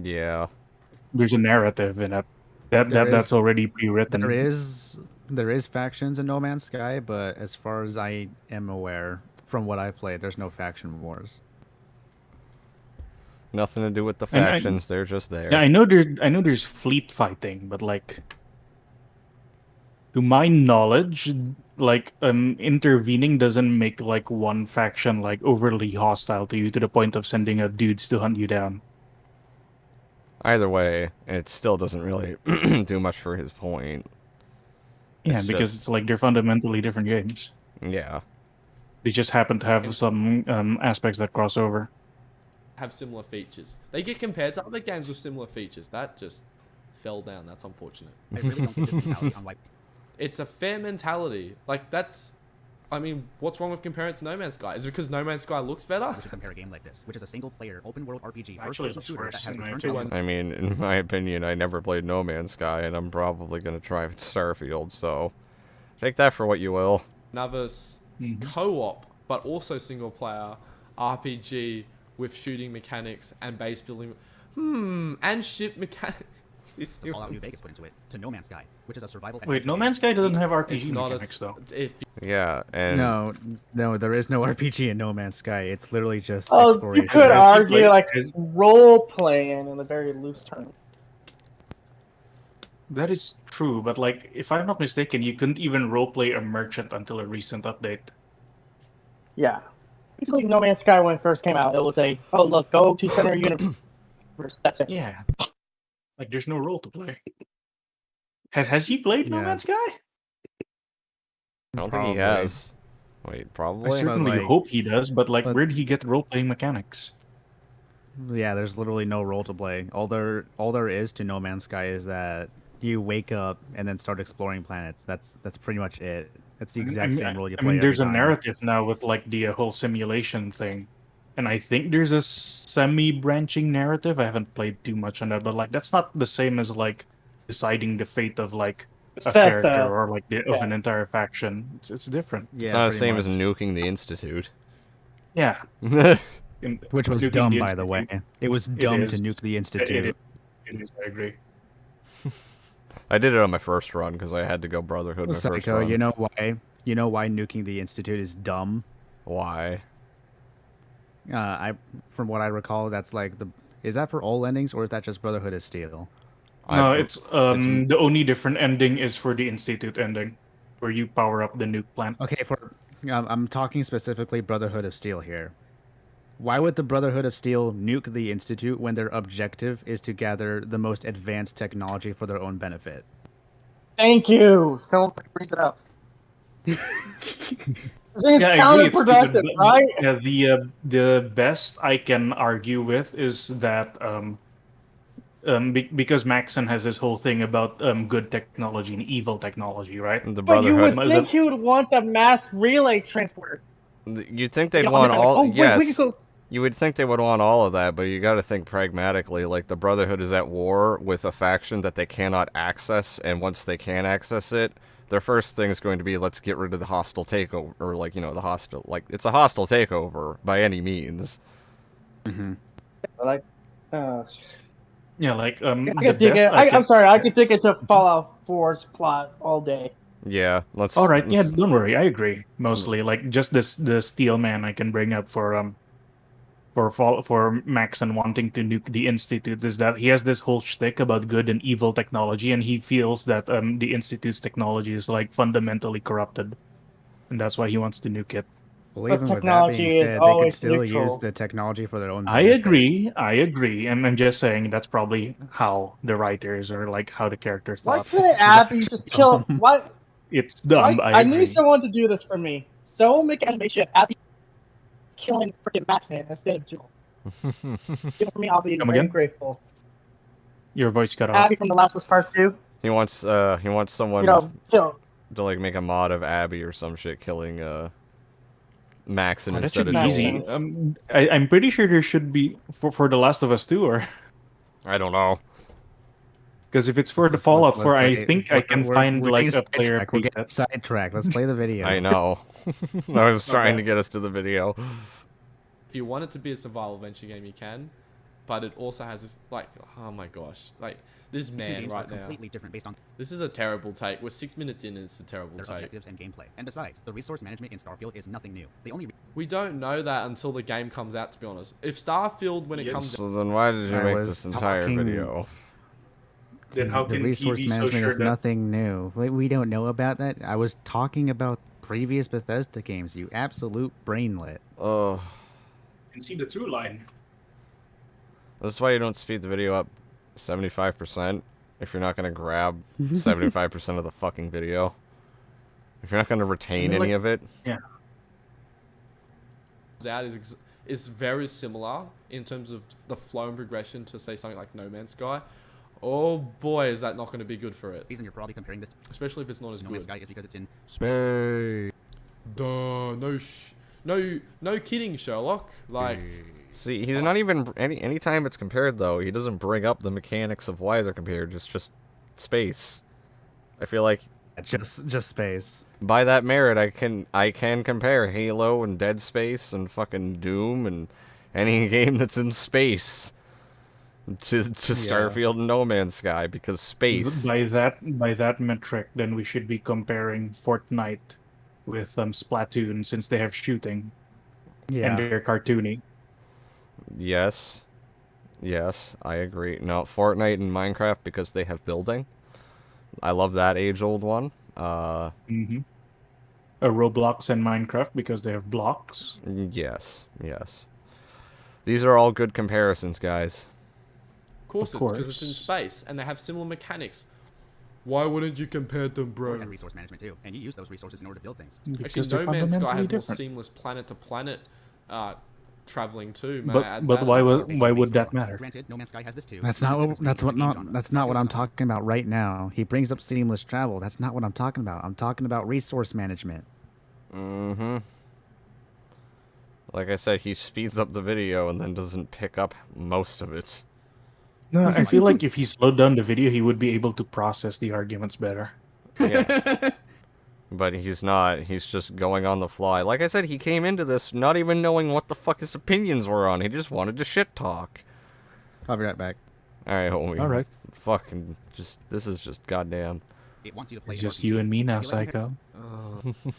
Yeah. There's a narrative in it. That's already pre-written. There is factions in No Man's Sky, but as far as I am aware, from what I played, there's no faction wars. Nothing to do with the And factions. They're just there. Yeah, I know there's fleet fighting, but like to my knowledge, like intervening doesn't make like one faction like overly hostile to you to the point of sending out dudes to hunt you down. Either way, it still doesn't really do much for his point. Yeah, It's because just- it's like they're fundamentally different games. Yeah. They just happen to have some aspects that cross over. Have similar features. They get compared to other games with similar features. That just fell down. That's unfortunate. I really don't think this mentality on like It's a fair mentality. Like, that's... I mean, what's wrong with comparing it to No Man's Sky? Is it because No Man's Sky looks better? we should compare a game like this, which is a single-player open-world RPG Actually, first-person it's shooter that worse has in my returned opinion. to I mean, in my opinion, I never played No Man's Sky, and I'm probably going to try Starfield, so take that for what you will. Another co-op, but also single-player RPG with shooting mechanics and base building... and ship mechanics. Fallout New Vegas put into it, to No Man's Sky, which is a survival. Wait, adventure No game. Man's Sky doesn't have It's RPG not mechanics though. if Yeah, and No, there is no RPG in No Man's Sky. It's literally just Oh, exploration. you could Has he argue played- like has- role playing in a very loose term. That is true, but like, if I'm not mistaken, you couldn't even roleplay a merchant until a recent update. Yeah. Basically, No Man's Sky when it first came out, it was a look, go to center universe. That's it. Yeah. Like, there's no role to play. Has he played No Yeah. Man's Sky? I don't think he Probably. has. Wait, I probably? certainly like- hope he does, but like, but- where did he get role-playing mechanics? Yeah, there's literally no role to play. All there is to No Man's Sky is that you wake up and then start exploring planets. That's pretty much it. That's the exact same role you play. I mean, there's a every time. narrative now with like the whole simulation thing, and I think there's a semi-branching narrative. I haven't played too much on that, but like, that's not the same as like deciding the fate of like a Bethesda. character or like of Yeah. an entire faction. It's different. Yeah, It's not the pretty same as much. nuking the Institute. Yeah. Which was Nuking dumb, the by the way. Institute. It was dumb to is. nuke the It Institute. is. I agree. I did it on my first run because I had to go Brotherhood my first Psycho, run. you know why? You know why nuking the Institute is dumb? Why? From what I recall, that's like the. Is that for all endings or is that just Brotherhood of Steel? No, it's the only different ending is for the Institute ending, where you power up the nuke plant. Okay, I'm talking specifically Brotherhood of Steel here. Why would the Brotherhood of Steel nuke the Institute when their objective is to gather the most advanced technology for their own benefit? Thank you. Someone brings it up. It's Yeah, I agree. It's counterproductive, stupid, but, right? the best I can argue with is that because Maxon has this whole thing about good technology and evil technology, right? The But you Brotherhood. would think he would want the mass relay transporter. You'd think they'd You know, want it's like, all. oh, wait, we yes. could go- You would think they would want all of that, but you got to think pragmatically. Like, the Brotherhood is at war with a faction that they cannot access, and once they can access it, their first thing is going to be, let's get rid of the hostile takeover, or like, the hostile, like, it's a hostile takeover by any means. Like, Yeah, like I the could dig best it. I'm sorry, I could dig into Fallout 4's plot all day. Yeah, let's. All right, yeah, let's- don't worry. I agree. Mostly, like just the steel man I can bring up for for Maxon wanting to nuke the Institute is that he has this whole shtick about good and evil technology, and he feels that the Institute's technology is like fundamentally corrupted, and that's why he wants to nuke it. Well, But even with that being technology is said, they could always still use neutral. the technology for their own I benefit. agree. I agree. I'm just saying that's probably how the writers or like how the character Why thought. couldn't Abby just kill? dumb. Why? It's dumb. Why? I I agree. need someone to do this for me. Someone make an animation of Abby killing freaking Maxon instead of Jewel. Do it for me, I'll be Come very again? grateful. Your voice cut off. Abby from The Last of Us Part 2. He wants someone Kill. to like make a mod of Abby or some shit killing Maxon Oh, that instead should of be Joel. easy. I'm pretty sure there should be for The Last of Us 2, or I don't know. because if it's for the Fallout 4, I play- think I can find we're like getting a player sidetracked. We're getting preset. sidetracked. Let's play the video. I know. I was trying Okay. to get us to the video. If you want it to be a survival adventure game, you can, but it also has this, like, oh my gosh, like this These two man games are right now. completely different based on This is a terrible take. We're 6 minutes in and it's a terrible their take. objectives and gameplay. And besides, the resource management in Starfield is nothing new. The only We don't know that until the game comes out, to be honest. If Starfield, when it Yes. comes out, So then why did you I make was this entire talking- video? Then how the can resource TV so management sure is that nothing new. We don't know about that. I was talking about previous Bethesda games. You absolute brainlet. Oh, you can see the through line? this is why you don't speed the video up 75% if you're not gonna grab 75% of the fucking video. If you're not gonna retain any of it. out is very similar in terms of the flow and progression to say something like No Man's Sky. Oh boy, is that not going to be good for it, The reason you're probably comparing this to especially if it's not as No good. Man's Sky is because it's in space. Duh, no kidding, Sherlock. Like, See, he's not even anytime it's compared though, he doesn't bring up the mechanics of why they're compared, it's just space. I feel like Just space. by that merit I can compare Halo and Dead Space and fucking Doom and any game that's in space to Starfield and No Man's Sky because space. By that metric, then we should be comparing Fortnite with Splatoon, since they have shooting and Yeah. they're cartoony. Yes, I agree. No, Fortnite and Minecraft because they have building. I love that age-old one. Mm-hmm. Roblox and Minecraft because they have blocks. Yes. These are all good comparisons, guys. of course, Of because it's in course. space and they have similar mechanics. Why wouldn't you compare them, bro? And resource management too, and you use those resources in order to build things. Because Actually, they're No Man's Sky fundamentally has more different. seamless planet-to-planet traveling too. But why would that matter? Granted, No Man's Sky has this too. That's not what I'm talking about right now. He brings up seamless travel. That's not what I'm talking about. I'm talking about resource management. Mm-hmm. Like I said, he speeds up the video and then doesn't pick up most of it. No, I feel like if he slowed down the video, he would be able to process the arguments better. Yeah. But he's not. He's just going on the fly. Like I said, he came into this not even knowing what the fuck his opinions were on. He just wanted to shit talk. I'll be right back. Alright, homie. Alright. Fucking this is just goddamn. It wants you to play It's just RPG. you and me now, If you let Psycho.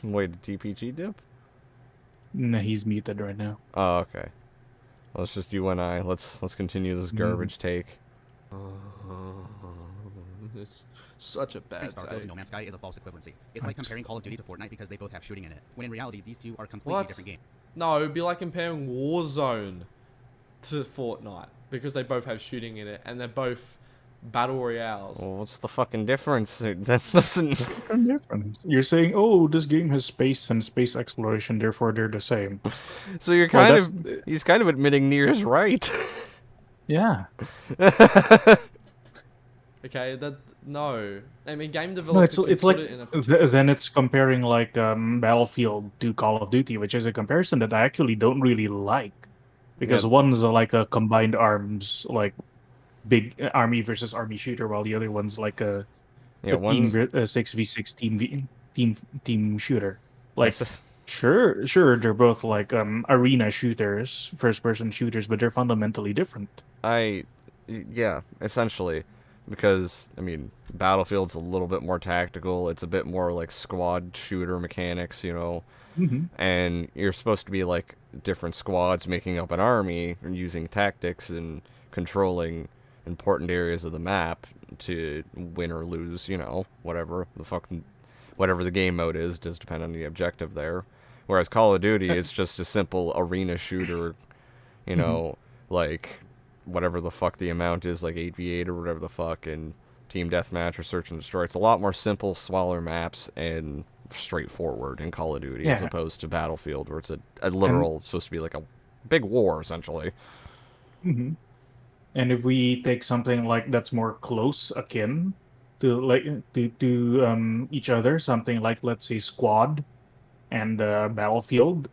Wait, did TPG dip? No, he's muted right now. Oh, okay. Well, it's just you and I. Let's continue this garbage take. It's such a bad Starfield take. and No Man's Sky is a false equivalency. It's like comparing Call of Duty to Fortnite because they both have shooting in it. When in reality, these two are completely What? different games. No, it'd be like comparing Warzone to Fortnite because they both have shooting in it and they're both battle royales. Well, what's the fucking difference? That doesn't. You're saying, oh, this game has space and space exploration, therefore they're the same. So you're Well, kind that's- of. He's kind of admitting Nier's right. Yeah. Okay, that no. I mean, game No, developers it's can like put it in a then it's comparing like Battlefield to Call of Duty, which is a comparison that I actually don't really like, because Yeah. one's like a combined arms, like big army versus army shooter, while the other one's like a, Yeah, a team one. 6v6 team shooter. Like That's- sure they're both like arena shooters, first person shooters, but they're fundamentally different. yeah, essentially. because I mean, Battlefield's a little bit more tactical. It's a bit more like squad shooter mechanics, you know. And you're supposed to be like different squads making up an army and using tactics and controlling important areas of the map to win or lose, you know, whatever the game mode is, does depend on the objective there. Whereas Call of Duty, it's just a simple arena shooter, you know, like whatever the fuck the amount is, like 8v8 or whatever the fuck, and team deathmatch or search and destroy. It's a lot more simple, smaller maps and straightforward in Call of Duty as opposed to Battlefield, where it's a literal, supposed to be like a big war, essentially. And if we take something like that's more close akin to like to each other, something like, let's say, Squad and Battlefield,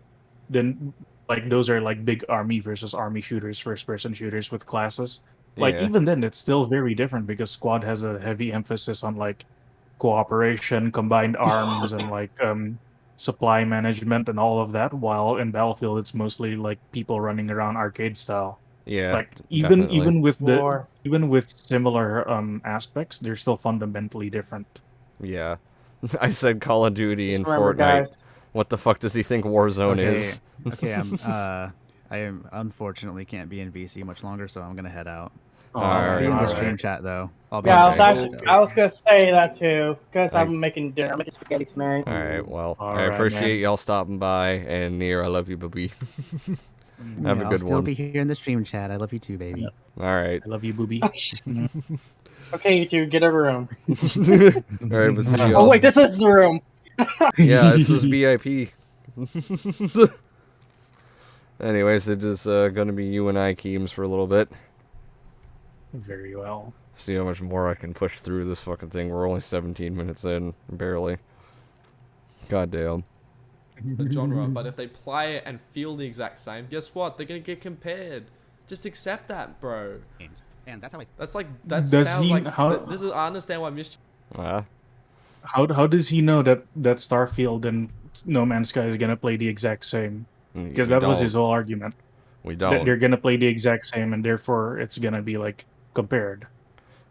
then like those are like big army versus army shooters, first person shooters with classes. Like even then it's still very different because Squad has a heavy emphasis on like cooperation, combined arms, and like supply management and all of that, while in Battlefield it's mostly like people running around arcade style. Yeah, Like definitely. even with similar aspects, they're still fundamentally different. Yeah. I said Call of Duty and Remember, Fortnite. guys. What the fuck does he think Warzone Okay, is? okay, I am unfortunately can't be in VC much longer, so I'm gonna head out. Alright, I'll be in the alright. stream chat though. I'll be Yeah, in the stream chat. I was gonna say that too, because Thank- I'm making dinner. I'm making spaghetti tonight. Alright, well, I Alright, appreciate man. y'all stopping by, and Nier, I love you, baby. Have a I'll good still one. be here in the stream chat. I love you too, baby. Alright. I love you, booby. Okay, you two, get a room. Alright, we'll see y'all. Oh wait, this is the room. Yeah, this is VIP. Anyways, it is gonna be you and I, Keems, for a little bit. Very well. See how much more I can push through this fucking thing. We're only 17 minutes in, barely. God damn. The genre, but if they play it and feel the exact same, guess what? They're gonna get compared. Just accept that, bro. And that's how I. That's like that Does sounds he- like how- this is. I understand why Mischief. How does he know that Starfield and No Man's Sky is gonna play the exact same? Because that was his whole argument. We That don't. they're gonna play the exact same, and therefore it's gonna be like compared.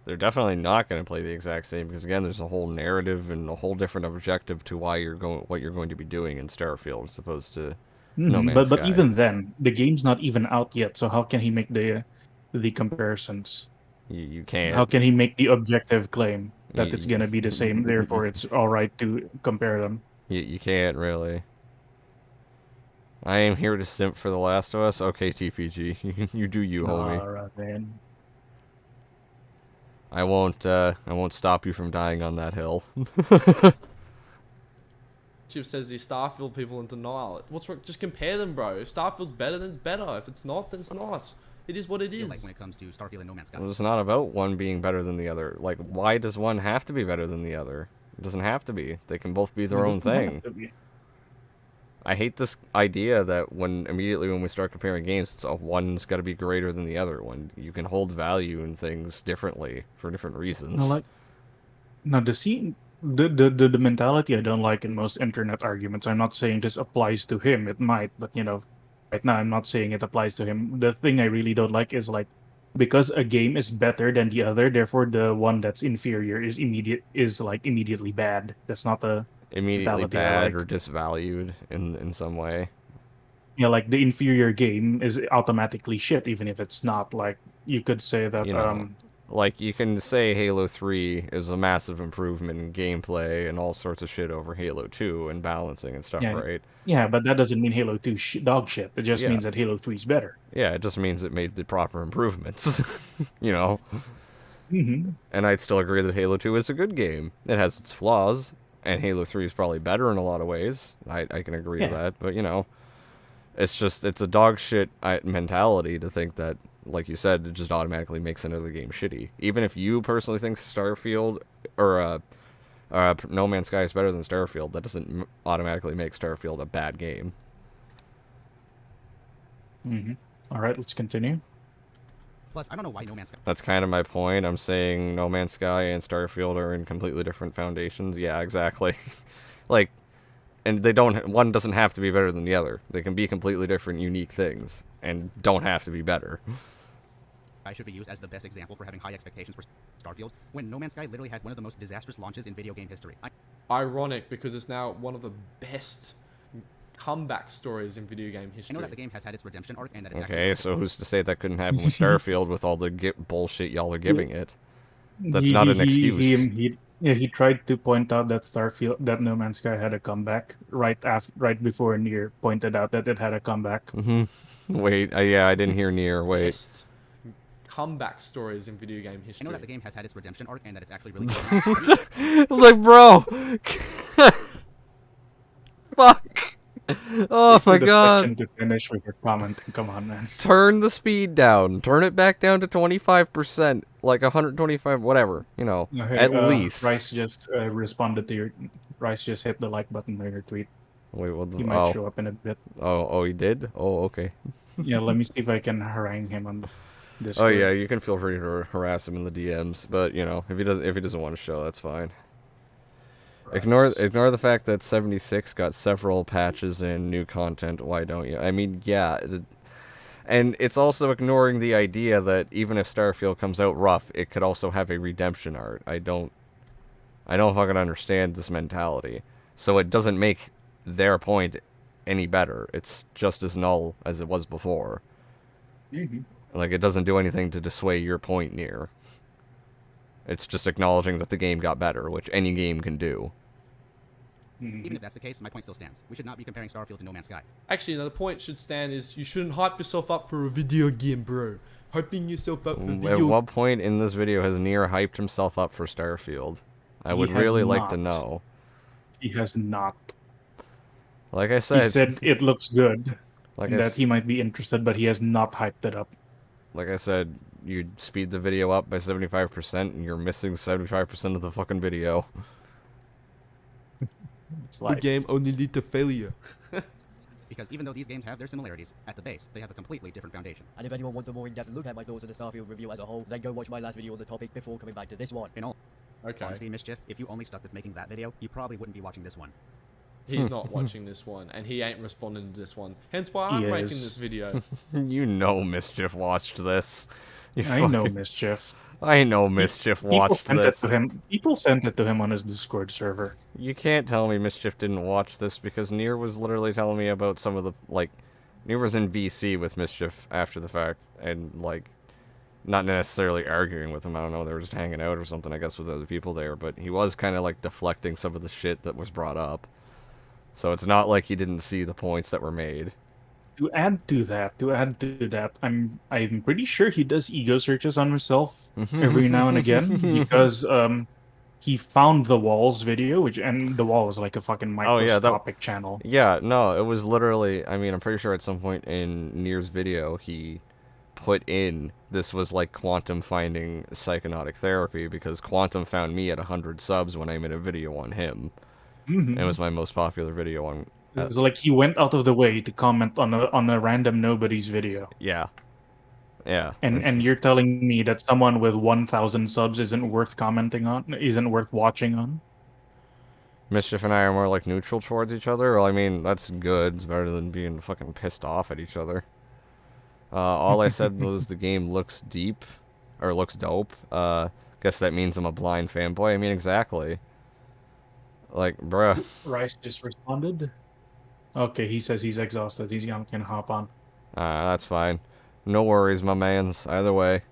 They're definitely not going to play the exact same because again, there's a whole narrative and a whole different objective to what you're going to be doing in Starfield as opposed to No Man's But Sky. even then, the game's not even out yet. So how can he make the comparisons? You can't. How can he make the objective claim that You- it's gonna be the same? Therefore, it's all right to compare them. You can't really. I am here to simp for The Last of Us. Okay, TPG, you do you, homie. Alright, man. I won't stop you from dying on that hill. Chief says the Starfield people in denial. What's wrong? Just compare them, bro. If Starfield's better, then it's better. If it's not, then it's not. It is what it is. Like when it comes to Starfield and No Man's Sky. It's not about one being better than the other. Like, why does one have to be better than the other? It doesn't have to be. They can both be their own thing. I hate this idea that immediately when we start comparing games, it's one's got to be greater than the other one. You can hold value in things differently for different reasons. The mentality I don't like in most internet arguments. I'm not saying this applies to him. It might, but right now I'm not saying it applies to him. The thing I really don't like is like, because a game is better than the other, therefore the one that's inferior is immediately bad. That's not the Immediately mentality I bad or like. disvalued in some way. Yeah, like the inferior game is automatically shit, even if it's not. Like you could say that Like, you can say Halo 3 is a massive improvement in gameplay and all sorts of shit over Halo 2 and balancing and stuff, right? Yeah, but that doesn't mean Halo 2 dog shit. It just Yeah. means that Halo 3 is better. Yeah, it just means it made the proper improvements, you know? Mm-hmm. And I'd still agree that Halo 2 is a good game. It has its flaws, and Halo 3 is probably better in a lot of ways. I can agree to that, but, it's a dog shit mentality to think that, like you said, it just automatically makes another game shitty. Even if you personally think Starfield or No Man's Sky is better than Starfield, that doesn't automatically make Starfield a bad game. Mm-hmm. All right, let's continue. Plus, I don't know why No Man's Sky. That's kind of my point. I'm saying No Man's Sky and Starfield are in completely different foundations. Yeah, exactly. Like, and one doesn't have to be better than the other. They can be completely different, unique things, and don't have to be better. I should be used as the best example for having high expectations for Starfield when No Man's Sky literally had one of the most disastrous launches in video game history. Ironic, because it's now one of the best comeback stories in video game history. I know that the game has had its redemption arc and that it's Okay, so who's to say that couldn't happen with Starfield with all the bullshit y'all are giving it? That's not an excuse. He tried to point out that that No Man's Sky had a comeback right before Nier pointed out that it had a comeback. Wait, yeah, I didn't hear Nier. Wait. Best comeback stories in video game history. I know that the game has had its redemption arc and that it's actually really good. Like, bro. Fuck. Oh my the god. section to finish with your comment. Come on, man. Turn the speed down. Turn it back down to 25%. Like 125, whatever. You know, Okay, at least. Rice just responded to your. Rice just hit the like button on your tweet. Wait, what the... He might show up in a bit. Oh, he did? Oh, okay. Yeah, let me see if I can harangue him on this. Oh yeah, you can feel free to harass him in the DMs, but you know, if he doesn't want to show, that's fine. Ignore the fact that 76 got several patches and new content. Why don't you? I mean, yeah, and it's also ignoring the idea that even if Starfield comes out rough, it could also have a redemption arc. I don't fucking understand this mentality. So it doesn't make their point any better. It's just as null as it was before. Like, it doesn't do anything to dissuade your point near. It's just acknowledging that the game got better, which any game can do. Even if that's the case, my point still stands. We should not be comparing Starfield to No Man's Sky. Actually, no, the point should stand is you shouldn't hype yourself up for a video game, bro. Hyping yourself up for video... At what point in this video has Nier hyped himself up for Starfield? I would really like to know. He has not. Like I said... He said it looks good, like and that he might be interested, but he has not hyped it up. Like I said, you speed the video up by 75%, and you're missing 75% of the fucking video. It's life. The game only lead to failure. Because even though these games have their similarities, at the base, they have a completely different foundation. And if anyone wants a more in-depth look at my thoughts on the Starfield review as a whole, then go watch my last video on the topic before coming back to this one. In all Okay. honesty, Mischief, if you only stuck with making that video, you probably wouldn't be watching this one. He's not watching this one, and he ain't responding to this one. Hence why I'm ranking this video. You know Mischief watched this. I know Mischief. I know Mischief watched this. People sent it to him on his Discord server. You can't tell me Mischief didn't watch this because Nier was literally telling me about some of the, like, Nier was in VC with Mischief after the fact, and, like, not necessarily arguing with him. I don't know, they were just hanging out or something, I guess, with other people there, but he was kind of, like, deflecting some of the shit that was brought up. So it's not like he didn't see the points that were made. To add to that, I'm pretty sure he does ego searches on himself every now and again because he found the Walls video, and the Wall was like a fucking microscopic channel. Yeah, no, it was literally, I mean, I'm pretty sure at some point in Nier's video he put in, this was like Quantum finding psychotic therapy because Quantum found me at 100 subs when I made a video on him. It was my most popular video on... It was like he went out of the way to comment on a random nobody's video. Yeah. Yeah. And you're telling me that someone with 1,000 subs isn't worth commenting on, isn't worth watching on? Mischief and I are more like neutral towards each other. Well, I mean, that's good. It's better than being fucking pissed off at each other. All I said was the game looks deep, or looks dope. Guess that means I'm a blind fanboy. I mean, exactly. Like, bruh. Rice just responded. Okay, he says he's exhausted. He's gonna can hop on. That's fine. No worries, my mans. Either way.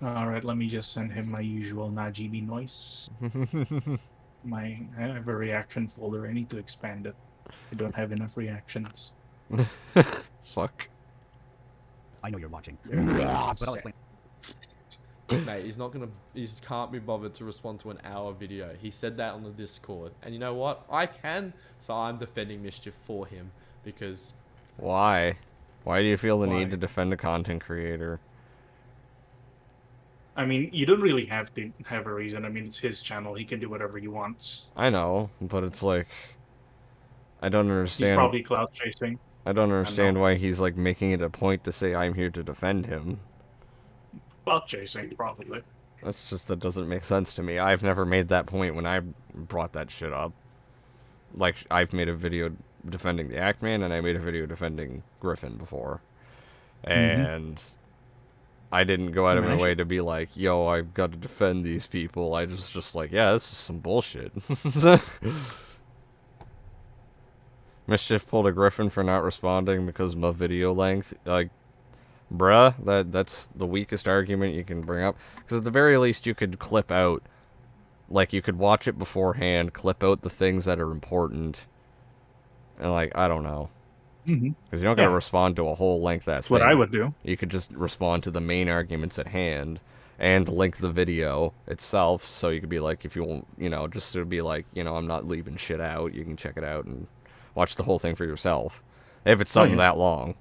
Alright, let me just send him my usual Najibi noise. I have a reaction folder. I need to expand it. I don't have enough reactions. Fuck. I know you're watching. But I'll explain. Mate, he can't be bothered to respond to an hour video. He said that on the Discord. And you know what? I can, so I'm defending Mischief for him. Because... Why? Why do you feel the need to defend a content creator? I mean, you don't really have to have a reason. I mean, it's his channel. He can do whatever he wants. I know, but it's like... I don't understand... He's probably clout chasing. I don't understand why he's like making it a point to say I'm here to defend him. Clout chasing, probably. That's just, that doesn't make sense to me. I've never made that point when I brought that shit up. Like, I've made a video defending the Actman, and I made a video defending Griffin before. And I didn't go out of my Ammunition. way to be like, yo, I've got to defend these people. I was just like, yeah, this is some bullshit. Mischief pulled a Griffin for not responding because of my video length. Like, bruh, that's the weakest argument you can bring up. Because at the very least, you could clip out, like, you could watch it beforehand, clip out the things that are important, and, like, I don't know. Mhm. Because you don't gotta Yeah. respond to a whole length ass That's thing. what I would do. You could just respond to the main arguments at hand and link the video itself, so you could be like, if you want, you know, just to be like, you know, I'm not leaving shit out, you can check it out and watch the whole thing for yourself. If it's something that long.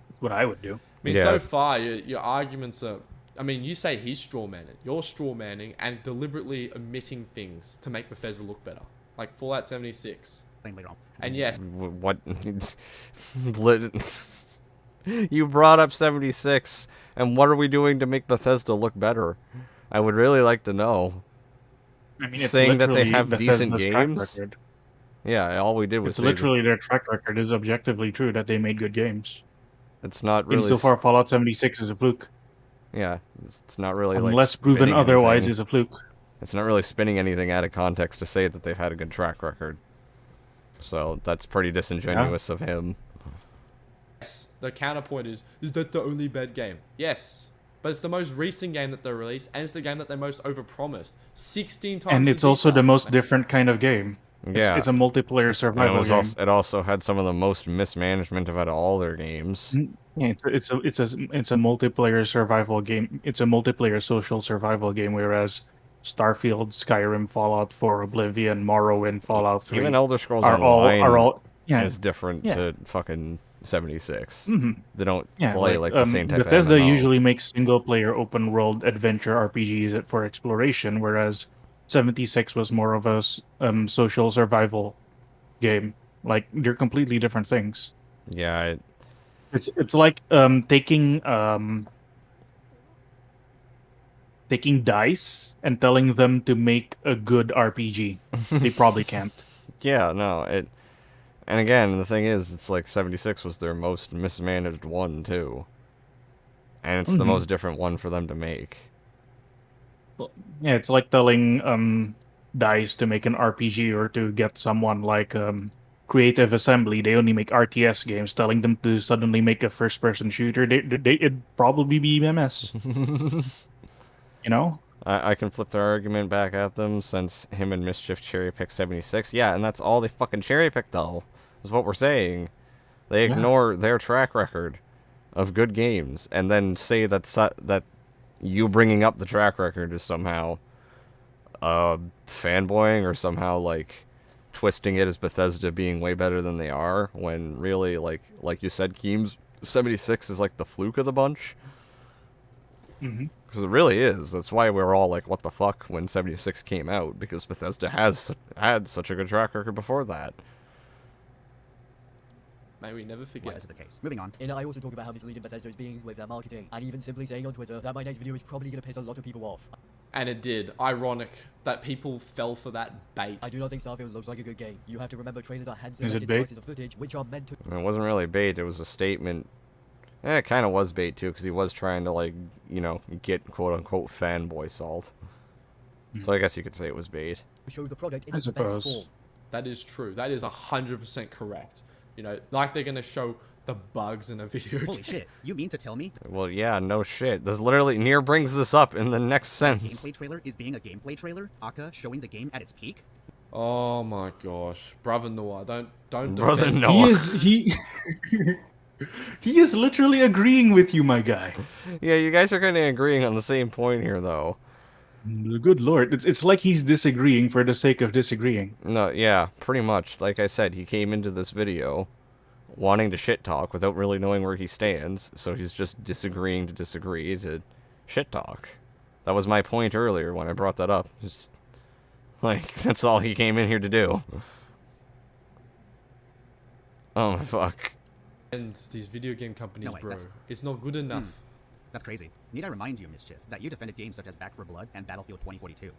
That's what I would do. I mean, Yeah. so far, your arguments are... I mean, you say he's straw manning. You're straw manning and deliberately omitting things to make Bethesda look better. Like Fallout 76. Plainly wrong. And yes, What? You brought up 76, and what are we doing to make Bethesda look better? I would really like to know. I mean, it's Saying that they literally have decent Bethesda's track games? record. Yeah, all we did was It's say that literally their track record is objectively true that they made good games. it's not really... Insofar, Fallout 76 is a fluke. Yeah, it's not really like Unless proven spinning otherwise anything. is a fluke. It's not really spinning anything out of context to say that they've had a good track record. So that's pretty disingenuous of him. the counterpoint is that the only bad game? Yes. But it's the most recent game that they released, and it's the game that they most overpromised. 16 times. And it's also the most different kind of game. Yeah. It's a multiplayer And survival game. it also had some of the most mismanagement out of all their games. Yeah, it's a multiplayer survival game. It's a multiplayer social survival game, whereas Starfield, Skyrim, Fallout 4, Oblivion, Morrowind, Fallout 3 Even Elder Scrolls are Online all yeah. is different Yeah. to fucking 76. Mhm. They don't Yeah, play like the same type Bethesda of MMO. usually makes single-player open-world adventure RPGs for exploration, whereas 76 was more of a social survival game. Like they're completely different things. Yeah, It's like taking dice and telling them to make a good RPG. They probably can't. yeah, no, and again, the thing is, it's like 76 was their most mismanaged one, too. And it's the most different one for them to make. Yeah, it's like telling DICE to make an RPG or to get someone like Creative Assembly. They only make RTS games. Telling them to suddenly make a first-person shooter, it'd probably be a mess. You know? I can flip their argument back at them since him and Mischief cherry-picked 76. Yeah, and that's all they fucking cherry-picked, though, is what we're saying. They ignore their track record of good games and then say that you bringing up the track record is somehow fanboying or somehow, like, twisting it as Bethesda being way better than they are, when really, like you said, Keems, 76 is, like, the fluke of the bunch. Mm-hmm. Because it really is. That's why we were all like, what the fuck, when 76 came out, because Bethesda has had such a good track record before that. May we never Well, forget. this is the case. Moving on. And I also talk about how misleading Bethesda is being with their marketing, and even simply saying on Twitter that my next video is probably going to piss a lot of people off. And it did. Ironic that people fell for that bait. I do not think Starfield looks like a good game. You have to remember trailers are Is hand-selected it bait? slices of footage which are meant to... And it wasn't really bait, it was a statement. It kind of was bait, too, because he was trying to, like, you know, get quote-unquote fanboy salt. So I guess you could say it was bait. show the product in I its best suppose. form. That is true. That is 100% correct. You know, like they're going to show the bugs in a video Holy game. shit. You mean to tell me Well, yeah, no shit. This literally, Nier brings this up in the next the sentence. gameplay trailer is being a gameplay trailer? Aka showing the game at its peak? Oh my gosh. Brother Noir, don't Brother defend- Noah. He is literally agreeing with you, my guy. Yeah, you guys are kind of agreeing on the same point here, though. Good lord, it's like he's disagreeing for the sake of disagreeing. No, yeah, pretty much. Like I said, he came into this video wanting to shit talk without really knowing where he stands, so he's just disagreeing to disagree to shit talk. That was my point earlier when I brought that up. Just, like, that's all he came in here to do. Oh my fuck. And these video game companies, No, wait, bro. that's- It's not good enough. That's crazy. Need I remind you, Mischief, that you defended games such as Back 4 Blood and Battlefield 2042?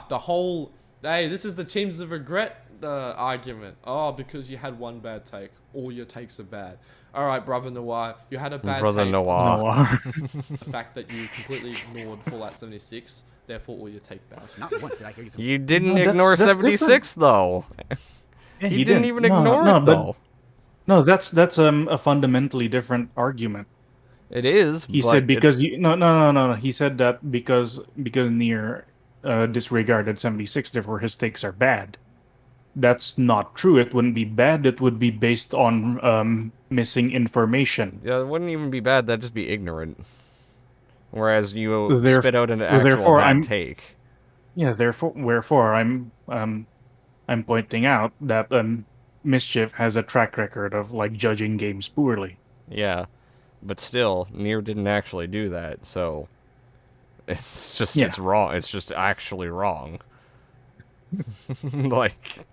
The whole Hey, this is the Teams of Regret argument. Oh, because you had one bad take. All your takes are bad. Alright, Brother Noir, you had a bad Brother take. Noir. No. The fact that you completely ignored Fallout 76, therefore all your take bad. Not once did I hear you. You didn't No, ignore that's 76 though. Yeah, He didn't even ignore no, it but though. no, that's a fundamentally different argument. It is. He but said because it's- you, no. He said that because Nier disregarded 76, therefore his takes are bad. That's not true. It wouldn't be bad. It would be based on missing information. yeah, it wouldn't even be bad. That'd just be ignorant. Whereas you Theref- spit out an actual therefore, bad I'm- take. Yeah. Wherefore, I'm pointing out that Mischief has a track record of like judging games poorly. Yeah, but still, Nier didn't actually do that. So it's just Yeah. it's wrong. It's just actually wrong. Like.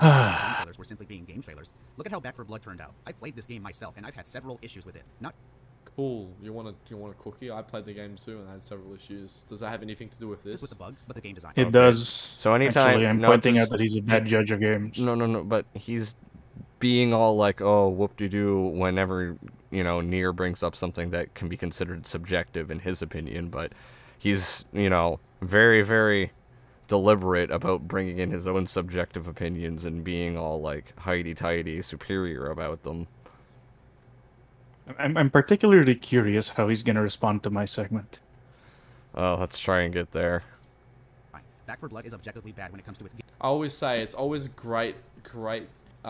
Game trailers were simply being game trailers. Look at how Back for Blood turned out. I played this game myself, and I've had several issues with it. Not Cool. You want a cookie? I played the game too and I had several issues. Does that have anything to do with just this? with the bugs, but the game design. It Okay. does. So anytime- Actually, I'm no, pointing just- out that he's a bad judge of games. No, but he's being all like, oh, whoop-de-doo, whenever, Nier brings up something that can be considered subjective in his opinion, but he's, very, very deliberate about bringing in his own subjective opinions and being all, like, hidey-tidy, superior about them. I'm particularly curious how he's going to respond to my segment. Oh, let's try and get there. Back for Blood is objectively bad when it comes to its game. I always say it's always great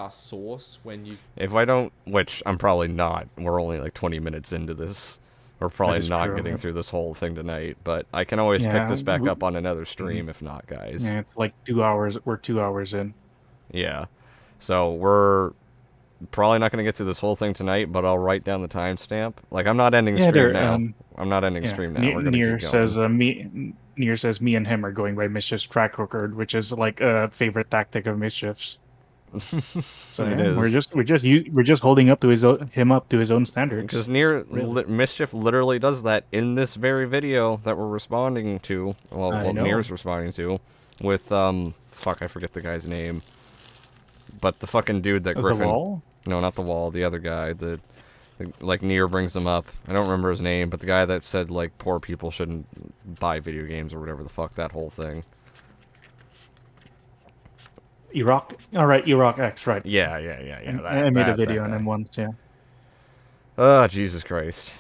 source when you. If I don't, which I'm probably not, we're only like 20 minutes into this. We're probably is not true, getting yeah. through this whole thing tonight, but I can always pick Yeah, this back we- up on another stream if not, guys. Yeah, it's like 2 hours. We're 2 hours in. Yeah. So we're probably not going to get through this whole thing tonight, but I'll write down the timestamp. Like, I'm not ending the Yeah, stream there, now. um, I'm not ending Yeah, stream now. We're going to Nier keep going. says Nier says me and him are going by Mischief's track record, which is like a favorite tactic of Mischief's. So It yeah, is. we're just holding up to him up to his own standards. Because Nier Really? Mischief literally does that in this very video that we're responding to. Well, I know. Nier's responding to, with fuck, I forget the guy's name. But the fucking dude that The Griffin. wall? No, not the wall. The other guy. Like Nier brings him up. I don't remember his name, but the guy that said like poor people shouldn't buy video games or whatever the fuck, that whole thing. Iraq. All right, Iraq X. Right. Yeah. I made a video on him once. Yeah. Oh, Jesus Christ.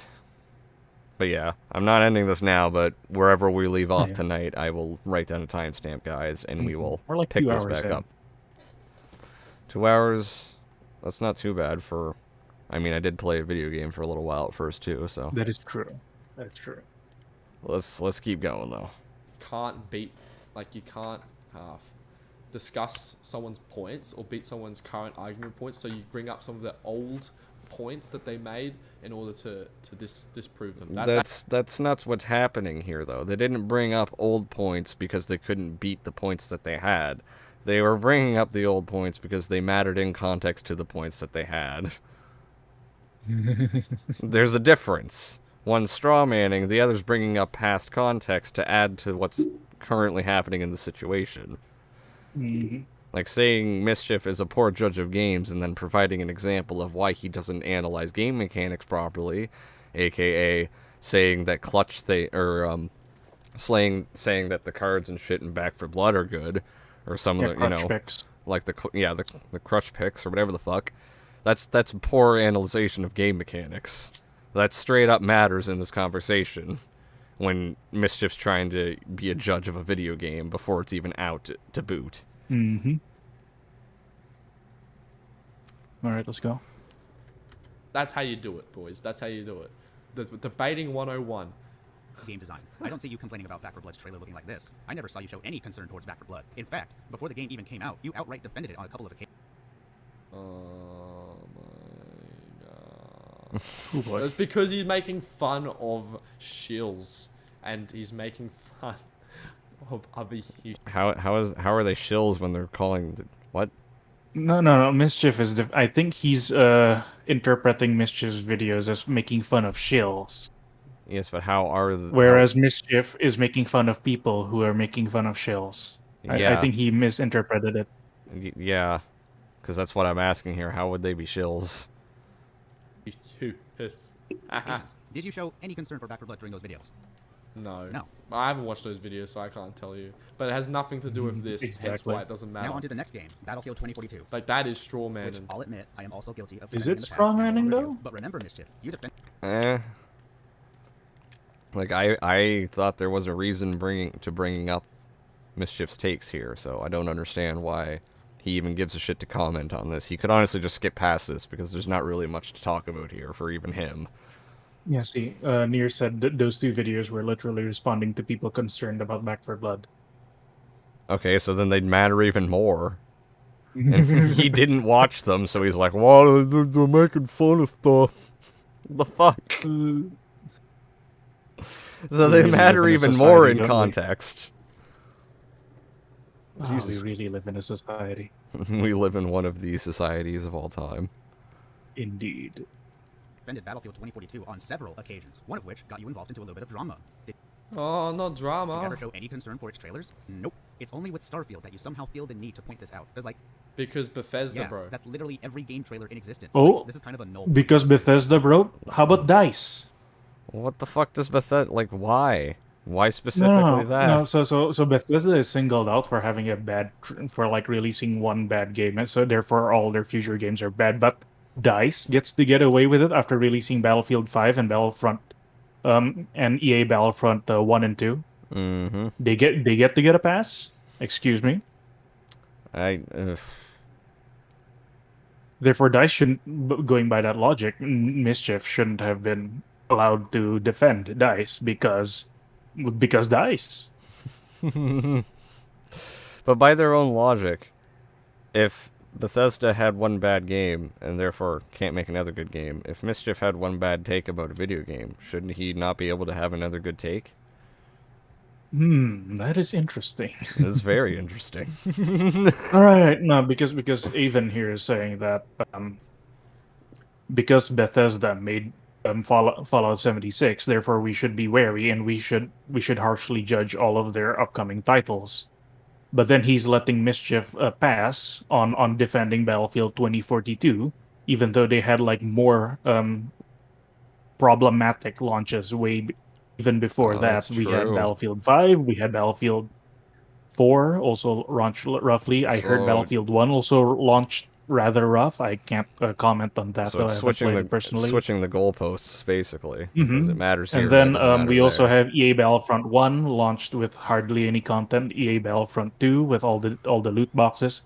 But yeah, I'm not ending this now, but wherever we leave off Yeah. tonight, I will write down a timestamp, guys, and we will We're like pick 2 this hours back in. up. 2 hours, that's not too bad for... I mean, I did play a video game for a little while at first, too, so... That is true. That's true. Let's keep going, though. You can't discuss someone's points or beat someone's current argument points, so you bring up some of the old points that they made in order to disprove them. That's not what's happening here, though. They didn't bring up old points because they couldn't beat the points that they had. They were bringing up the old points because they mattered in context to the points that they had. There's a difference. One's straw manning, the other's bringing up past context to add to what's currently happening in the situation. Mhm. Like saying Mischief is a poor judge of games and then providing an example of why he doesn't analyze game mechanics properly, aka saying that saying that the cards and shit in Back for Blood are good, or some Yeah, of the crutch picks. like the crush picks or whatever the fuck. That's poor analyzation of game mechanics. That straight up matters in this conversation when Mischief's trying to be a judge of a video game before it's even out to boot. Mm-hmm. All right, let's go. That's how you do it, boys. That's how you do it. The debating 101. Game design. I don't see you complaining about Back for Blood's trailer looking like this. I never saw you show any concern towards Back for Blood. In fact, before the game even came out, you outright defended it on a couple of occasions. Oh my god. Oh boy. It's because he's making fun of shills and he's making fun of other humans. How are they shills when they're calling what? No. Mischief is. I think he's interpreting Mischief's videos as making fun of shills, Yes, but how are the whereas Mischief is making fun of people who are making fun of shills. Yeah. I think he misinterpreted it. Yeah. Because that's what I'm asking here. How would they be shills? Did you show any concern for Back 4 Blood during those videos? No. No. I haven't watched those videos, so I can't tell you. But it has nothing to do with this, hence Exactly. why it doesn't matter. Now on to the next game, Battlefield 2042. Like, that is straw man. Which I'll admit, I am also guilty of. Is defending it in the past straw and will manning, review. though? But remember, Mischief, you defend. Like, I thought there was a reason bringing up Mischief's takes here, so I don't understand why he even gives a shit to comment on this. He could honestly just skip past this, because there's not really much to talk about here for even him. Yeah, see, Nier said those two videos were literally responding to people concerned about Back 4 Blood. Okay, so then they'd matter even more. And he didn't watch them, so he's like, "Well, they're making fun of stuff." The fuck? So they really matter live in a even society, more in don't we? context. Oh, we really live in a society. We live in one of these societies of all time. Indeed. defended Battlefield 2042 on several occasions, one of which got you involved into a little bit of drama. Did Oh, not you ever drama. show any concern for its trailers? Nope. It's only with Starfield that you somehow feel the need to point this out. Because, like, Because Bethesda, yeah, bro. that's literally every game trailer in existence. Oh, Like, this is kind of a null. Because Bethesda, bro? How about DICE? What the fuck does Bethesda, like, why? Why specifically that? No. So Bethesda is singled out for having a for like releasing one bad game, and so therefore all their future games are bad. But DICE gets to get away with it after releasing Battlefield 5 and Battlefront, and EA Battlefront 1 and 2. Mm-hmm. They get to get a pass. Excuse me. Therefore, DICE shouldn't, going by that logic, Mischief shouldn't have been allowed to defend DICE because DICE. But by their own logic, if Bethesda had one bad game and therefore can't make another good game, if Mischief had one bad take about a video game, shouldn't he not be able to have another good take? That is interesting. This is very interesting. All right, no, because Avon here is saying that because Bethesda made Fallout 76, therefore we should be wary and we should harshly judge all of their upcoming titles. But then he's letting Mischief pass on defending Battlefield 2042, even though they had like more problematic launches even before Oh, that. that's We had true. Battlefield 5, we had Battlefield 4 also launched roughly. I heard So- Battlefield 1 also launched rather rough. I can't comment on that So though. it's I haven't played it personally. switching the goalposts, basically. Mhm. Because it matters here. And but it then doesn't matter we also there. have EA Battlefront 1 launched with hardly any content. EA Battlefront 2 with all the loot boxes.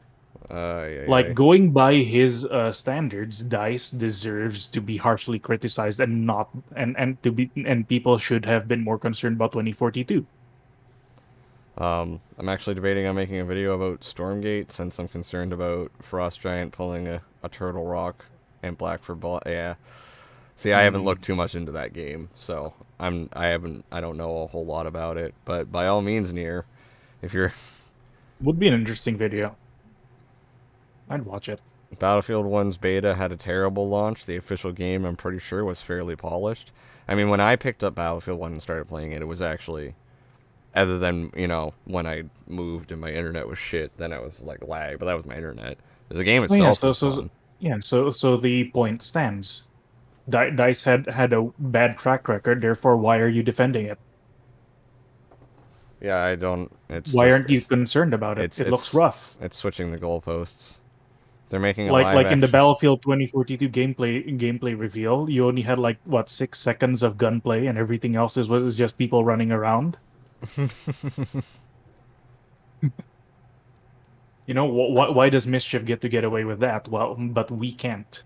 Yeah, Like going by his standards, DICE deserves to be harshly criticized and not and people should have been more concerned about 2042. I'm actually debating on making a video about Stormgate since I'm concerned about Frost Giant pulling a Turtle Rock and Black for Blood. Yeah. See, I haven't looked too much into that game, so I don't know a whole lot about it. But by all means, Nier, if you're Would be an interesting video. I'd watch it. Battlefield 1's beta had a terrible launch. The official game, I'm pretty sure, was fairly polished. I mean, when I picked up Battlefield 1 and started playing it, it was actually, other than, when I moved and my internet was shit, then I was like lag, but that was my internet. The game Oh, yeah, itself was fun. so the point stands. DICE had a bad track record, therefore why are you defending it? Yeah, I don't. Why aren't you concerned about it? It looks rough. It's switching the goalposts. They're making a Like in the action- Battlefield 2042 gameplay reveal, you only had 6 seconds of gunplay, and everything else was just people running around. Why does Mischief get away with that? Well, but we can't,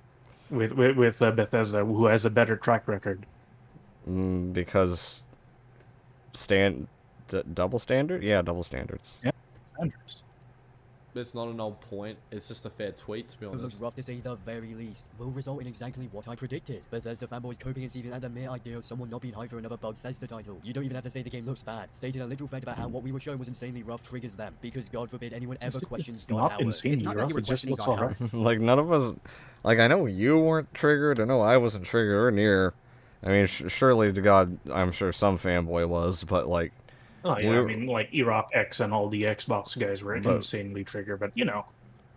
with Bethesda, who has a better track record. Because double standard? Yeah, double standards. Yeah, standards. It's not a null point. It's just a fair tweet, to be It looks honest. rough to say the very least. Will result in exactly what I predicted. Bethesda fanboys coping and seething at the mere idea of someone not being hyped for another Bethesda title. You don't even have to say the game looks bad. Stating a literal fact about how what we were shown was insanely rough triggers them. Because God forbid anyone ever questions It's God not Howard. insanely It's not that rough. you were It just questioning looks God alright. Like, none of us... Like, I know you weren't triggered. I know I wasn't triggered or Nier. I mean, surely to God, I'm sure some fanboy was, but, like, Oh yeah, I We're- mean like Iraq X and all the Xbox guys were But- insanely triggered, but you know.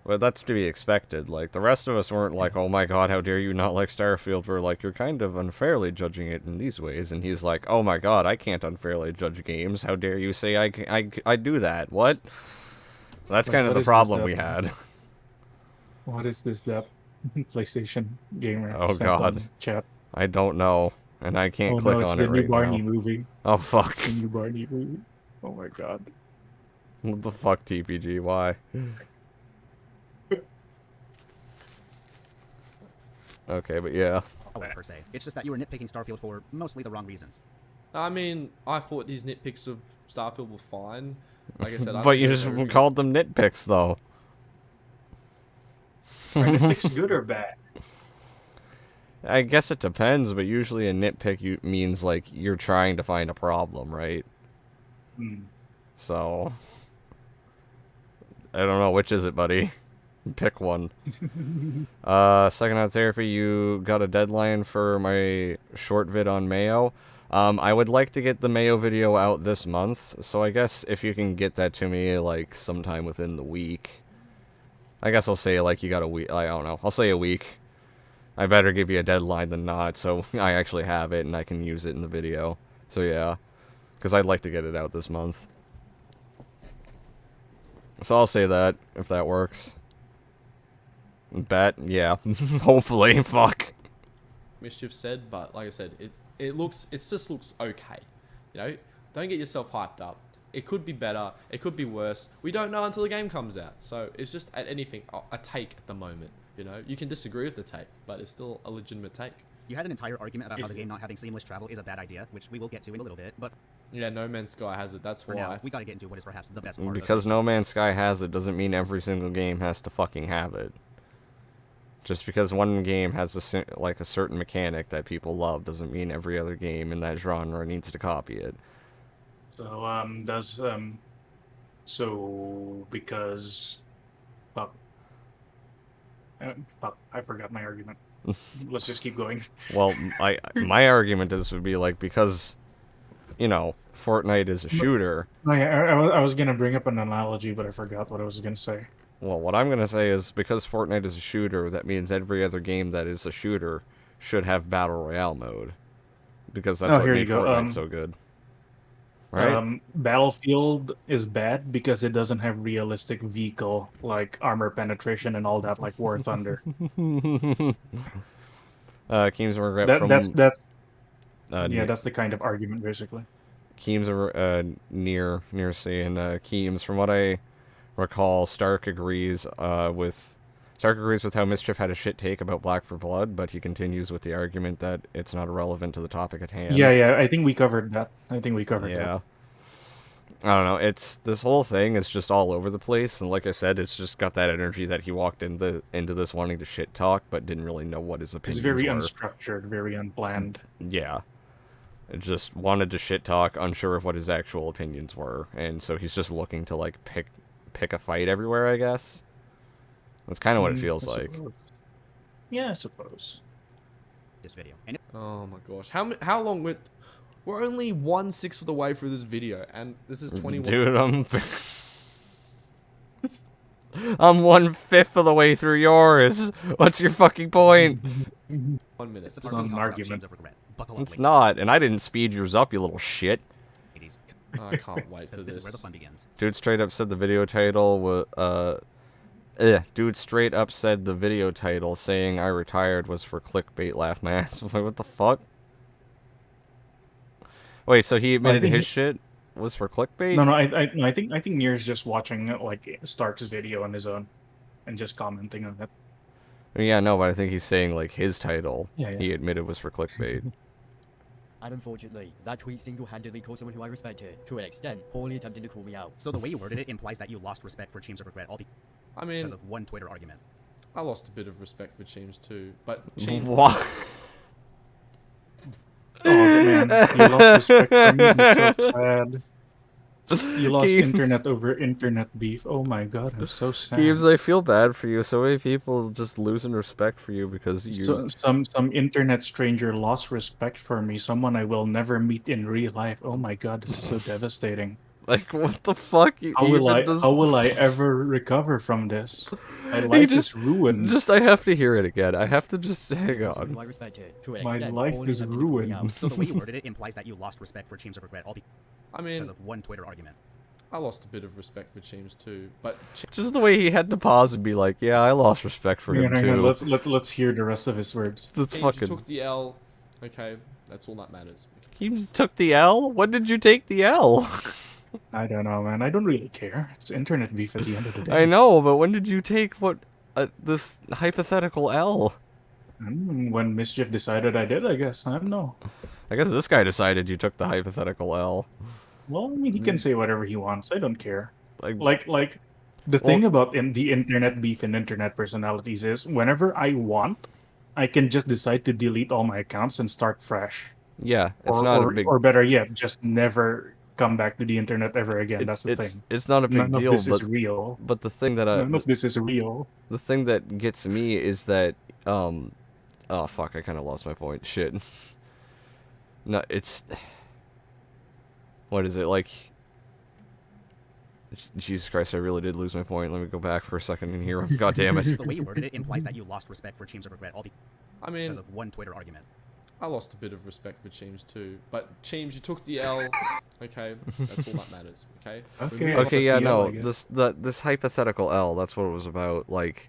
Well, that's to be expected. Like, the rest of us weren't like, oh my god, how dare you not like Starfield? We're like, you're kind of unfairly judging it in these ways. And he's like, oh my god, I can't unfairly judge games. How dare you say I do that? What? That's Like, kind of what the is this problem that- we had. What is this that PlayStation gamer Oh, sent God. on chat? I don't know. And I can't Oh click no, it's on the it new right Barney now. movie. Oh, fuck. The new Barney movie. Oh my god. What the fuck, TPG? Why? Okay, but yeah. Per se. It's just that you were nitpicking Starfield for mostly the wrong reasons. I mean, I thought these nitpicks of Starfield were fine. Like I said, I But don't you know just everything. called them nitpicks, though. Are nitpicks good or bad? I guess it depends, but usually a nitpick means, like, you're trying to find a problem, right? Hmm. So... I don't know, which is it, buddy? Pick one. Second on therapy, you got a deadline for my short vid on Mayo. I would like to get the Mayo video out this month, so I guess if you can get that to me, like, sometime within the week. I guess I'll say, like, you got a week. I don't know. I'll say a week. I better give you a deadline than not, so I actually have it and I can use it in the video. So, yeah. Because I'd like to get it out this month. So I'll say that, if that works. Bet? Yeah. Hopefully. Fuck. Mischief said, but like I said, it just looks okay. You know, don't get yourself hyped up. It could be better. It could be worse. We don't know until the game comes out. So it's just at anything a take at the moment. You know, you can disagree with the take, but it's still a legitimate take. You had an entire argument about how the game not having seamless travel is a bad idea, which we will get to in a little bit, but Yeah, No Man's Sky has it. That's for why. now, we gotta get into what is perhaps the best part Because of No Man's Sky has it doesn't mean every single game has to fucking have it. Just because one game has a certain mechanic that people love doesn't mean every other game in that genre needs to copy it. So so because fuck. Fuck, I forgot my argument. Let's just keep going. Well, my argument would be like, because, you know, Fortnite is a shooter. I was gonna bring up an analogy, but I forgot what I was gonna say. Well, what I'm gonna say is, because Fortnite is a shooter, that means every other game that is a shooter should have Battle Royale mode. Because that's what here you made go. Fortnite so good. Right? Battlefield is bad because it doesn't have realistic vehicle like armor penetration and all that like War Thunder. Keems a regret from... That's near, that's the kind of argument basically. Keems near saying, Keems, from what I recall, Stark agrees with how Mischief had a shit take about Black for Blood, but he continues with the argument that it's not irrelevant to the topic at hand. Yeah, I think we covered that. that. Yeah. I don't know. This whole thing is just all over the place, and like I said, it's just got that energy that he walked into this wanting to shit talk, but didn't really know what his It's opinions very were. unstructured, very unplanned. Yeah. It just wanted to shit talk, unsure of what his actual opinions were, and so he's just looking to like pick a fight everywhere, I guess. That's kind of what it feels I like. suppose. Yeah, I suppose. this video. And Oh my gosh. How long we're only 1/6 of the way through this video, and this is 21. Dude, I'm 1/5 of the way through yours. What's your fucking point? 1 minute. it's the This part is of an the argument. Chains of Regret. Buckle up, It's not, and I didn't speed yours up, you little shit. ladies, I can't wait for because this is where the this. fun begins. Dude straight up said the video title was, dude straight up said the video title saying I retired was for clickbait, laugh my ass. Wait, what the fuck? Wait, so he admitted think his he- shit was for clickbait? No, I think Nier's just watching like Stark's video on his own, and just commenting on it. Yeah, no, but I think he's saying like his title Yeah. he admitted was for clickbait. And unfortunately, that tweet single-handedly caused someone who I respected, to an extent, wholly attempting to call me out. So the way you worded it implies that you lost respect for Chains of Regret all I mean, because of one Twitter argument. I lost a bit of respect for Cheems too, but Cheems, What? Oh man, you lost respect for me. He's so sad. You lost Keems. internet over internet beef. Oh my god, I'm so sad. Keems, I feel bad for you. So many people just losing respect for you because you. Some internet stranger lost respect for me. Someone I will never meet in real life. Oh my god, this is so devastating. Like, what the fuck? You How will even I? just- How will I ever recover from this? My He life just- is ruined. Just, I have to hear it again. I have to just hang Who on. I respected. To an My extent, life all is attempted to call me ruined. out. So the way you worded it implies that you lost respect for Teams of Regret all I mean, because of one Twitter argument. I lost a bit of respect for Cheems too, but Just the way he had to pause and be like, "Yeah, I lost respect for him Hang on, too." let's hear the rest of his words. It's Cheems, you fucking. took the L. Okay, that's all that matters. Keems took the L. When did you take the L? I don't know, man. I don't really care. It's internet beef at the end of the day. I know, but when did you take what this hypothetical L? When Mischief decided I did, I guess. I don't know. I guess this guy decided you took the hypothetical L. Well, I mean, he can say whatever he wants. I don't care. Like, Like the thing about the internet beef and internet personalities is whenever I want, I can just decide to delete all my accounts and start fresh. yeah, it's or, not or, a big. or better yet, just never come back to the internet ever again. That's the thing. It's not a big None deal, of this but is real. but the thing that None of this is real. the thing that gets me is that oh fuck, I kind of lost my point. Shit. No, it's what is it like? Jesus Christ, I really did lose my point. Let me go back for a second and hear. God damn it. The way you worded it implies that you lost respect for Teams of Regret all I mean, because of one Twitter argument. I lost a bit of respect for Cheems too, but Cheems, you took the L. Okay, that's all that matters. Okay. Okay. Okay, yeah, the L, no, I guess. this hypothetical L, that's what it was about. Like,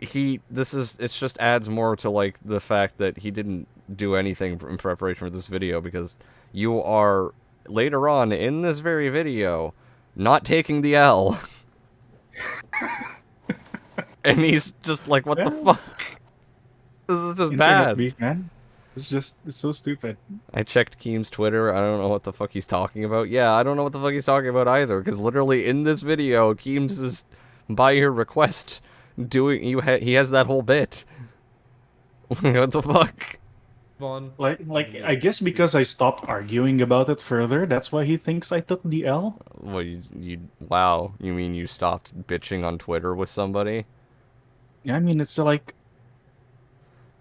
it's just adds more to like the fact that he didn't do anything in preparation for this video because you are later on in this very video not taking the L, and he's just like, what the fuck? This is just Internet bad. beef, man. It's so stupid. I checked Keem's Twitter. I don't know what the fuck he's talking about. Yeah, I don't know what the fuck he's talking about either. Because literally in this video, Keem's is by your request doing. He has that whole bit. What the fuck? Vaughn. Like I guess because I stopped arguing about it further, that's why he thinks I took the L. Well, wow. You mean you stopped bitching on Twitter with somebody? Yeah, I mean it's like.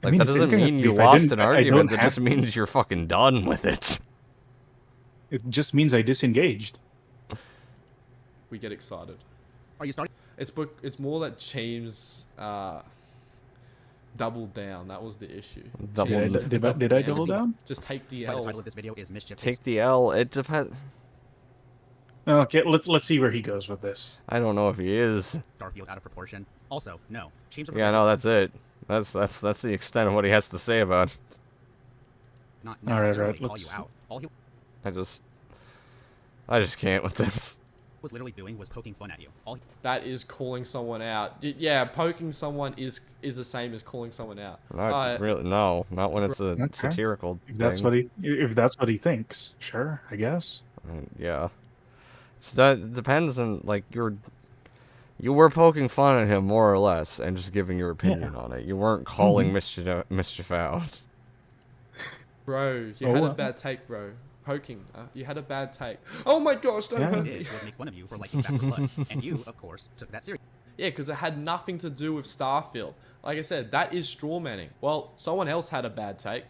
Like that it's doesn't internet mean you beef. I lost didn't- an I don't argument. That have just to. means you're fucking done with it. It just means I disengaged. We get excited. Are you starting? It's more that Cheems doubled down. That was the issue. Doubled- Cheems Did I double down? Just take the The L. title of this video is Mischief. Take the L. It depends. Okay, let's see where he goes with this. I don't know if he is. Starfield out of proportion. Also, no. Teams of Yeah, Regret no, that's it. That's the extent of what he has to say about it. not All right, necessarily call let's- you out. All he I just can't with this. was literally doing was poking fun at you. All he That is calling someone out. Yeah, poking someone is the same as calling someone out. Not really. No, not when it's a Okay. satirical If that's thing. if that's what he thinks, sure, I guess. Yeah. It depends on like you were poking fun at him more or less and just giving your opinion on it. You weren't calling mischief out. Bro, you Oh, had a well. bad take, bro. Poking. You had a bad take. Oh my gosh, don't Yeah. hurt me. did was make fun of you for liking Back 4 Blood, and you, of course, took that seriously. Yeah, because it had nothing to do with Starfield. Like I said, that is straw manning. Well, someone else had a bad take.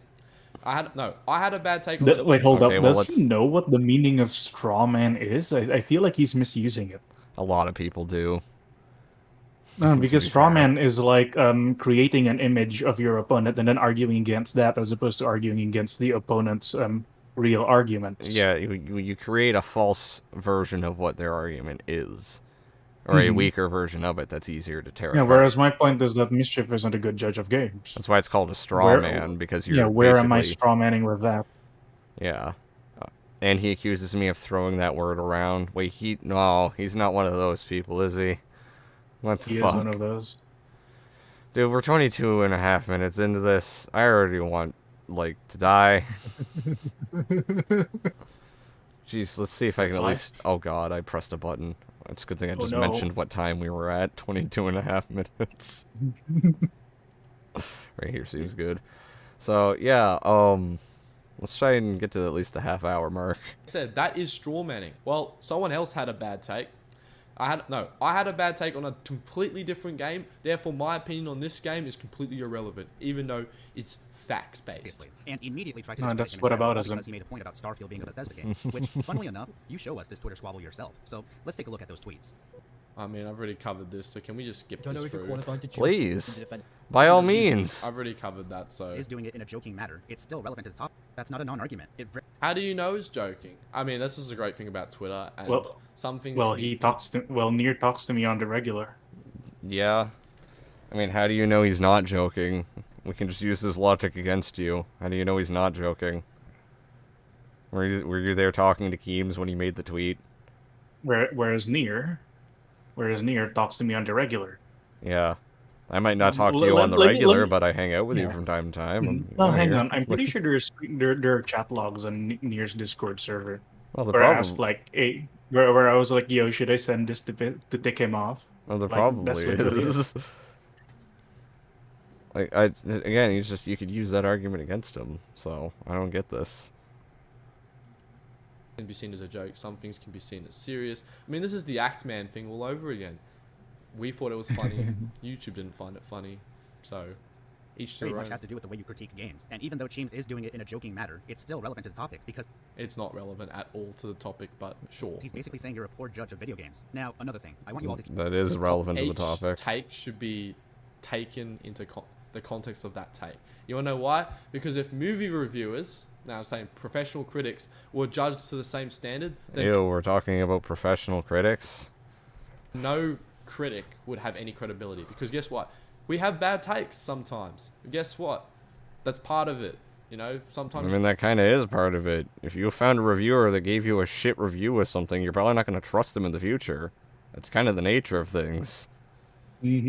I had a bad take. On it. Wait, hold Okay, up. well, Does let's- he know what the meaning of straw man is? I feel like he's misusing it. A lot of people do. Because be straw fair. man is like creating an image of your opponent and then arguing against that, as opposed to arguing against the opponent's real arguments. Yeah, you create a false version of what their argument is, or a weaker version of it that's easier to tear Yeah. apart. Whereas my point is that Mischief isn't a good judge of games. That's why it's called a straw Where- man, because you're Yeah. Where am I basically- straw manning with that? Yeah. And he accuses me of throwing that word around. Wait, no, he's not one of those people, is he? What the He fuck? is one of those. Dude, we're 22 and a half minutes into this. I already want, like, to die. Jeez, let's see if I can at fine. least... Oh god, I pressed a button. It's a good thing I just no. mentioned what time we were at. 22 and a half minutes. Right here seems good. So, yeah, Let's try and get to at least the half-hour mark. Said that is straw manning. Well, someone else had a bad take. I had a bad take on a completely different game. Therefore, my opinion on this game is completely irrelevant, even though it's facts based. Obviously, and immediately tried to No, discredit that's him what entirely aboutism. because he made a point about Starfield being a Bethesda game, which, funnily enough, you show us this Twitter squabble yourself. So let's take a look at those tweets. I mean, I've already covered this, so can we just skip Don't know this if you're through? qualified to choose Please. the defense. By all means. I've already covered that, so... Is doing it in a joking manner. It's still relevant to the topic. That's not a non-argument. How do you know he's joking? I mean, this is a great thing about Twitter, and Well- some things... Well, Nier talks to me on the regular. Yeah. I mean, how do you know he's not joking? We can just use his logic against you. How do you know he's not joking? Were you there talking to Keems when he made the tweet? Whereas Nier talks to me on the regular. Yeah. I might not talk to Let- you on the let me- regular, let me- but I hang out with you Yeah. from time to time. No, I'm hang here. on. I'm pretty sure there are chat logs on Nier's Discord server. Well, the Where I asked problem, like, where I was like, "Yo, should I send this to tick him off?" well, the like, that's probably what it is. Again, you could use that argument against him. So I don't get this. Can be seen as a joke. Some things can be seen as serious. I mean, this is the Act Man thing all over again. We thought it was funny. YouTube didn't find it funny. So, each to very their much own. has to do with the way you critique games. And even though Cheems is doing it in a joking manner, it's still relevant to the topic because It's not relevant at all to the topic, but sure. he's basically saying you're a poor judge of video games. Now, another thing. I want you all to That is relevant to the Each topic. take should be taken into the context of that take. You want to know why? Because if movie reviewers, now I'm saying professional critics, were judged to the same standard, then Ew, we're talking about professional critics. no critic would have any credibility. Because guess what? We have bad takes sometimes. Guess what? That's part of it. You know, I sometimes mean, that kind of is part of it. If you found a reviewer that gave you a shit review of something, you're probably not going to trust them in the future. That's kind of the nature of things. Mm-hmm.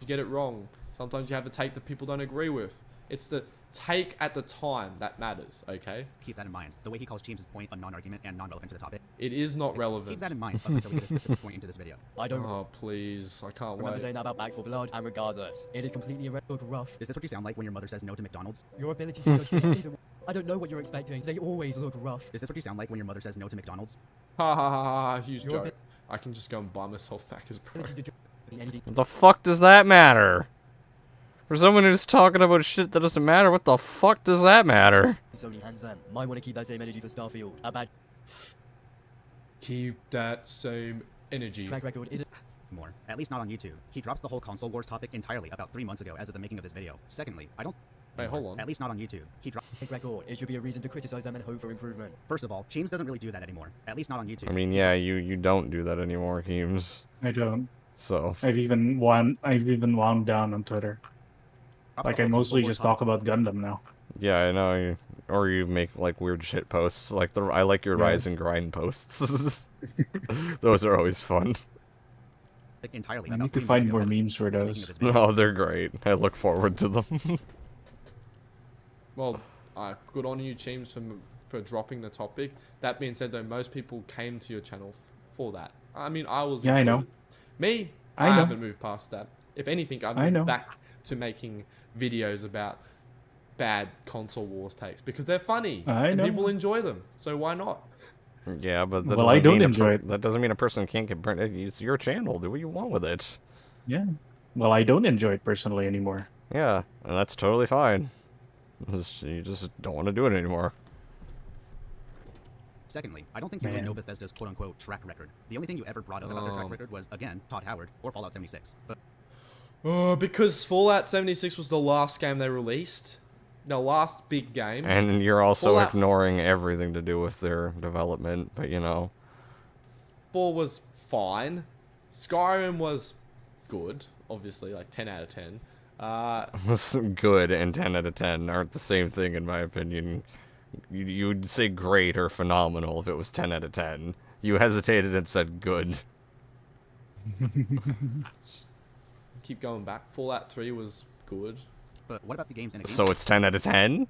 you get it wrong. Sometimes you have a take that people don't agree with. It's the take at the time that matters, okay? keep that in mind. The way he calls Cheems' point a non-argument and non-relevant to the topic. It is not relevant. Keep that in mind up until we get a specific point into this video. I don't Oh, please. I can't remember wait. saying that about Back for Blood, and regardless, it is completely irrelevant. Look rough. Is this what you sound like when your mother says no to McDonald's? Your ability to judge games isn't. I don't know what you're expecting. They always look rough. Is this what you sound like when your mother says no to McDonald's? Ha ha ha ha, huge Your joke. I can just go and buy myself back as pro. Ability to judge anything. What the fuck does that matter? For someone who's talking about shit that doesn't matter, what the fuck does that matter? Sony hands them. Might want to keep that same energy for Starfield. A bad Keep that same energy. track record isn't. More. At least not on YouTube. He dropped the whole console wars topic entirely about 3 months ago as of the making of this video. Secondly, I don't... Wait, hold on. At least not on YouTube. He dropped... Track record. It should be a reason to criticize them and hope for improvement. First of all, Cheems doesn't really do that anymore. At least not on YouTube. I mean, yeah, you don't do that anymore, Keems. I don't. So, I've even wound down on Twitter. Dropped the Like I whole mostly console wars just talk about Gundam now. yeah, I know. Or you make, like, weird shit posts. Like, I like your Yeah. Rise and Grind posts. Those are always fun. topic entirely I about need to 3 months find ago more as of memes for the making those. of this video. Oh, they're great. I look forward to them. Well, good on you, Cheems, for dropping the topic. That being said, though, most people came to your channel for that. I mean, I was... Yeah, I know. Me, I I know. haven't moved past that. If anything, I've I moved know. back to making videos about bad console wars takes because they're funny I and know. people enjoy them. So why not? Yeah, but that Well, I doesn't don't mean enjoy it. that doesn't mean a person can't get burnt. It's your channel. Do what you want with it. Yeah. Well, I don't enjoy it personally anymore. Yeah, and that's totally fine. You just don't want to do it anymore. Secondly, I don't think you really Man. know Bethesda's quote-unquote track record. The only thing you ever brought up about their track record was, again, Todd Howard or Fallout 76. But Because Fallout 76 was the last game they released. The last big game. And you're also Fallout- ignoring everything to do with their development, but you know. 4 was fine. Skyrim was good, obviously, like 10 out of 10. Good and 10 out of 10 aren't the same thing in my opinion. You'd say great or phenomenal if it was 10 out of 10. You hesitated and said good. Keep going back. Fallout 3 was good. what about the games in a game? So it's 10 out of 10?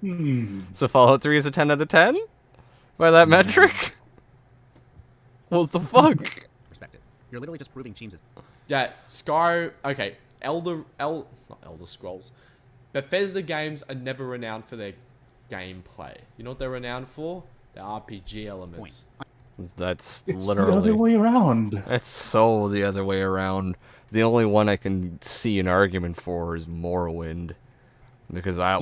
Hmm. So Fallout 3 is a 10 out of 10? By that metric? What the fuck? perspective. You're literally just proving Cheems is... Yeah, Skyrim. Okay, not Elder Scrolls. Bethesda games are never renowned for their gameplay. You know what they're renowned for? The RPG elements. That's It's literally the other way around. That's so the other way around. The only one I can see an argument for is Morrowind. Because that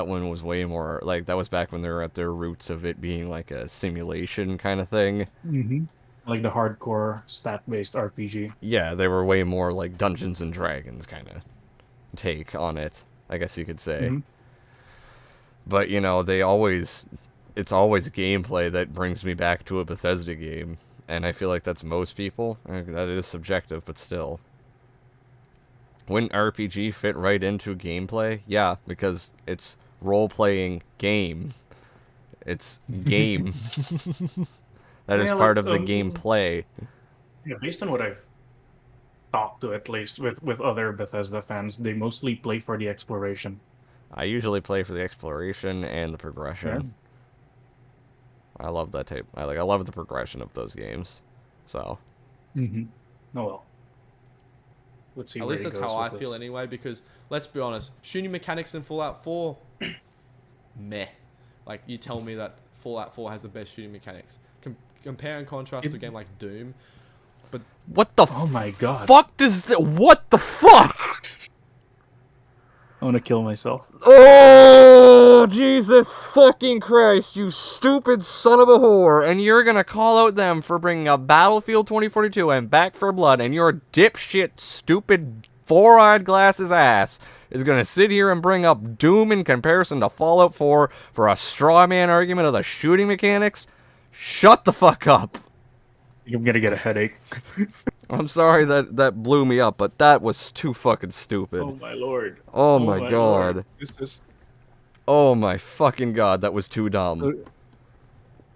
one was way more, like, that was back when they were at their roots of it being like a simulation kind of thing. Mm-hmm. Like the hardcore stat-based RPG. Yeah, they were way more like Dungeons and Dragons kind of take on it, I guess you could say. Mm-hmm. But, you know, it's always gameplay that brings me back to a Bethesda game. And I feel like that's most people. That is subjective, but still. Wouldn't RPG fit right into gameplay? Yeah, because it's role-playing game. It's game. That is part of the gameplay. Yeah, based on what I've talked to, at least with other Bethesda fans, they mostly play for the exploration. I usually play for the exploration and the progression. I love that tape. I love the progression of those games. So. Mm-hmm. Oh well. Let's see. At least that's how I feel anyway, because let's be honest, shooting mechanics in Fallout 4, meh. Like, you tell me that Fallout 4 has the best shooting mechanics. Compare and contrast to a game like Doom, but what the oh my god, fuck does that? What the fuck? I want to kill myself. Oh, Jesus fucking Christ, you stupid son of a whore. And you're gonna call out them for bringing up Battlefield 2042 and Back 4 Blood, and your dipshit, stupid, four-eyed glasses ass is gonna sit here and bring up Doom in comparison to Fallout 4 for a straw man argument of the shooting mechanics? Shut the fuck up. I'm gonna get a headache. I'm sorry that blew me up, but that was too fucking stupid. Oh my lord. Oh my god. Lord. This is... Oh my fucking god, that was too dumb.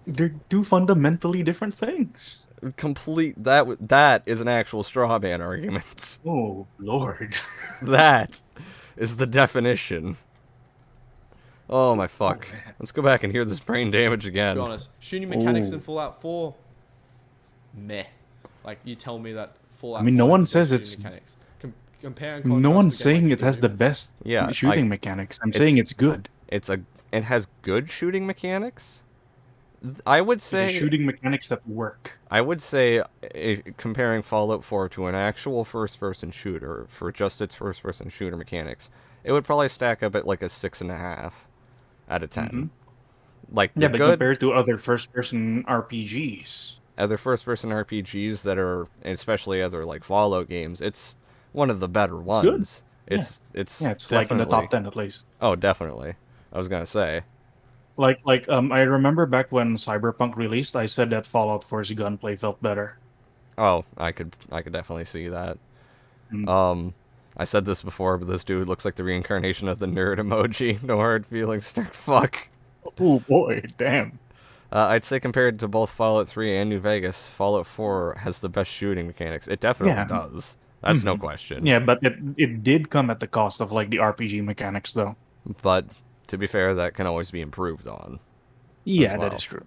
They're two fundamentally different things. That is an actual straw man argument. Oh lord. That is the definition. Oh my fuck. Oh, let's go back and hear this brain damage again. to be honest, shooting mechanics in Fallout 4, meh. Like, you tell me that Fallout 4 I mean, no one has the best says it's... shooting mechanics. Compare and contrast No one's to a game saying like it has Doom. the best shooting mechanics. I'm saying it's good. It has good shooting mechanics? I would say... The shooting mechanics that work. I would say, comparing Fallout 4 to an actual first-person shooter, for just its first-person shooter mechanics, it would probably stack up at like a 6.5 out of 10. Mm-hmm. Like, Yeah, but compared to other first-person RPGs. Other first-person RPGs that are, especially other like Fallout games, it's one of the better ones. It's like in the top 10 at least. Oh, definitely. I was gonna say. I remember back when Cyberpunk released, I said that Fallout 4's gunplay felt better. Oh, I could definitely see that. I said this before, but this dude looks like the reincarnation of the nerd emoji. No hard feelings, Stark. Fuck. Oh boy, damn. I'd say compared to both Fallout 3 and New Vegas, Fallout 4 has the best shooting mechanics. It definitely does. That's no question. Yeah, but it did come at the cost of like the RPG mechanics, though. But to be fair, that can always be improved on. Yeah, well. that is true.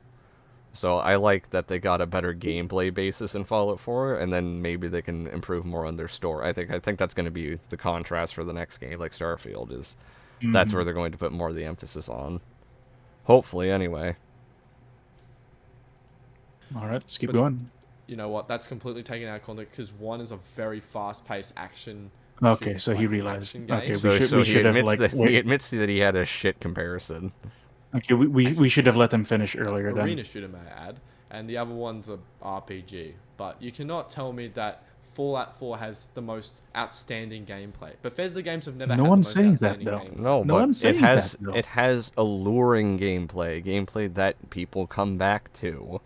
So I like that they got a better gameplay basis in Fallout 4, and then maybe they can improve more on their story. I think that's going to be the contrast for the next game, like Starfield is. That's where they're going to put more of the emphasis on. Hopefully, anyway. All right, let's keep going. You know what? That's completely taken out of context because one is a very fast-paced action. Okay, so he realized. Okay, So he admits that he had a shit comparison. Okay, we should have let him finish earlier then. Arena shooter, may I add, and the other one's a RPG. But you cannot tell me that Fallout 4 has the most outstanding gameplay. Bethesda games have never had the most outstanding gameplay. No, but it has alluring gameplay that people come back to.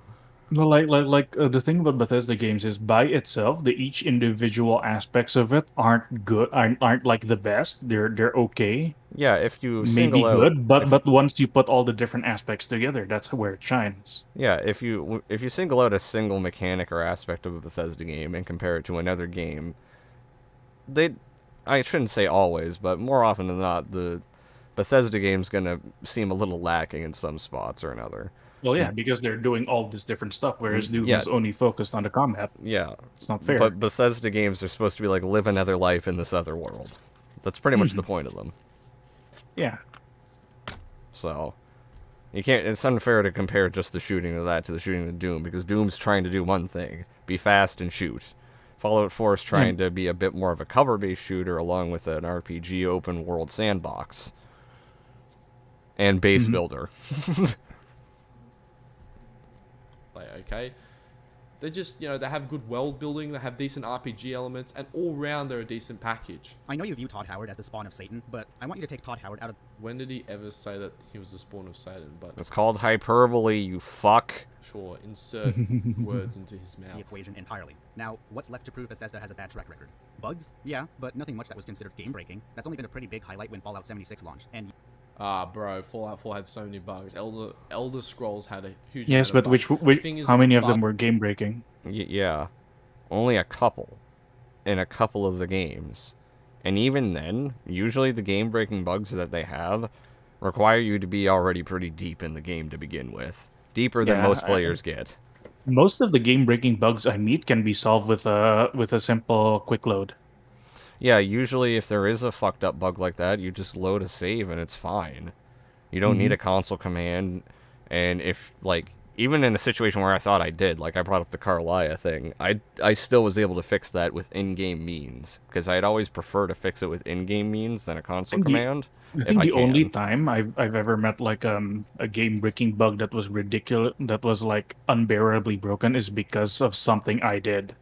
No, the thing about Bethesda games is by itself, each individual aspects of it aren't good, aren't like the best. They're okay. Yeah, if you maybe single out, good, but once you put all the different aspects together, that's where it shines. Yeah, if you single out a single mechanic or aspect of a Bethesda game and compare it to another game, I shouldn't say always, but more often than not, the Bethesda game's gonna seem a little lacking in some spots or another. Well, yeah, because they're doing all this different stuff, whereas Doom is only focused on the combat. Yeah. It's not fair. But Bethesda games are supposed to be like, live another life in this other world. That's pretty much the point of them. Yeah. So, you can't. It's unfair to compare just the shooting of that to the shooting of Doom, because Doom's trying to do one thing: be fast and shoot. Fallout 4 is trying to be a bit more of a cover-based shooter, along with an RPG open world sandbox and base builder. Okay, they just, you know, they have good world building, they have decent RPG elements, and all round they're a decent package. I know you view Todd Howard as the spawn of Satan, but I want you to take Todd Howard out of When did he ever say that he was the spawn of Satan? But It's called hyperbole, you fuck. sure, insert words into his the mouth. equation entirely. Now, what's left to prove Bethesda has a bad track record? Bugs? Yeah, but nothing much that was considered game-breaking. That's only been a pretty big highlight when Fallout 76 launched, and Ah, bro, Fallout 4 had so many bugs. Elder Scrolls had a huge Yes, amount but of bugs. which The thing is, how many of them bug- were game breaking? Yeah. Only a couple. In a couple of the games. And even then, usually the game-breaking bugs that they have require you to be already pretty deep in the game to begin with. Deeper than Yeah, most players get. Most of the game breaking bugs I meet can be solved with a simple quick load. Yeah, usually if there is a fucked up bug like that, you just load a save and it's fine. You don't need a console command, and if, like, even in a situation where I thought I did, like I brought up the Carlia thing, I still was able to fix that with in-game means, because I'd always prefer to fix it with in-game means than a console command. I think the can. only time I've ever met like a game breaking bug that was ridiculous, that was like unbearably broken, is because of something I did.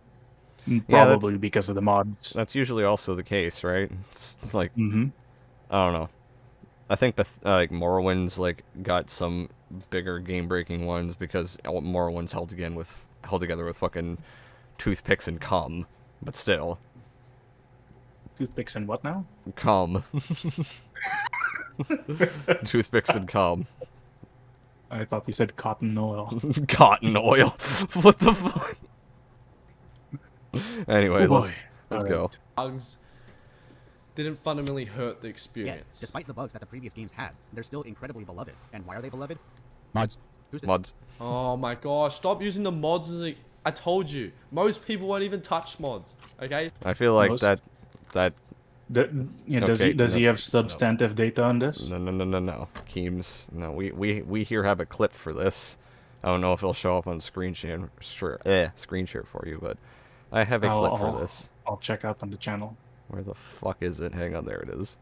Probably because of the mods. That's usually also the case, right? It's like, Mm-hmm. I don't know. I think like Morrowind's like got some bigger game-breaking ones because Morrowind's held together with fucking toothpicks and cum, but still, Toothpicks and what now? cum. Toothpicks and cum. I thought you said cotton oil. Cotton oil. What the fuck? Anyway, Oh let's boy. go. Alright. bugs didn't fundamentally hurt the yet, experience. despite the bugs that the previous games had, they're still incredibly beloved. And why are they beloved? Mods. Who's the Mods. Oh my gosh, stop using the mods as a... I told you, most people won't even touch mods, okay? I feel like Most- that. Does Okay, he no, have substantive data on this? No. Keems. No, we here have a clip for this. I don't know if it'll show up on screen share for you, but I have a clip for this. I'll check out on the channel. Where the fuck is it? Hang on, there it is.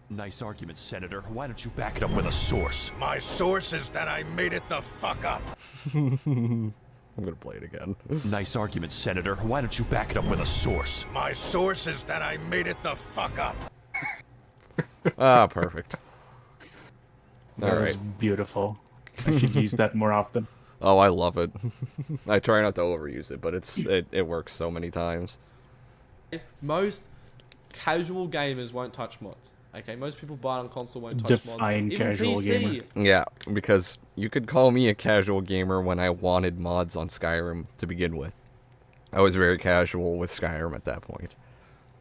Nice argument, Senator. Why don't you back it up with a source? My source is that I made it the fuck up. I'm gonna play it again. Nice argument, Senator. Why don't you back it up with a source? My source is that I made it the fuck up. Ah, perfect. All That right. was beautiful. I should use that more often. Oh, I love it. I try not to overuse it, but it works so many times. Most casual gamers won't touch mods. Okay, most people buy it on console won't touch Define mods. Even casual PC. gamer. Yeah, because you could call me a casual gamer when I wanted mods on Skyrim to begin with. I was very casual with Skyrim at that point.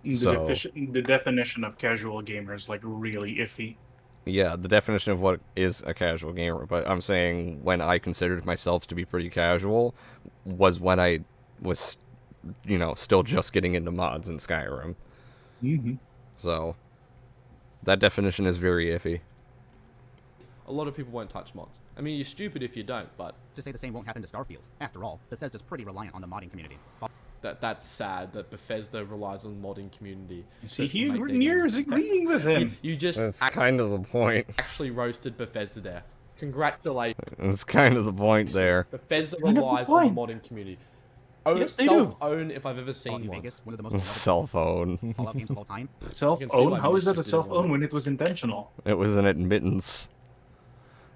The definition of casual gamer is like really iffy. Yeah, the definition of what is a casual gamer, but I'm saying when I considered myself to be pretty casual was when I was, still just getting into mods in Skyrim. Mm-hmm. So, that definition is very iffy. A lot of people won't touch mods. I mean, you're stupid if you don't, but to say the same won't happen to Starfield? After all, Bethesda's pretty reliant on the modding community. that's sad that Bethesda relies on the modding community. See, to make their Nier games is better. agreeing with him. You just That's kind of the point. actually roasted Bethesda there. Congratulations. That's kind of the point there. Bethesda kind of the relies on the point. modding community. Yes, they do. Self-own if I've ever seen Fallout New one. Vegas, one of the most beloved Cell phone. Fallout games of all time. You can see Self-own? why How is that a Mischief didn't self-own want it. when it was intentional? It was an admittance.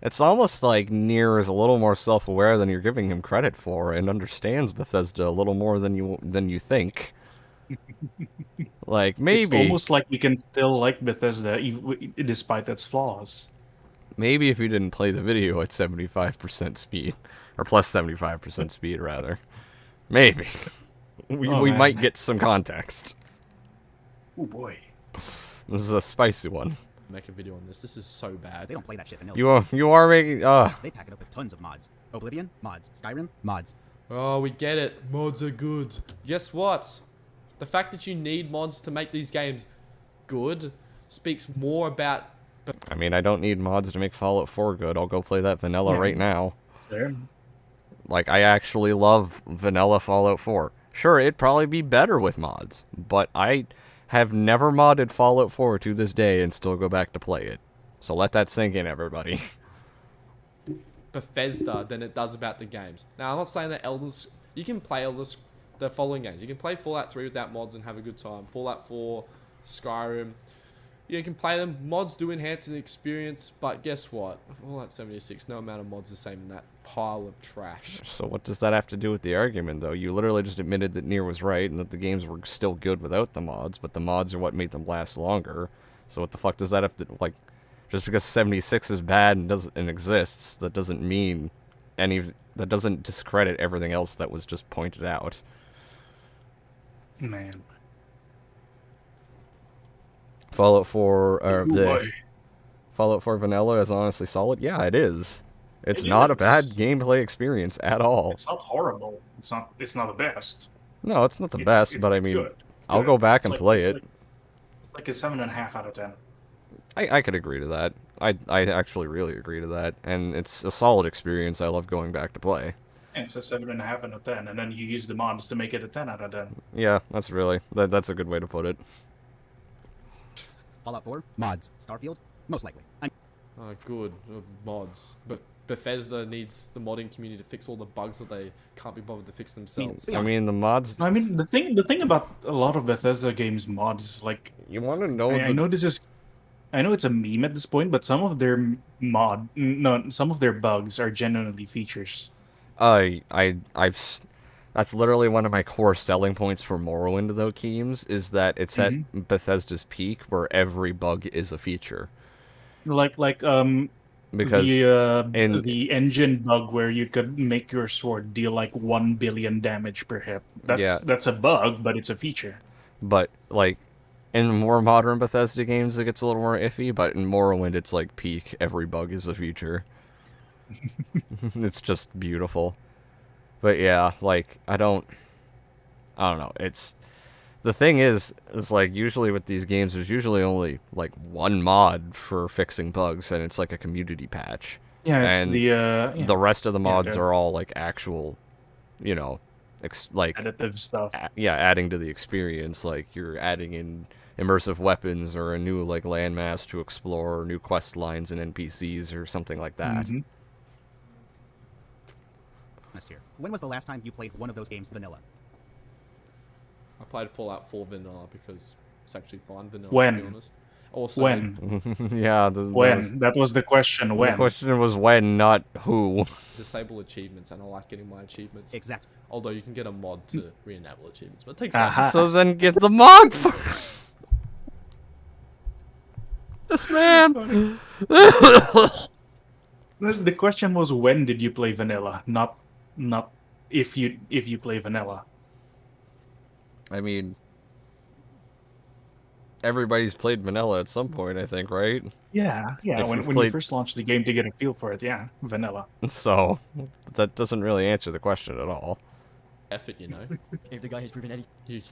It's almost like Nier is a little more self-aware than you're giving him credit for, and understands Bethesda a little more than you think. Like, maybe... It's almost like we can still like Bethesda despite its flaws. Maybe if you didn't play the video at 75% speed. Or plus 75% speed, rather. Maybe. We man. might get some context. Oh boy. This is a spicy one. Make a video on this. This is so bad. They don't play that shit vanilla. You are making... They pack it up with tons of mods. Oblivion? Mods. Skyrim? Mods. Oh, we get it. Mods are good. Guess what? The fact that you need mods to make these games good speaks more about I mean, I don't need mods to make Fallout 4 good. I'll go play that vanilla Yeah. right now. There. Like, I actually love vanilla Fallout 4. Sure, it'd probably be better with mods, but I have never modded Fallout 4 to this day and still go back to play it. So let that sink in, everybody. Bethesda than it does about the games. Now, I'm not saying that you can play the following games. You can play Fallout 3 without mods and have a good time. Fallout 4, Skyrim. You can play them. Mods do enhance the experience, but guess what? Fallout 76, no amount of mods is the same in that pile of trash. So what does that have to do with the argument, though? You literally just admitted that Nier was right and that the games were still good without the mods, but the mods are what made them last longer. So what the fuck does that have to, like, just because 76 is bad and exists, that doesn't mean that doesn't discredit everything else that was just pointed out. Man. Fallout 4, Boy. Fallout 4 Vanilla is honestly solid. Yeah, it is. It's not a bad gameplay experience at all. It's not horrible. It's not the best. No, it's not the best, but I mean, good. I'll go back and play it. It's like a 7.5 out of 10. I could agree to that. I actually really agree to that, and it's a solid experience. I love going back to play. And it's a 7.5 out of 10, and then you use the mods to make it a 10 out of 10. Yeah, that's a good way to put it. Fallout 4, mods, Starfield, most likely. Oh, good. Mods. But Bethesda needs the modding community to fix all the bugs that they can't be bothered to fix themselves. I mean, the mods. I mean, the thing about a lot of Bethesda games mods is like, You want to know? I know it's a meme at this point, but some of their some of their bugs are genuinely features. That's literally one of my core selling points for Morrowind, though, Keems, is that it's at Mm-hmm. Bethesda's peak where every bug is a feature. Like Because the engine bug where you could make your sword deal like 1 billion damage per hit. That's a bug, but it's a feature. But, like, in more modern Bethesda games, it gets a little more iffy, but in Morrowind, it's like peak. Every bug is a feature. It's just beautiful. But yeah, like, I don't know. The thing is like, usually with these games, there's usually only, like, one mod for fixing bugs, and it's like a community patch. Yeah, it's and the rest of the mods are all, like, actual, like... additive stuff. Adding to the experience. Like, you're adding in immersive weapons, or a new, like, landmass to explore, or new quest lines and NPCs, or something like that. Mm-hmm. Here. When was the last time you played one of those games vanilla? I played Fallout 4 vanilla because it's actually fun vanilla, When? to be honest. Also, When? Yeah, That was the question. When? The question was when, not who. disable achievements, and I like getting my achievements. Exactly. Although you can get a mod to re-enable achievements, but it takes Aha. So then get the mod for this man. The question was, when did you play vanilla? Not if you play vanilla. I mean, everybody's played vanilla at some point, I think, right? Yeah. If When you've you played- first launched the game to get a feel for it, yeah, vanilla. So that doesn't really answer the question at all. effort, you know. If the guy has proven anything You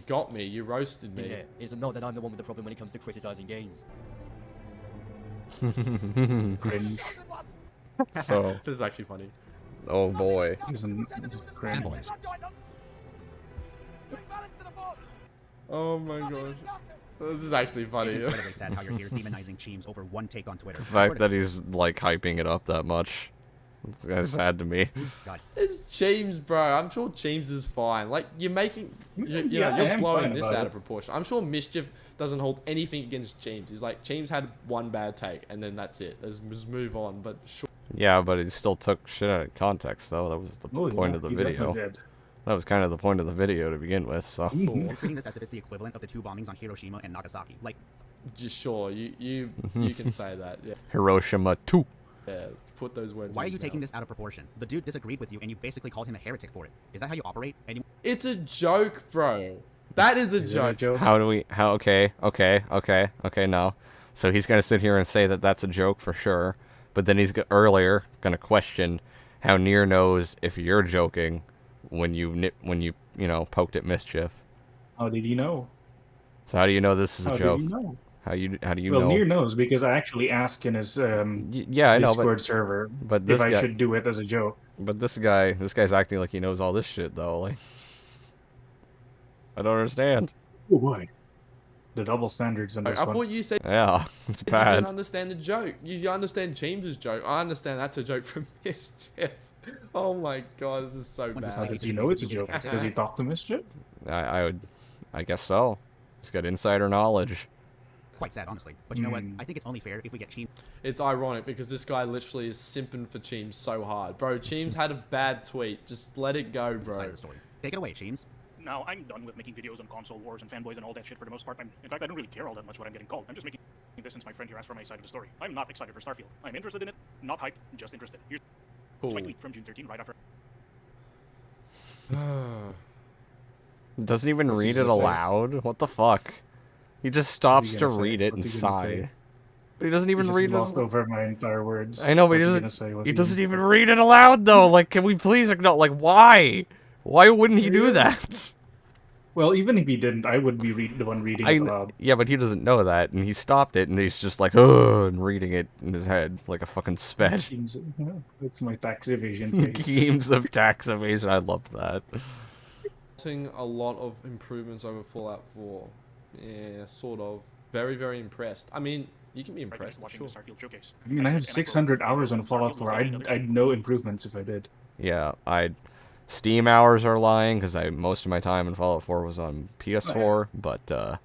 got me. You roasted me. here, it's not that I'm the one with the problem when it comes to criticizing games. Cringe. So, This is actually funny. oh boy. Isn't cringe. Fanboys. Oh my gosh. This is actually funny. It's incredibly sad how you're here demonizing Cheems over one take on Twitter. The fact that he's, like, hyping it up that much. It's sad to me. God. It's James, bro. I'm sure James is fine. Like, you're making... Yeah, I you're am blowing fine this about out it. of proportion. I'm sure Mischief doesn't hold anything against James. He's like, James had one bad take, and then that's it. Let's just move on. But sure. Yeah, but he still took shit out of context, though. That was the point of the he video. definitely did. That was kind of the point of the video to begin with, so... You're treating this as if it's the equivalent of the two bombings on Hiroshima and Nagasaki. Like, Just sure. You can say that. Yeah. Hiroshima 2. Yeah. Put those words why are in you his taking mouth. this out of proportion? The dude disagreed with you, and you basically called him a heretic for it. Is that how you operate? And you It's a joke, bro. That is a joke. How do we... Okay, no. So he's gonna sit here and say that that's a joke for sure, but then he's earlier gonna question how Nier knows if you're joking when you poked at Mischief. How did he know? So how do you know this is a How joke? did he know? How do you Well, know? Nier knows because I actually asked in his Yeah, I know, Discord server but if this I guy, should do it as a joke. but this guy's acting like he knows all this shit though. Like, I don't understand. Oh boy, the double standards in I this one. thought you said Yeah, it's you didn't bad. understand the joke. You understand James's joke. I understand that's a joke from Mischief. Oh my god, this is so When bad. How does he know it's a joke? Does he talk to Mischief? I guess so. He's got insider knowledge. Quite sad, honestly. But you know what? I think it's only fair if we get Cheems It's ironic because this guy literally is simping for Cheems so hard. Bro, Cheems had a bad tweet. Just let it go, side bro. of the story. Take it away, Cheems. Now, I'm done with making videos on console wars and fanboys and all that shit for the most part. In fact, I don't really care all that much what I'm getting called. I'm just making this since my friend here asked for my side of the story. I'm not excited for Starfield. I'm interested in it, not hyped, just interested. Here's Cool. my tweet from June 13, right after. Doesn't even What's he read it gonna say? aloud. What the fuck? He just stops to gonna say? read it and What's he gonna sigh. say? But he doesn't even He read just it. lost over my entire words. I know, but What's he gonna doesn't. say? What's He gonna doesn't say? even read it aloud though. Like, can we please acknowledge? Like, why? Why wouldn't he do that? Well, even if he didn't, I would be the one reading it aloud. Yeah, but he doesn't know that, and he stopped it, and he's just like, oh, and reading it in his head like a fucking sped. It's my tax evasion face. Games of tax evasion. I loved that. Seeing a lot of improvements over Fallout 4. Yeah, sort of. Very, very impressed. I mean, you can be impressed, watching sure. the Starfield showcase. I mean, I have 600 hours on Fallout 4. I'd know improvements if I did. Yeah, Steam hours are lying because most of my time in Fallout 4 was on PS4, but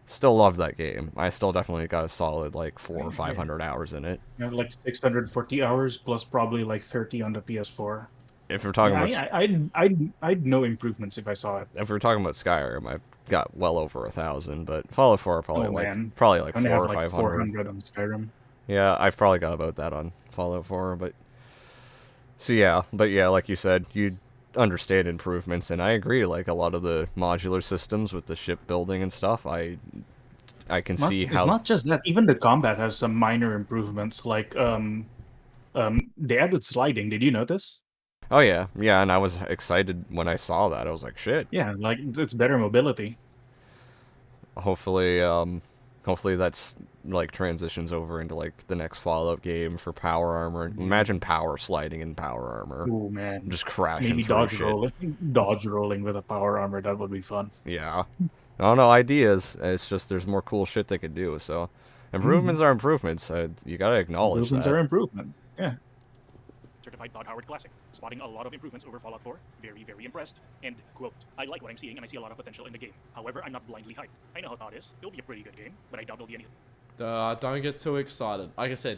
still love that game. I still definitely got a solid like 400 or 500 hours in it. I have like 640 hours plus probably like 30 on the PS4. If we're talking Yeah, about I'd know improvements if I saw it. if we're talking about Skyrim, I've got well over 1,000, but Fallout 4 probably Oh, man. probably like I only 4 have or like 500. 400 on Skyrim. Yeah, I've probably got about that on Fallout 4, but so yeah, like you said, you understand improvements, and I agree. Like a lot of the modular systems with the ship building and stuff, I can see how It's not just that. Even the combat has some minor improvements. Like they added sliding. Did you notice? Oh yeah, and I was excited when I saw that. I was like, shit. Yeah, like it's better mobility. Hopefully that's like transitions over into like the next Fallout game for power armor. Imagine power sliding in power armor. Oh man, Just crashing maybe through shit. dodge rolling with a power armor. That would be fun. Yeah. I don't know, ideas. It's just there's more cool shit they could do. So improvements are improvements. You gotta acknowledge Improvements that. are improvement. Yeah. Certified Todd Howard Classic, spotting a lot of improvements over Fallout 4. Very, very impressed. And, quote, I like what I'm seeing and I see a lot of potential in the game. However, I'm not blindly hyped. I know how Todd is. It'll be a pretty good game, but I doubt it'll be anything. Don't get too excited. Like I said,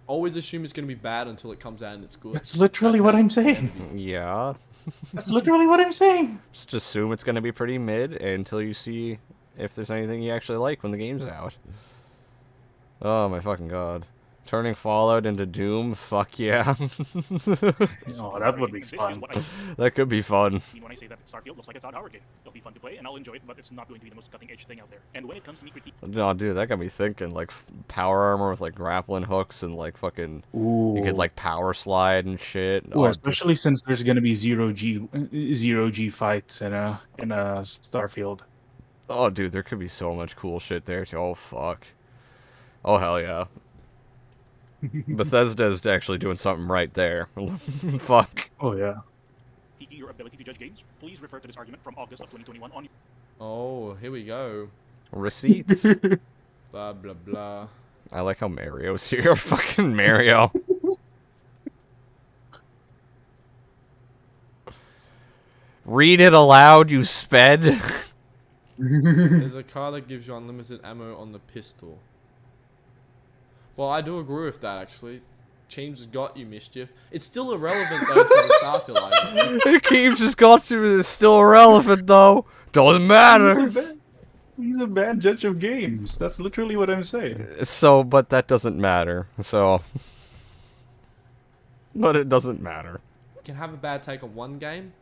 always assume it's going to be bad until it comes out and it's good. That's literally what I'm saying. Yeah. That's literally what I'm saying. Just assume it's gonna be pretty mid until you see if there's anything you actually like when the game's out. Oh my fucking god. Turning Fallout into Doom? Fuck yeah. Oh, that would be This is fun. what I That could be fun. mean when I say that Starfield looks like a Todd Howard game. It'll be fun to play and I'll enjoy it, but it's not going to be the most cutting-edge thing out there. And when it comes to me critiquing No, dude, that got me thinking. Like, power armor with, like, grappling hooks and, like, fucking... You could, like, power slide and shit. Ooh, especially since there's gonna be zero G fights in a Starfield. Oh, dude, there could be so much cool shit there, too. Oh, fuck. Oh, hell yeah. Bethesda's actually doing something right there. Fuck. Oh, yeah. your ability to judge games, please refer to this argument from August of 2021 on. Oh, here we go. Receipts. Blah, blah, blah. I like how Mario's here. Fucking Mario. Read it aloud, you sped. There's a car that gives you unlimited ammo on the pistol. Well, I do agree with that, actually. Cheems has got you, Mischief. It's still irrelevant, though, to the Starfield argument. Keeps just got you, it's still irrelevant, though. Doesn't matter. He's a bad judge of games. That's literally what I'm saying. So, but that doesn't matter. So. But it doesn't matter. You can have a bad take on one game,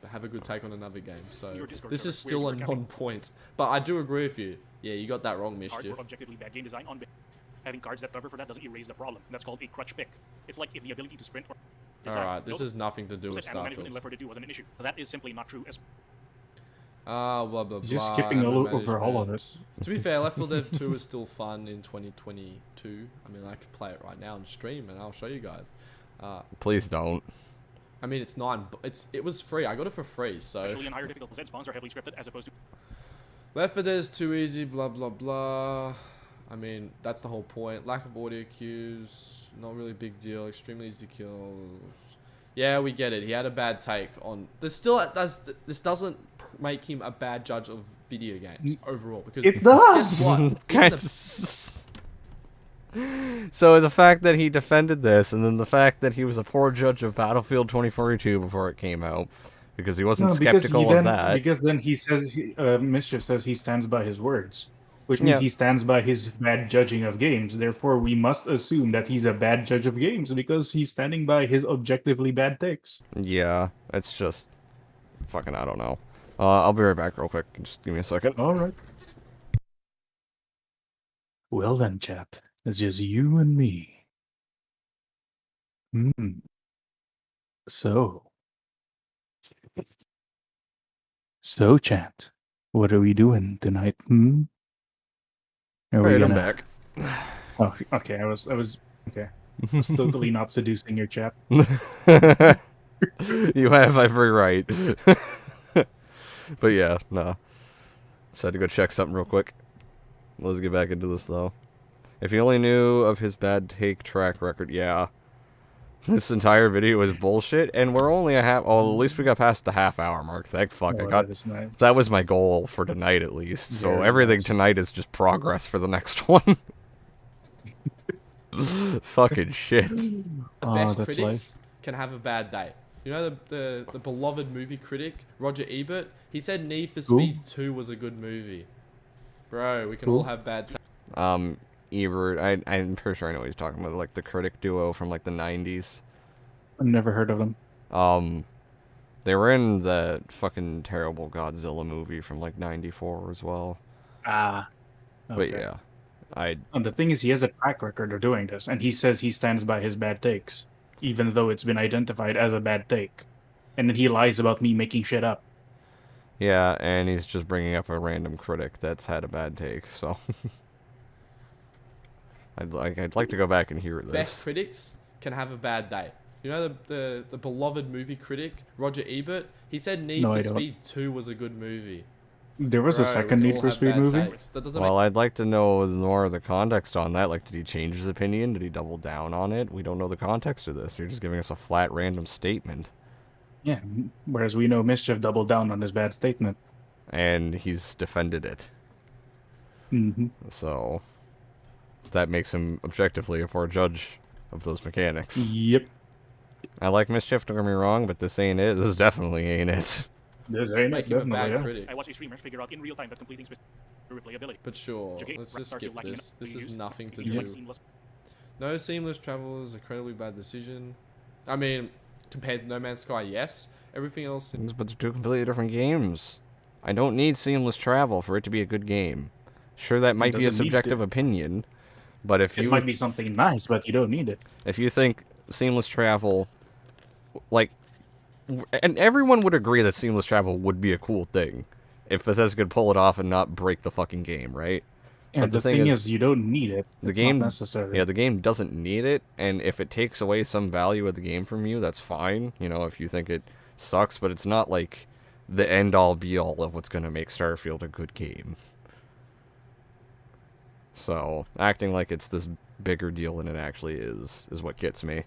but have a good take on another game. So, this is still a non-point. But I do agree with you. Yeah, you got that wrong, Mischief. Hardcore objectively bad game design on having cards that cover for that doesn't erase the problem. That's called a crutch pick. It's like if the ability to sprint or Alright, this has nothing to do with management in Starfield. Left 4 Dead 2 wasn't an issue. That is simply not true. Blah blah blah. He's just skipping anger over all of it. management. To be fair, Left 4 Dead 2 is still fun in 2022. I mean, I could play it right now on stream, and I'll show you guys. Please don't. I mean, it was free. I got it for free, so. Especially in higher difficult Z spawns are heavily scripted as opposed to. Left 4 Dead is too easy. Blah blah blah. I mean, that's the whole point. Lack of audio cues, not really a big deal. Extremely easy to kill. Yeah, we get it. He had a bad take on. This doesn't make him a bad judge of video games overall, because it does. Guess what? So the fact that he defended this, and then the fact that he was a poor judge of Battlefield 2042 before it came out, because he wasn't skeptical of that. Because then he says, Mischief says he stands by his words, which means he stands by his bad judging of games. Therefore, we must assume that he's a bad judge of games because he's standing by his objectively bad takes. Yeah, it's just fucking, I don't know. I'll be right back real quick. Just give me a second. All right. Well then, chat. It's just you and me. So, chat, what are we doing tonight? Are we Alright, gonna... I'm back. Oh, okay. I was okay. I was totally not seducing your chat. You have every right. But yeah, no. Just had to go check something real quick. Let's get back into this though. If you only knew of his bad take track record, yeah. This entire video is bullshit, and we're only a half. Oh, at least we got past the half-hour mark. Thank fuck. That is nice. That was my goal for tonight, at least. So Very everything nice. tonight is just progress for the next one. Fucking shit. Best critics can have a bad day. You know the beloved movie critic Roger Ebert. He said Need for Speed 2 was a good movie. Bro, we can all have bad days. Ebert, I'm pretty sure I know what he's talking about, like the critic duo from like the 90s. I've never heard of them. They were in the fucking terrible Godzilla movie from like 94 as well. Okay. But yeah, And the thing is, he has a track record of doing this, and he says he stands by his bad takes, even though it's been identified as a bad take. And then he lies about me making shit up. Yeah, and he's just bringing up a random critic that's had a bad take, so... I'd like to go back and hear this. Best critics can have a bad day. You know the beloved movie critic Roger Ebert. He said Need for Speed 2 was a good movie. There was a second Need for Speed movie? Well, I'd like to know more of the context on that. Like, did he change his opinion? Did he double down on it? We don't know the context of this. You're just giving us a flat, random statement. Yeah, whereas we know Mischief doubled down on his bad statement. And he's defended it. So, that makes him objectively a poor judge of those mechanics. Yep. I like Mischief, don't get me wrong, but this ain't it. This definitely ain't it. This ain't Make it, him a bad definitely, critic. I watch a streamer figure out in real time that completing specific replayability. But sure, let's just skip this. This is nothing to do. No seamless travel is an incredibly bad decision. I mean, compared to No Man's Sky, yes. Everything else... But they're two completely different games. I don't need seamless travel for it to be a good game. Sure, that might be a subjective opinion, but if you... It might be something nice, but you don't need it. If you think seamless travel... Like... And everyone would agree that seamless travel would be a cool thing. If Bethesda could pull it off and not break the fucking game, right? And but the thing is, you don't need it. The It's game, not necessary. Yeah, the game doesn't need it, and if it takes away some value of the game from you, that's fine. You know, if you think it sucks, but it's not like the end-all be-all of what's going to make Starfield a good game. So, acting like it's this bigger deal than it actually is what gets me.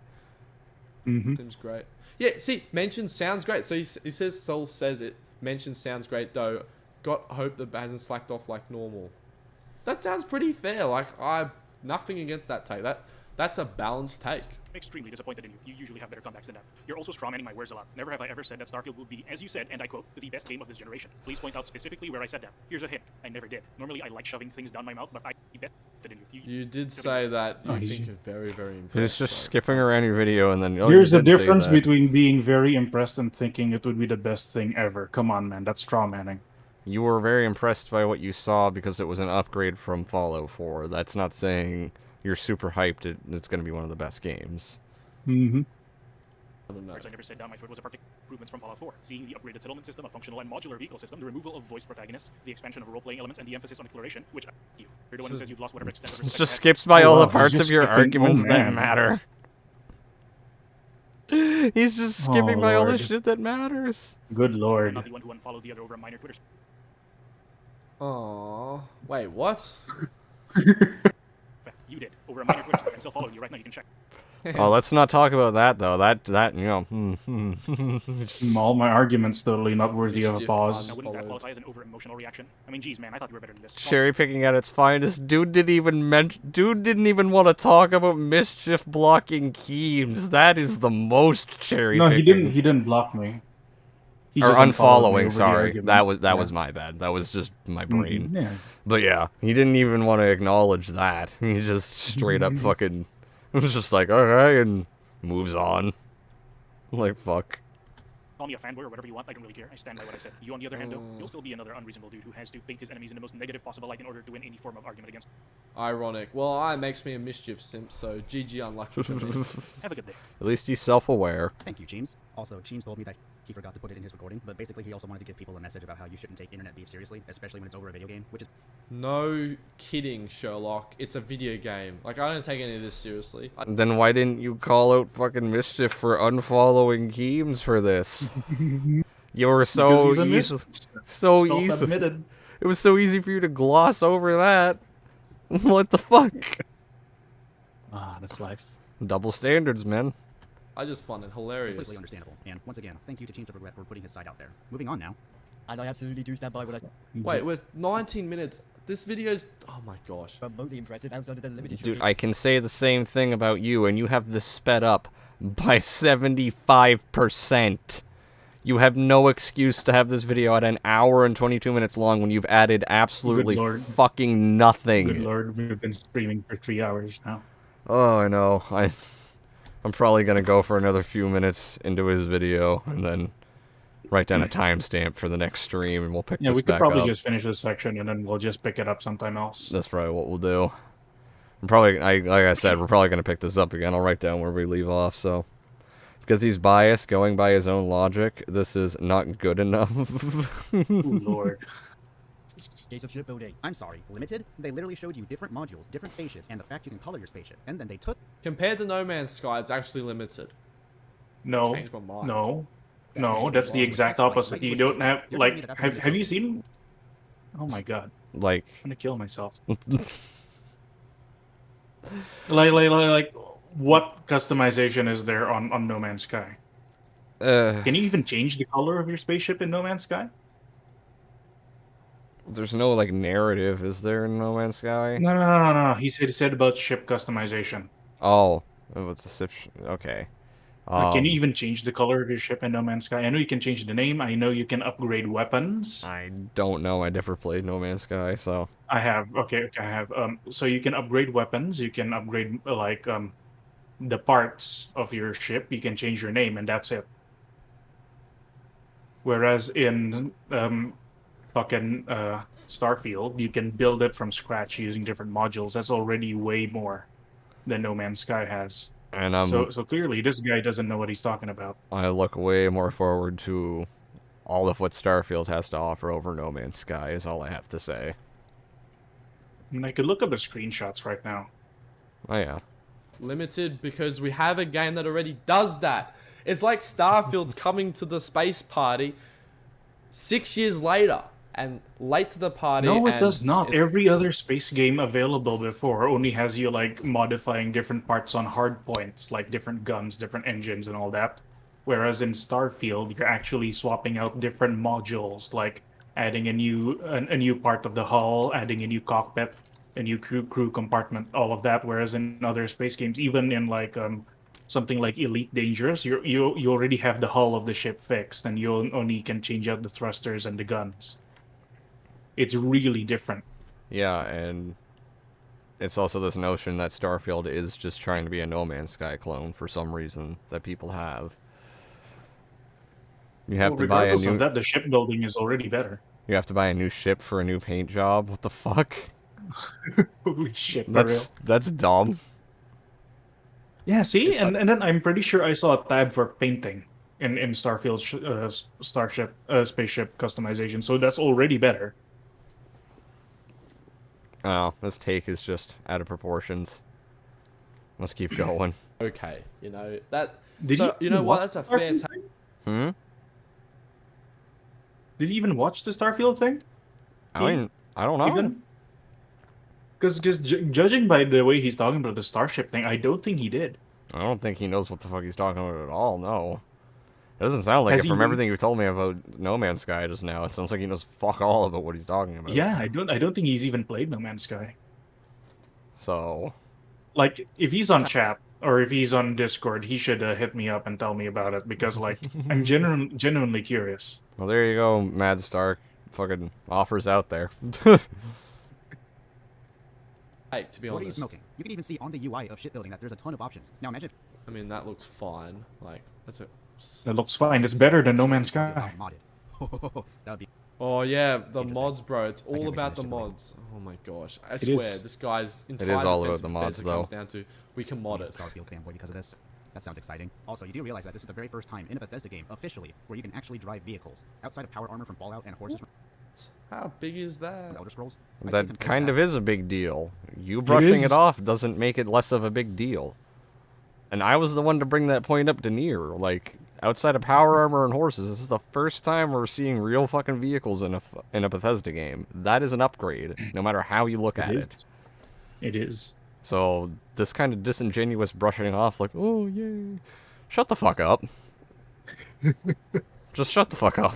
Seems great. Yeah, see, mention sounds great. So he says, Soul says it. Mention sounds great, though. Got hope that hasn't slacked off like normal. That sounds pretty fair. Like, nothing against that take. That's a balanced take. Extremely disappointed in you. You usually have better comebacks than that. You're also strawmanning my words a lot. Never have I ever said that Starfield will be, as you said, and I quote, the best game of this generation. Please point out specifically where I said that. Here's a hint. I never did. Normally I like shoving things down my mouth, but I bet in you. You did say that you think you're very, very impressed. He's just skipping around your video and then... Here's the difference between being very impressed and thinking it would be the best thing ever. Come on, man. That's strawmanning. You were very impressed by what you saw because it was an upgrade from Fallout 4. That's not saying you're super hyped it's going to be one of the best games. I never said down my throat was a particular improvements from Fallout 4. Seeing the upgraded settlement system, a functional and modular vehicle system, the removal of voice protagonists, the expansion of role-playing elements, and the emphasis on exploration, which you're the one who says you've lost whatever extent of respect. Just skips by all the parts of your arguments that matter. He's just skipping by all the shit that matters. Good lord. I'm not the one who unfollowed the other over a minor Twitter. Aww. Wait, what? You did over a minor Twitter. I'm still following you right now. You can check. Oh, let's not talk about that though. That you know. All my arguments totally not worthy of a pause. Now, wouldn't that qualify as an over-emotional reaction? I mean, geez, man, I thought you were better than this. Cherry picking at its finest. Dude didn't even want to talk about mischief blocking Keems. That is the most cherry No, picking. he didn't block me. He Or just unfollowed me unfollowing, over the sorry. argument. That was my bad. That was just my brain. Yeah. But yeah, he didn't even want to acknowledge that. He just straight up fucking was just like, alright, and moves on. Like, fuck. Call me a fanboy or whatever you want, I don't really care. I stand by what I said. You, on the other hand, though, you'll still be another unreasonable dude who has to paint his enemies in the most negative possible light in order to win any form of argument against. Ironic. Well, it makes me a mischief simp, so GG unlucky for me. Have a good day. At least he's self-aware. Thank you, Cheems. Also, Cheems told me that he forgot to put it in his recording, but basically he also wanted to give people a message about how you shouldn't take internet beef seriously, especially when it's over a video game, which is... No kidding, Sherlock. It's a video game. Like, I don't take any of this seriously. Then why didn't you call out fucking Mischief for unfollowing Keems for this? You were so easy. Self-admitted. It was so easy for you to gloss over that. What the fuck? Ah, that's life. Double standards, man. I just find it hilarious. completely understandable. And once again, thank you to Cheems of Regret for putting his side out there. Moving on now. And I absolutely do stand by what I... Wait, with 19 minutes, this video's... Oh my gosh. Remotely impressive outside of the limited... Dude, I can say the same thing about you, and you have this sped up by 75%. You have no excuse to have this video at an hour and 22 minutes long when you've added absolutely fucking nothing. Good lord, we've been streaming for 3 hours now. Oh, I know. I'm probably gonna go for another few minutes into his video, and then write down a timestamp for the next stream, and we'll pick this back up. Yeah, we could probably just finish this section, and then we'll just pick it up sometime else. That's probably what we'll do. I'm probably, like I said, we're probably gonna pick this up again. I'll write down where we leave off, so... Because he's biased, going by his own logic, this is not good enough. Ooh, lord. Case of shipbuilding. I'm sorry, limited? They literally showed you different modules, different spaceships, and the fact you can color your spaceship, and then they took... Compared to No Man's Sky, it's actually limited. No, Changed my mind. no, that's the exact opposite. You don't have, like, have you seen... Oh my god. Like... I'm gonna kill myself. like, what customization is there on No Man's Sky? Can you even change the color of your spaceship in No Man's Sky? There's no, like, narrative, is there, in No Man's Sky? No. He said about ship customization. Oh. What's the ship? Okay. Can you even change the color of your ship in No Man's Sky? I know you can change the name. I know you can upgrade weapons. I don't know. I never played No Man's Sky, so... I have. Okay, I have. So you can upgrade weapons. You can upgrade, like, the parts of your ship. You can change your name, and that's it. Whereas in fucking Starfield, you can build it from scratch using different modules. That's already way more than No Man's Sky has. And so clearly, this guy doesn't know what he's talking about. I look way more forward to all of what Starfield has to offer over No Man's Sky, is all I have to say. I mean, I could look up the screenshots right now. Oh, yeah. Limited because we have a game that already does that. It's like Starfield's coming to the space party 6 years later and late to the party. No, it does not. Every other space game available before only has you, like, modifying different parts on hard points, like different guns, different engines, and all that. Whereas in Starfield, you're actually swapping out different modules, like adding a new part of the hull, adding a new cockpit, a new crew compartment, all of that. Whereas in other space games, even in like something like Elite Dangerous, you already have the hull of the ship fixed, and you only can change out the thrusters and the guns. It's really different. Yeah, and it's also this notion that Starfield is just trying to be a No Man's Sky clone for some reason that people have. You have to buy a new... of that, the shipbuilding is already better. You have to buy a new ship for a new paint job? What the fuck? Holy shit, That's dumb. Yeah, see, It's and then I'm pretty sure I saw a tab for painting in Starfield Starship spaceship customization, so that's already better. Oh, this take is just out of proportions. Let's keep going. Okay, you know that. Did So you know what? That's a fair take. Hmm? Did you even watch the Starfield thing? I mean, I don't know. Even because just judging by the way he's talking about the Starship thing, I don't think he did. I don't think he knows what the fuck he's talking about at all, no. It doesn't sound like Has it he from been- everything you've told me about No Man's Sky just now. It sounds like he knows fuck all about what he's talking about. Yeah, I don't think he's even played No Man's Sky. So, Like, if he's on chat or if he's on Discord, he should hit me up and tell me about it because, like, I'm genuinely curious. well, there you go, Mad Stark. Fucking offers out there. Hey, to be What are you honest, smoking? You can even see on the UI of shipbuilding that there's a ton of options. Now imagine I mean that looks fine. Like that's a. It looks fine. It's better than No Man's Sky. modded. That would be Oh yeah, the Interesting. mods, bro. It's all never about the finished it, mods. Oh my gosh, I It swear, is. this guy's entire is all about defense the of mods, Bethesda comes though. down to we can mod being it. a Starfield fanboy because of this. That sounds exciting. Also, you do realize that this is the very first time in a Bethesda game, officially, where you can actually drive vehicles. Outside of power armor from Fallout and horses from How big is that? Elder Scrolls. I'd say That compare kind that. of is a big deal. You brushing it is. off doesn't make it less of a big deal. And I was the one to bring that point up to Nier. Like, outside of power armor and horses, this is the first time we're seeing real fucking vehicles in a Bethesda game. That is an upgrade, no matter how you look at it. It is. So, this kind of disingenuous brushing off, like, oh, yay. Shut the fuck up. Just shut the fuck up.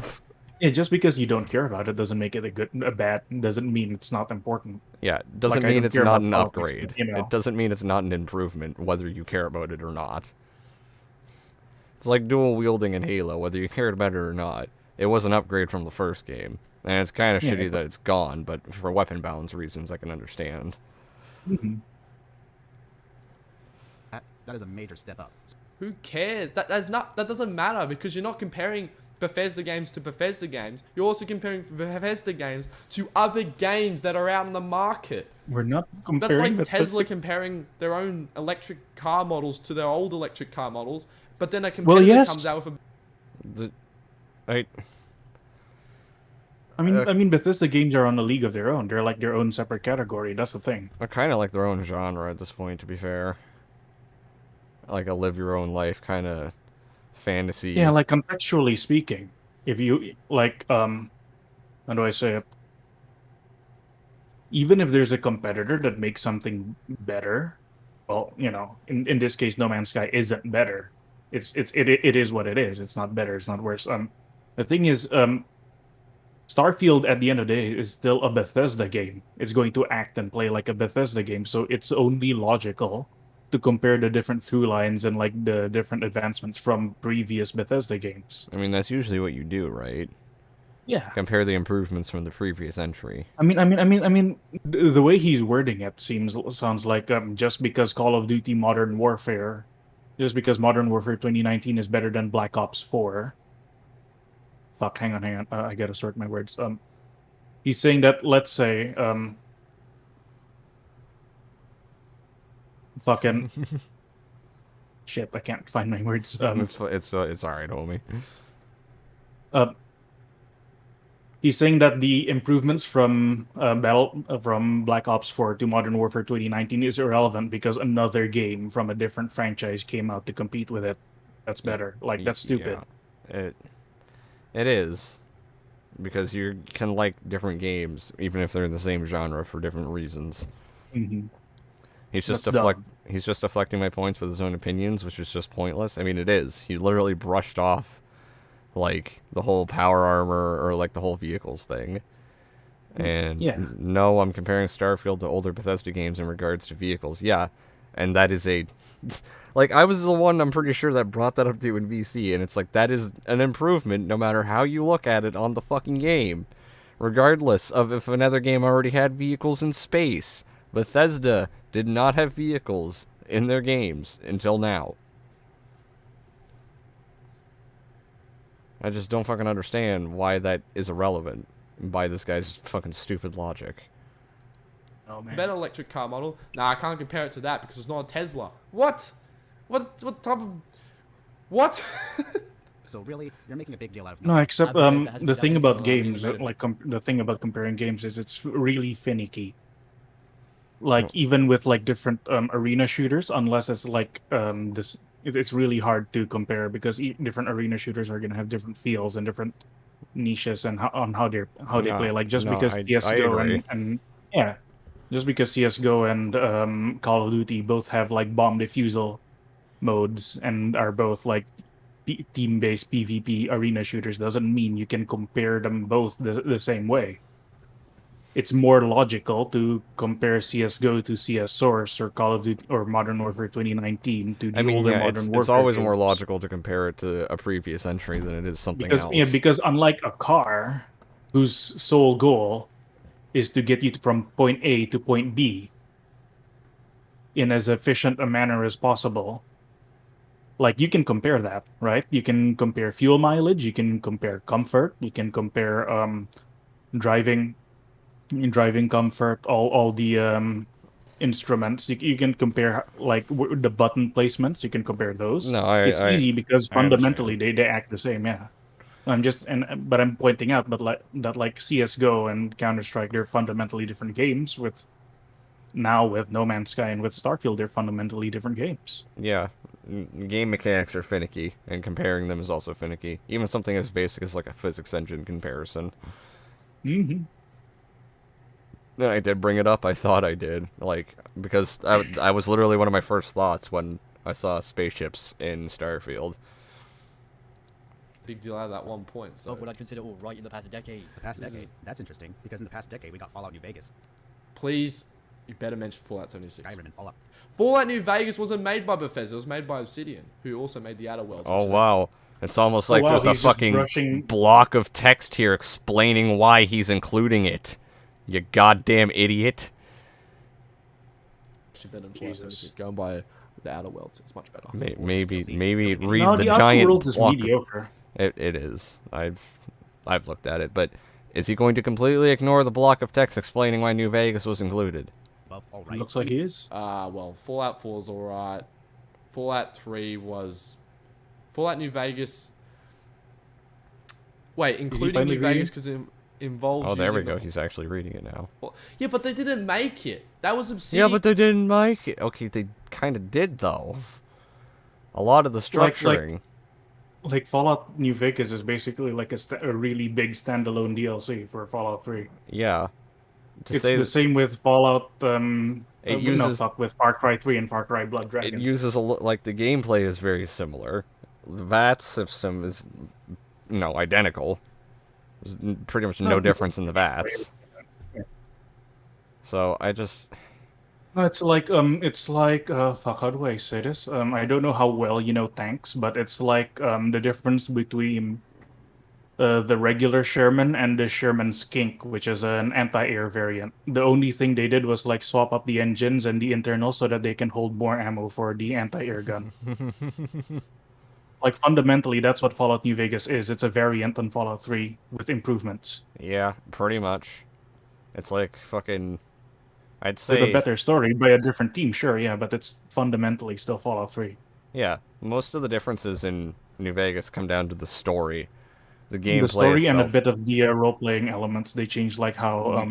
Yeah, just because you don't care about it doesn't make it a bad. Doesn't mean it's not important. Yeah, it doesn't Like, I mean don't it's care not about an politics, upgrade. but, you know. It doesn't mean it's not an improvement, whether you care about it or not. It's like dual wielding in Halo, whether you cared about it or not. It was an upgrade from the first game. And it's kind of Yeah, shitty that it's gone, but for weapon balance reasons, I can understand. Mhm. That is a major step up. Who cares? That doesn't matter because you're not comparing Bethesda games to Bethesda games. You're also comparing Bethesda games to other games that are out in the market. We're not That's comparing. like Bethesda- Tesla comparing their own electric car models to their old electric car models, but then a competitor yes. comes out with a The, I, I mean, Bethesda games are on a league of their own. They're like their own separate category. That's the thing. I kind of like their own genre at this point, to be fair. Like a live your own life kind of fantasy. Yeah, like contextually speaking, if you like, how do I say it? Even if there's a competitor that makes something better, well, you know, in this case, No Man's Sky isn't better. It is what it is. It's not better. It's not worse. The thing is, Starfield at the end of the day is still a Bethesda game. It's going to act and play like a Bethesda game, so it's only logical to compare the different through lines and like the different advancements from previous Bethesda games. I mean, that's usually what you do, right? Yeah. Compare the improvements from the previous entry. I mean, the way he's wording it sounds like just because Call of Duty Modern Warfare, just because Modern Warfare 2019 is better than Black Ops 4. Fuck, hang on. I gotta sort my words. He's saying that, let's say, fucking shit, I can't find my words. It's alright, homie. He's saying that the improvements from from Black Ops 4 to Modern Warfare 2019 is irrelevant because another game from a different franchise came out to compete with it. That's better. Like, that's stupid. Yeah, it is. Because you can like different games, even if they're in the same genre, for different reasons. Mm-hmm. He's just That's dumb. he's just deflecting my points with his own opinions, which is just pointless. I mean, it is. He literally brushed off like the whole power armor or like the whole vehicles thing. And Yeah. no, I'm comparing Starfield to older Bethesda games in regards to vehicles. Yeah, and that is a like I was the one I'm pretty sure that brought that up to you in VC, and it's like that is an improvement no matter how you look at it on the fucking game, regardless of if another game already had vehicles in space. Bethesda did not have vehicles in their games until now. I just don't fucking understand why that is irrelevant by this guy's fucking stupid logic. Oh man. better electric car model. Nah, I can't compare it to that because it's not a Tesla. What? What type of... What? So really, you're making a big deal out of No, nothing. except Bethesda has the been thing developing about for a while, games, really. like the thing about comparing games is it's really finicky. Like even with like different arena shooters, unless it's like it's really hard to compare because different arena shooters are gonna have different feels and different niches and on how they play. Like just No, because I CS:GO agree. and yeah, just because CS:GO and Call of Duty both have like bomb defusal modes and are both like team-based PvP arena shooters doesn't mean you can compare them both the same way. It's more logical to compare CS:GO to CS Source or Call of Duty or Modern Warfare 2019 to I the mean, older yeah, Modern it's Warfare always more games. logical to compare it to a previous entry than it is something Because else. because unlike a car whose sole goal is to get you from point A to point B in as efficient a manner as possible, like you can compare that, right? You can compare fuel mileage, you can compare comfort, you can compare driving driving comfort, all the instruments. You can compare like the button placements. You can compare those. No, It's easy because I fundamentally understand. they act the same. Yeah. I'm just but I'm pointing out, but like that like CS:GO and Counter Strike, they're fundamentally different games. With now with No Man's Sky and with Starfield, they're fundamentally different games. Yeah, game mechanics are finicky, and comparing them is also finicky. Even something as basic as like a physics engine comparison. Mm-hmm. Then I did bring it up. I thought I did, like because I was literally one of my first thoughts when I saw spaceships in Starfield. Big deal out of that 1 point. So Of what I'd consider all right in the past decade. The past decade. That's interesting, because in the past decade we got Fallout New Vegas, please, you better mention Fallout 76. Skyrim, and Fallout. Fallout New Vegas wasn't made by Bethesda. It was made by Obsidian, who also made the Outer Worlds. Oh wow. It's almost Oh, like wow, there's a he's just fucking brushing- block of text here explaining why he's including it. You goddamn idiot. Actually better than Fallout 76. Going by the Outer Worlds, it's much better. Maybe read No, the the Outer giant Worlds is block. mediocre. It is. I've looked at it, but is he going to completely ignore the block of text explaining why New Vegas was included? Above all right. Looks like he is. Well, Fallout 4 is alright. Fallout 3 was... Fallout New Vegas... Wait, including finally New Vegas because it involves... Oh, there we using go. the- He's actually reading it now. Yeah, but they didn't make it. That was Obsidian. Yeah, but they didn't make it. Okay, they kind of did though. A lot of the structuring. Like Fallout New Vegas is basically like a really big standalone DLC for Fallout 3. Yeah. It's the same with Fallout. It uses with Far Cry 3 and Far Cry Blood it Dragon. uses like the gameplay is very similar. The VAT system is identical. There's pretty much no difference in the VATs. Yeah. So I just No, it's like fuck, how do I say this? I don't know how well you know tanks, but it's like the difference between the regular Sherman and the Sherman Skink, which is an anti-air variant. The only thing they did was like swap up the engines and the internals so that they can hold more ammo for the anti-air gun. Like fundamentally, that's what Fallout New Vegas is. It's a variant on Fallout 3 with improvements. yeah, pretty much. It's like fucking. I'd say With a better story by a different team, sure, yeah, but it's fundamentally still Fallout 3. Yeah, most of the differences in New Vegas come down to the story. The gameplay The story itself. and a bit of the role-playing elements. They changed like how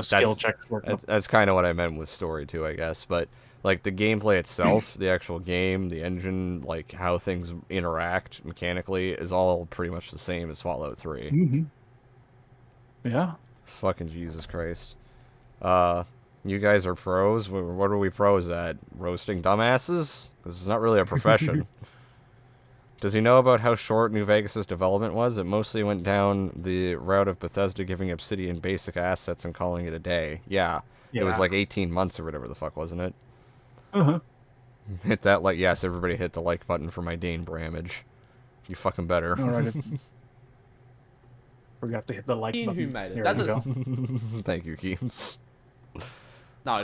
skill checks work. That's kind of what I meant with story too, I guess. But like the gameplay itself, the actual game, the engine, like how things interact mechanically, is all pretty much the same as Fallout 3. Mm-hmm. Yeah. Fucking Jesus Christ. You guys are pros. What are we pros at? Roasting dumbasses? This is not really a profession. Does he know about how short New Vegas' development was? It mostly went down the route of Bethesda giving Obsidian basic assets and calling it a day. Yeah. It was like 18 months or whatever the fuck, wasn't it? Uh-huh. Hit that like, yes, everybody hit the like button for my Dane Bramage. You fucking better. All right. Forgot to hit the like button. Who made it? There That we does. go. Thank you, Keems. No,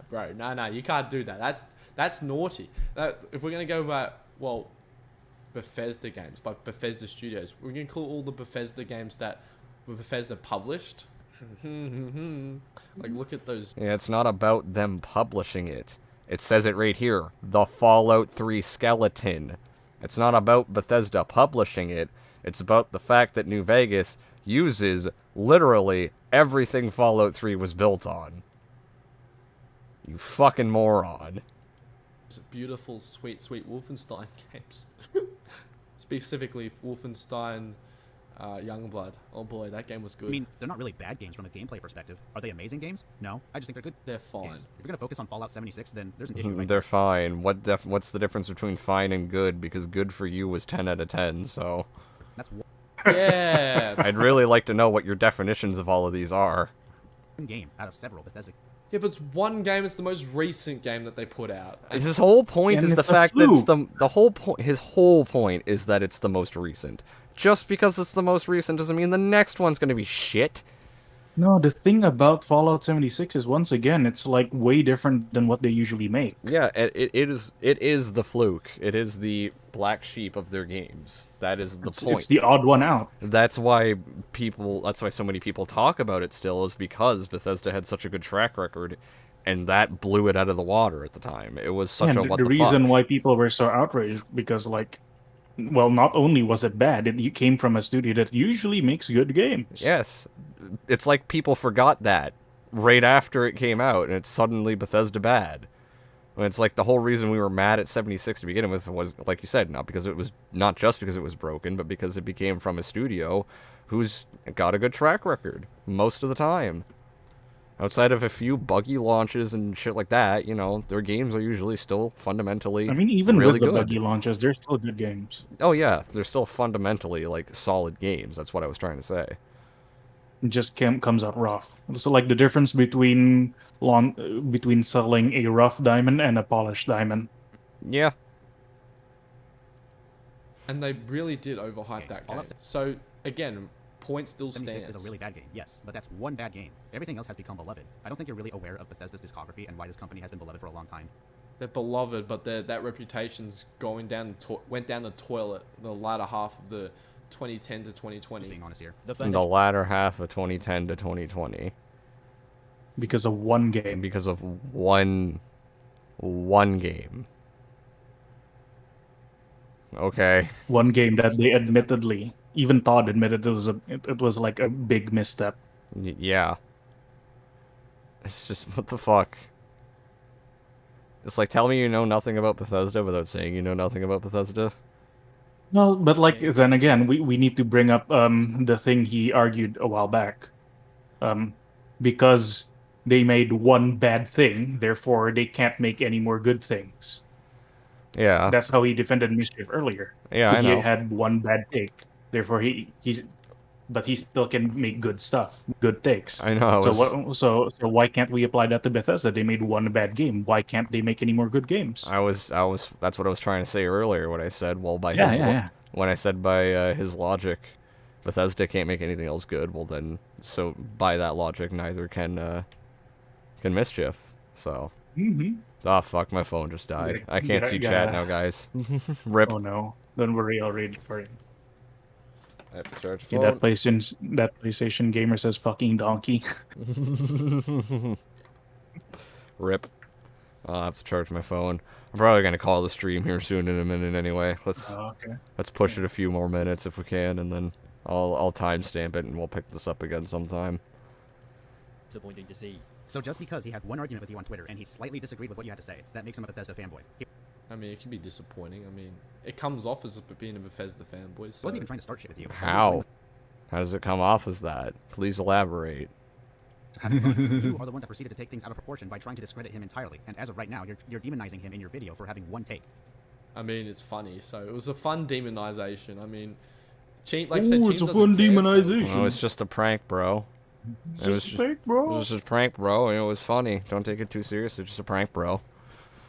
bro. No, you can't do that. That's naughty. If we're gonna go by Bethesda games, by Bethesda Studios, we're gonna include all the Bethesda games that were Bethesda published. Like, look at those. Yeah, it's not about them publishing it. It says it right here. The Fallout 3 skeleton. It's not about Bethesda publishing it. It's about the fact that New Vegas uses literally everything Fallout 3 was built on. You fucking moron. It's beautiful, sweet, sweet Wolfenstein games. Specifically, Wolfenstein Youngblood. Oh boy, that game was good. I mean, they're not really bad games from a gameplay perspective. Are they amazing games? No, I just think they're good. They're fine. Games. If you're gonna focus on Fallout 76, then there's an issue. Right They're fine. What's the difference between fine and good? Because good for you was 10 out of 10, so... That's Yeah. I'd really like to know what your definitions of all of these are. one game out of several Bethesda. Yeah, but it's one game. It's the most recent game that they put out. His whole point And is the it's a fact that it's fluke. the whole point. His whole point is that it's the most recent. Just because it's the most recent doesn't mean the next one's gonna be shit. No, the thing about Fallout 76 is, once again, it's like way different than what they usually make. Yeah, it is the fluke. It is the black sheep of their games. That is the point. It's the odd one out. That's why so many people talk about it still, is because Bethesda had such a good track record, and that blew it out of the water at the time. It was such And a what the the reason fuck. why people were so outraged, because, like, well, not only was it bad, it came from a studio that usually makes good games. Yes, it's like people forgot that right after it came out, and it's suddenly Bethesda bad. And it's like the whole reason we were mad at 76 to begin with was, like you said, not just because it was broken, but because it became from a studio who's got a good track record most of the time. Outside of a few buggy launches and shit like that, you know, their games are usually still fundamentally I mean, even really with the good. buggy launches, they're still good games. Oh yeah, they're still fundamentally like solid games. That's what I was trying to say. It just comes out rough. So, like, the difference between selling a rough diamond and a polished diamond. Yeah. And they really did overhype that game. So again, point still 76 stands. is a really bad game, yes, but that's one bad game. Everything else has become beloved. I don't think you're really aware of Bethesda's discography and why this company has been beloved for a long time. They're beloved, but that reputation's went down the toilet the latter half of the 2010 to 2020. Just being honest here. In the latter half of 2010 to 2020. Because of one game. Because of one game. Okay. One game that they admittedly, even Todd admitted it was like a big misstep. Yeah. It's just, what the fuck? It's like, tell me you know nothing about Bethesda without saying you know nothing about Bethesda. No, but, like, then again, we need to bring up the thing he argued a while back. Because they made one bad thing, therefore they can't make any more good things. Yeah. That's how he defended Mischief earlier. Yeah, I He know. had one bad take, therefore but he still can make good stuff, good takes. I know. So why can't we apply that to Bethesda? They made one bad game. Why can't they make any more good games? That's what I was trying to say earlier when I said, well, when I said by his logic, Bethesda can't make anything else good, well then, so by that logic, neither can Mischief. So. Mm-hmm. Ah, fuck, my phone just died. I can't see chat now, guys. Rip. Oh no. Don't worry, I'll read it for you. I have to charge the Yeah, phone. that PlayStation gamer says fucking donkey. Rip. I'll have to charge my phone. I'm probably gonna call the stream here soon in a minute anyway. Let's push it a few more minutes if we can, and then I'll timestamp it and we'll pick this up again sometime. Disappointing to see. So just because he had one argument with you on Twitter and he slightly disagreed with what you had to say, that makes him a Bethesda fanboy. He I mean, it can be disappointing. I mean, it comes off as being a Bethesda fanboy. So. wasn't even trying to start shit with you. How? How does it come off as that? Please elaborate. Just having fun. You are the one that proceeded to take things out of proportion by trying to discredit him entirely, and as of right now, you're demonizing him in your video for having one take. I mean, it's funny. So it was a fun demonization. I mean, it's a fun demonization. No, it's just a prank, bro. It was just a prank, bro. It was just a prank, bro. It was funny. Don't take it too seriously. It's just a prank, bro.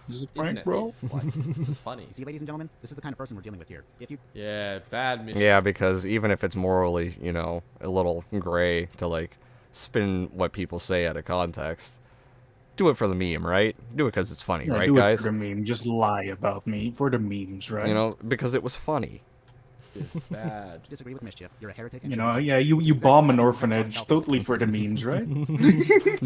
This is a prank, bro. This is funny. See, ladies and gentlemen, this is the kind of person we're dealing with here. If you Yeah, bad Mischief. Yeah, because even if it's morally, you know, a little gray to, like, spin what people say out of context, do it for the meme, right? Do it because it's funny, right, do guys? it for the meme. Just lie about me for the memes, right? You know, because it was funny. It's bad. disagree with Mischief, you're a heretic. And You know, yeah, you bomb an orphanage totally for the memes, right?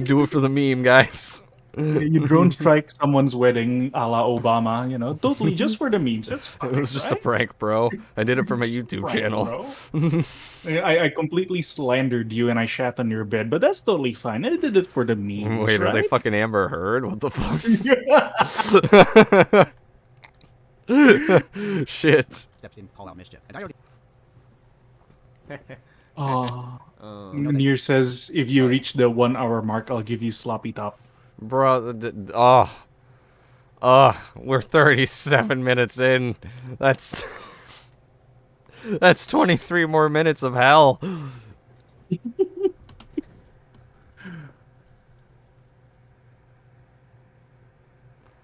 Do it for the meme, guys. You drone strike someone's wedding a la Obama, you know, totally just for the memes. That's fine. It was just a right? prank, bro. I did it for my Just a YouTube prank, channel. bro. I completely slandered you and I shat on your bed, but that's totally fine. I did it for the memes. Wait, are they right? fucking Amber Heard? What the fuck? Shit. Stepped in, call out mischief. And I already Oh. Munir says, if you reach the 1 hour mark, I'll give you sloppy top. Bro, we're 37 minutes in. That's 23 more minutes of hell.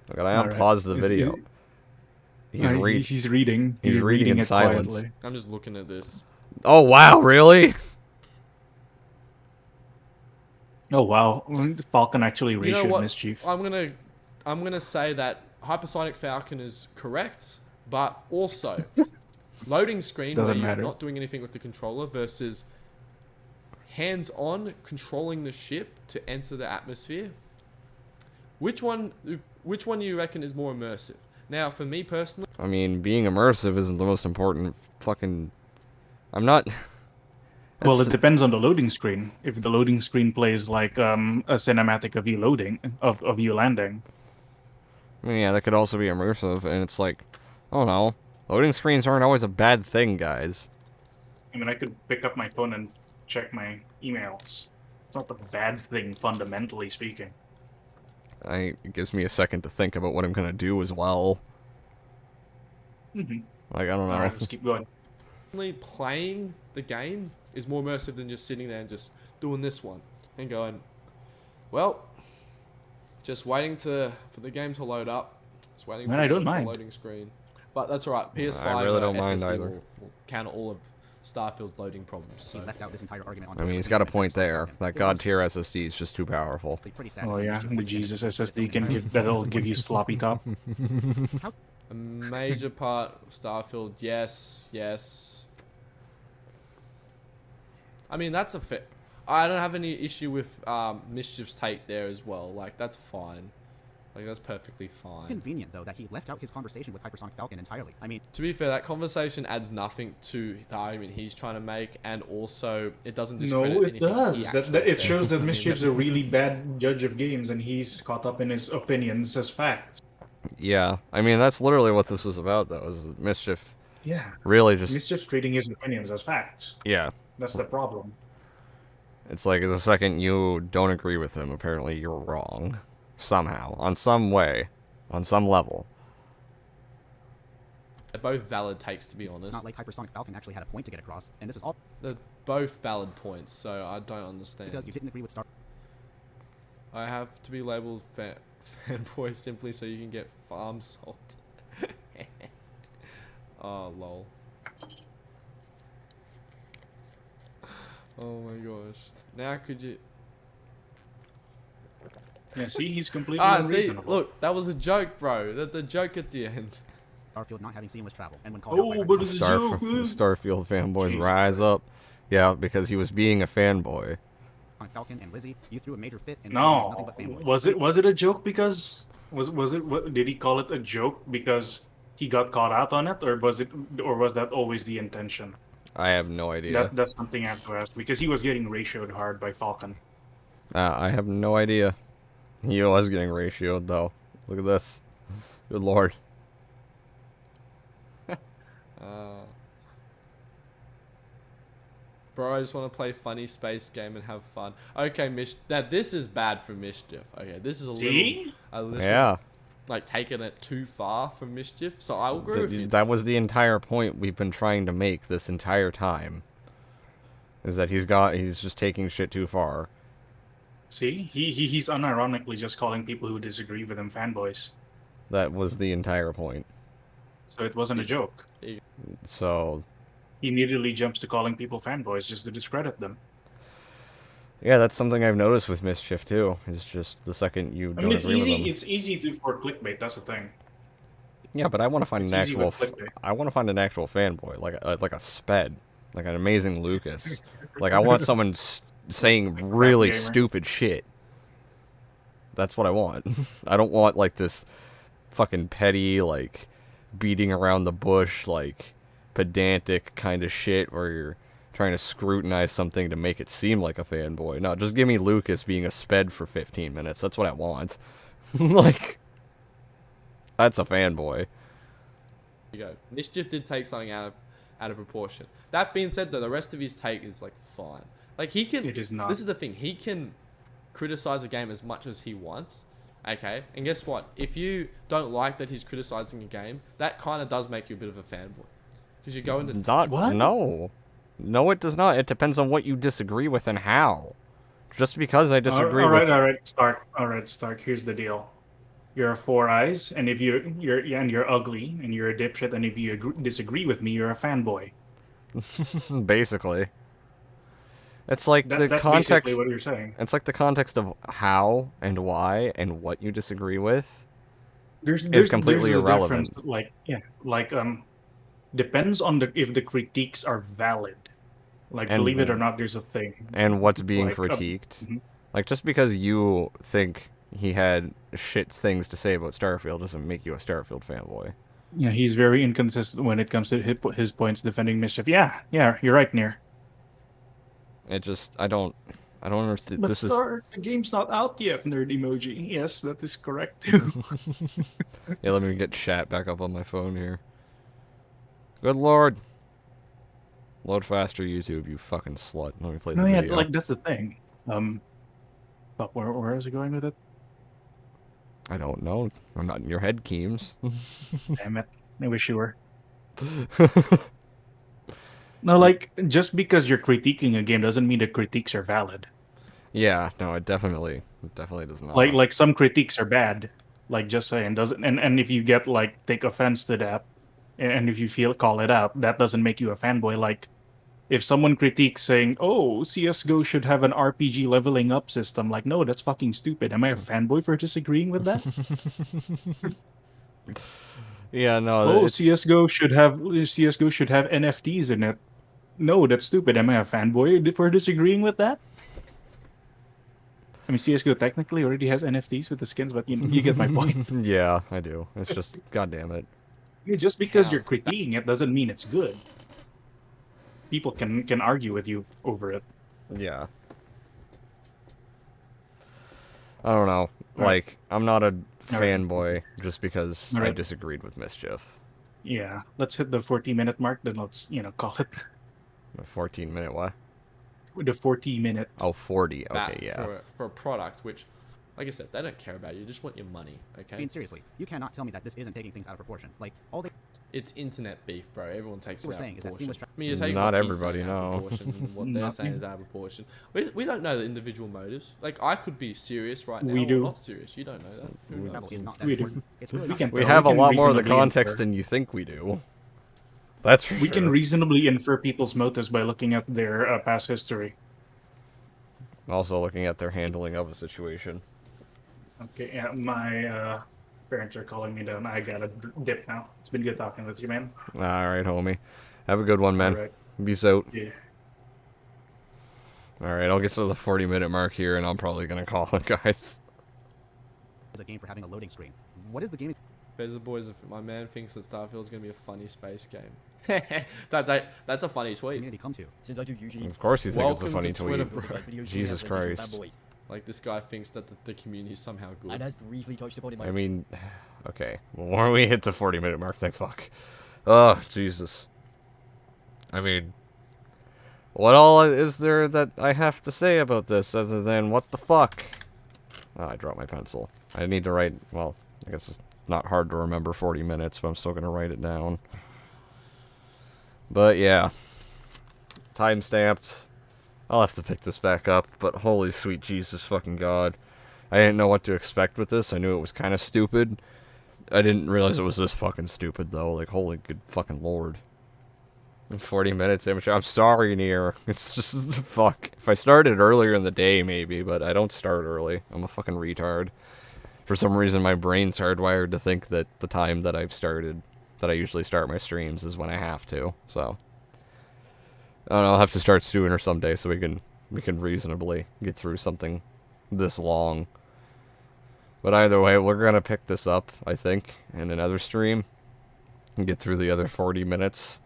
Look, I unpaused the video. He's reading. He's reading in it silence. quietly. I'm just looking at this. Oh wow, really? Oh wow, Falcon actually You know ratioed what? mischief. I'm gonna say that Hypersonic Falcon is correct, but also loading screen Doesn't where you're matter. not doing anything with the controller versus hands-on controlling the ship to enter the atmosphere. Which one do you reckon is more immersive? Now, for me personally, I mean, being immersive isn't the most important fucking... I'm not... Well, That's- it depends on the loading screen. If the loading screen plays like a cinematic of you loading, of you landing. I mean, yeah, that could also be immersive, and it's like, I don't know. Loading screens aren't always a bad thing, guys. I mean, I could pick up my phone and check my emails. It's not a bad thing, fundamentally speaking. It gives me a second to think about what I'm gonna do as well. Mm-hmm. Like, I don't know. Alright, let's keep going. playing the game is more immersive than just sitting there and just doing this one and going, well, just waiting for the game to load up. Just waiting Man, for I don't the mind. loading screen. But that's alright. PS5 I really don't mind SSD either. will counter all of Starfield's loading problems. So. he left out this entire argument on I mean, Twitter he's for got a being point an there. Falcon. That It God seems tier SSD is just too powerful. pretty sad to Oh see yeah, mischief the once again Jesus in this SSD can domain. give that'll give you sloppy top. A major part of Starfield, yes. I mean, that's a fit. I don't have any issue with Mischief's take there as well. Like, that's fine. Like, that's perfectly fine. Convenient though that he left out his conversation with Hypersonic Falcon entirely. I mean, To be fair, that conversation adds nothing to the argument he's trying to make, and also it doesn't discredit No, it anything he does. actually It said. shows that I mean, Mischief's a really bad judge of games, and he's caught up in his opinions as facts. Yeah, I mean, that's literally what this was about, though, is that Mischief Yeah, really just... Mischief's treating his opinions as facts. Yeah. That's the problem. It's like the second you don't agree with him, apparently you're wrong. Somehow. On some way. On some level. They're both valid takes, to be honest. it's not like Hypersonic Falcon actually had a point to get across, and this was all They're both valid points, so I don't understand. because you didn't agree with Star. I have to be labeled fanboy simply so you can get farm salt. Oh, lol. Oh my gosh. Now could you... Yeah, see, he's completely See, unreasonable. look, that was a joke, bro. The joke at the end. Starfield not having seamless travel, and when called Oh, out by but it's a Hypersonic joke. Starfield fanboys Jesus rise up. Yeah, because he was being a fanboy. Falcon and Lizzie, you threw a major fit, and now there's nothing No, but fanboys. was it a joke because did he call it a joke because he got caught out on it, or was that always the intention? I have no idea. That's something I have to ask because he was getting ratioed hard by Falcon. I have no idea. He was getting ratioed, though. Look at this. Good lord. Bro, I just want to play funny space game and have fun. Okay, now this is bad for Mischief. Okay, this is See? a little Yeah. like taking it too far from Mischief. So I will agree with you. That was the entire point we've been trying to make this entire time. Is that he's just taking shit too far. See, he's unironically just calling people who disagree with him fanboys. That was the entire point. So it wasn't a joke. So, He immediately jumps to calling people fanboys just to discredit them. yeah, that's something I've noticed with Mischief too. It's just the second you I don't mean, it's agree with easy. him. It's easy for clickbait. That's the thing. Yeah, but I want to find It's an easy actual. with clickbait. I want to find an actual fanboy, like a sped, like an amazing Lucas. Like I want someone saying really gamer. stupid shit. That's what I want. I don't want, like, this fucking petty, like, beating around the bush, like, pedantic kind of shit where you're trying to scrutinize something to make it seem like a fanboy. No, just give me Lucas being a sped for 15 minutes. That's what I want. Like, that's a fanboy. You go. Mischief did take something out of proportion. That being said, though, the rest of his take is, like, fine. Like, he can... It is not. This is the thing. He can criticize a game as much as he wants. Okay? And guess what? If you don't like that he's criticizing a game, that kind of does make you a bit of a fanboy. Because you go into... Not, What? No. No, it does not. It depends on what you disagree with and how. Just because I disagree with... All right, Stark. Here's the deal. You're a Four Eyes, and if you're ugly, and you're a dipshit, and if you disagree with me, you're a fanboy. Basically. It's like the that's context... basically what you're saying. It's like the context of how and why and what you disagree with is completely irrelevant. Depends on if the critiques are valid. Like, And- believe it or not, there's a thing. And what's being Like, critiqued. mhm. Like, just because you think he had shit things to say about Starfield doesn't make you a Starfield fanboy. Yeah, he's very inconsistent when it comes to his points defending Mischief. Yeah, you're right, Near. It just... I don't understand. But This is... the game's not out yet, nerd emoji. Yes, that is correct too. Yeah, let me get chat back up on my phone here. Good lord. Load faster, YouTube, you fucking slut. Let me play the No, yeah, video. like that's the thing. But where is it going with it? I don't know. I'm not in your head, Keems. Damn it! I wish you were. No, like, just because you're critiquing a game doesn't mean the critiques are valid. Yeah, no, it definitely does not. Like some critiques are bad. Like, just saying, doesn't and if you get like take offense to that, and if you call it out, that doesn't make you a fanboy. Like, if someone critiques saying, "Oh, CS:GO should have an RPG leveling up system," like, no, that's fucking stupid. Am I a fanboy for disagreeing with that? Yeah, no. Oh, it's- CS:GO should have NFTs in it. No, that's stupid. Am I a fanboy for disagreeing with that? I mean, CS:GO technically already has NFTs with the skins, but you get my point. Yeah, I do. It's just, god damn it. Just because you're critiquing it doesn't mean it's good. People can argue with you over it. Yeah. I don't know. Like, I'm not a fanboy just because I disagreed with Mischief. Yeah, let's hit the 40-minute mark, then let's, call it. A 14-minute what? The 40-minute. Oh, 40. Bat Okay, yeah. for a product which, like I said, they don't care about you. They just want your money, okay? I mean, seriously, you cannot tell me that this isn't taking things out of proportion. Like, all they... It's internet beef, bro. Everyone takes it We're out saying of is that proportion. seamless I mean, you take Not what he's everybody, saying out of no. proportion and what they're saying is out of proportion. We don't know the individual motives. Like, I could be serious right now We or do. not serious. You don't know that. Who knows? It's not that We do. important. It's really We not can that We tell. have a can lot more of the reasonably context infer. than you think we do. That's for We sure. can reasonably infer people's motives by looking at their past history. Also looking at their handling of a situation. Okay, yeah, my parents are calling me down. I gotta dip now. It's been good talking with you, man. Alright, homie. Have a good one, man. Alright. Peace out. Yeah. Alright, I'll get to the 40-minute mark here, and I'm probably gonna call it, guys. is a game for having a loading screen. What is the game? Beza Boys, if my man thinks that Starfield's gonna be a funny space game. that's a funny tweet. Community come to? Since I do usually... Of course you think it's a Welcome funny to Twitter, tweet. bro. Jesus Christ. Like, this guy thinks that the community is somehow good. And as briefly touched upon in my... I mean, okay. Well, when we hit the 40-minute mark, then fuck. Oh, Jesus. I mean, what all is there that I have to say about this other than what the fuck? Oh, I dropped my pencil. I need to write, well, I guess it's not hard to remember 40 minutes, but I'm still going to write it down. But yeah. Time-stamped. I'll have to pick this back up, but holy sweet Jesus fucking God. I didn't know what to expect with this. I knew it was kind of stupid. I didn't realize it was this fucking stupid, though. Like, holy good fucking lord. 40 minutes, amateur. I'm sorry, Nier. It's just, fuck. If I started earlier in the day, maybe, but I don't start early. I'm a fucking retard. For some reason, my brain's hardwired to think that the time that I've started, that I usually start my streams, is when I have to, so. I don't know, I'll have to start sooner someday so we can reasonably get through something this long. But either way, we're gonna pick this up, I think, in another stream. And get through the other 40 minutes.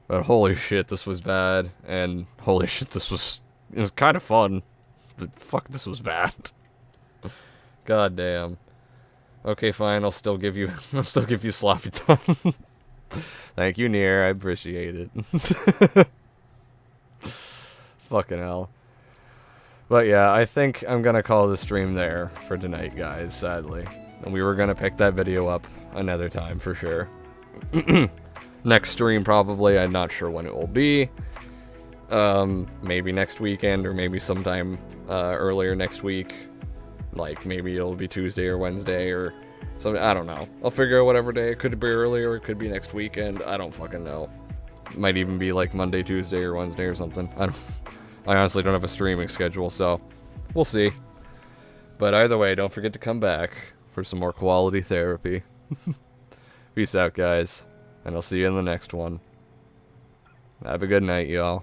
But holy shit, this was bad. And holy shit, it was kind of fun. But fuck, this was bad. God damn. Okay, fine, I'll still give you sloppy tongue. Thank you, Nier, I appreciate it. Fucking hell. But yeah, I think I'm gonna call the stream there for tonight, guys, sadly. And we were gonna pick that video up another time for sure. Next stream probably, I'm not sure when it will be. Maybe next weekend or maybe sometime earlier next week. Like maybe it'll be Tuesday or Wednesday or something. I don't know. I'll figure out whatever day. It could be earlier, it could be next weekend. I don't fucking know. It might even be like Monday, Tuesday, or Wednesday or something. I honestly don't have a streaming schedule, so we'll see. But either way, don't forget to come back for some more quality therapy. Peace out, guys. And I'll see you in the next one. Have a good night, y'all.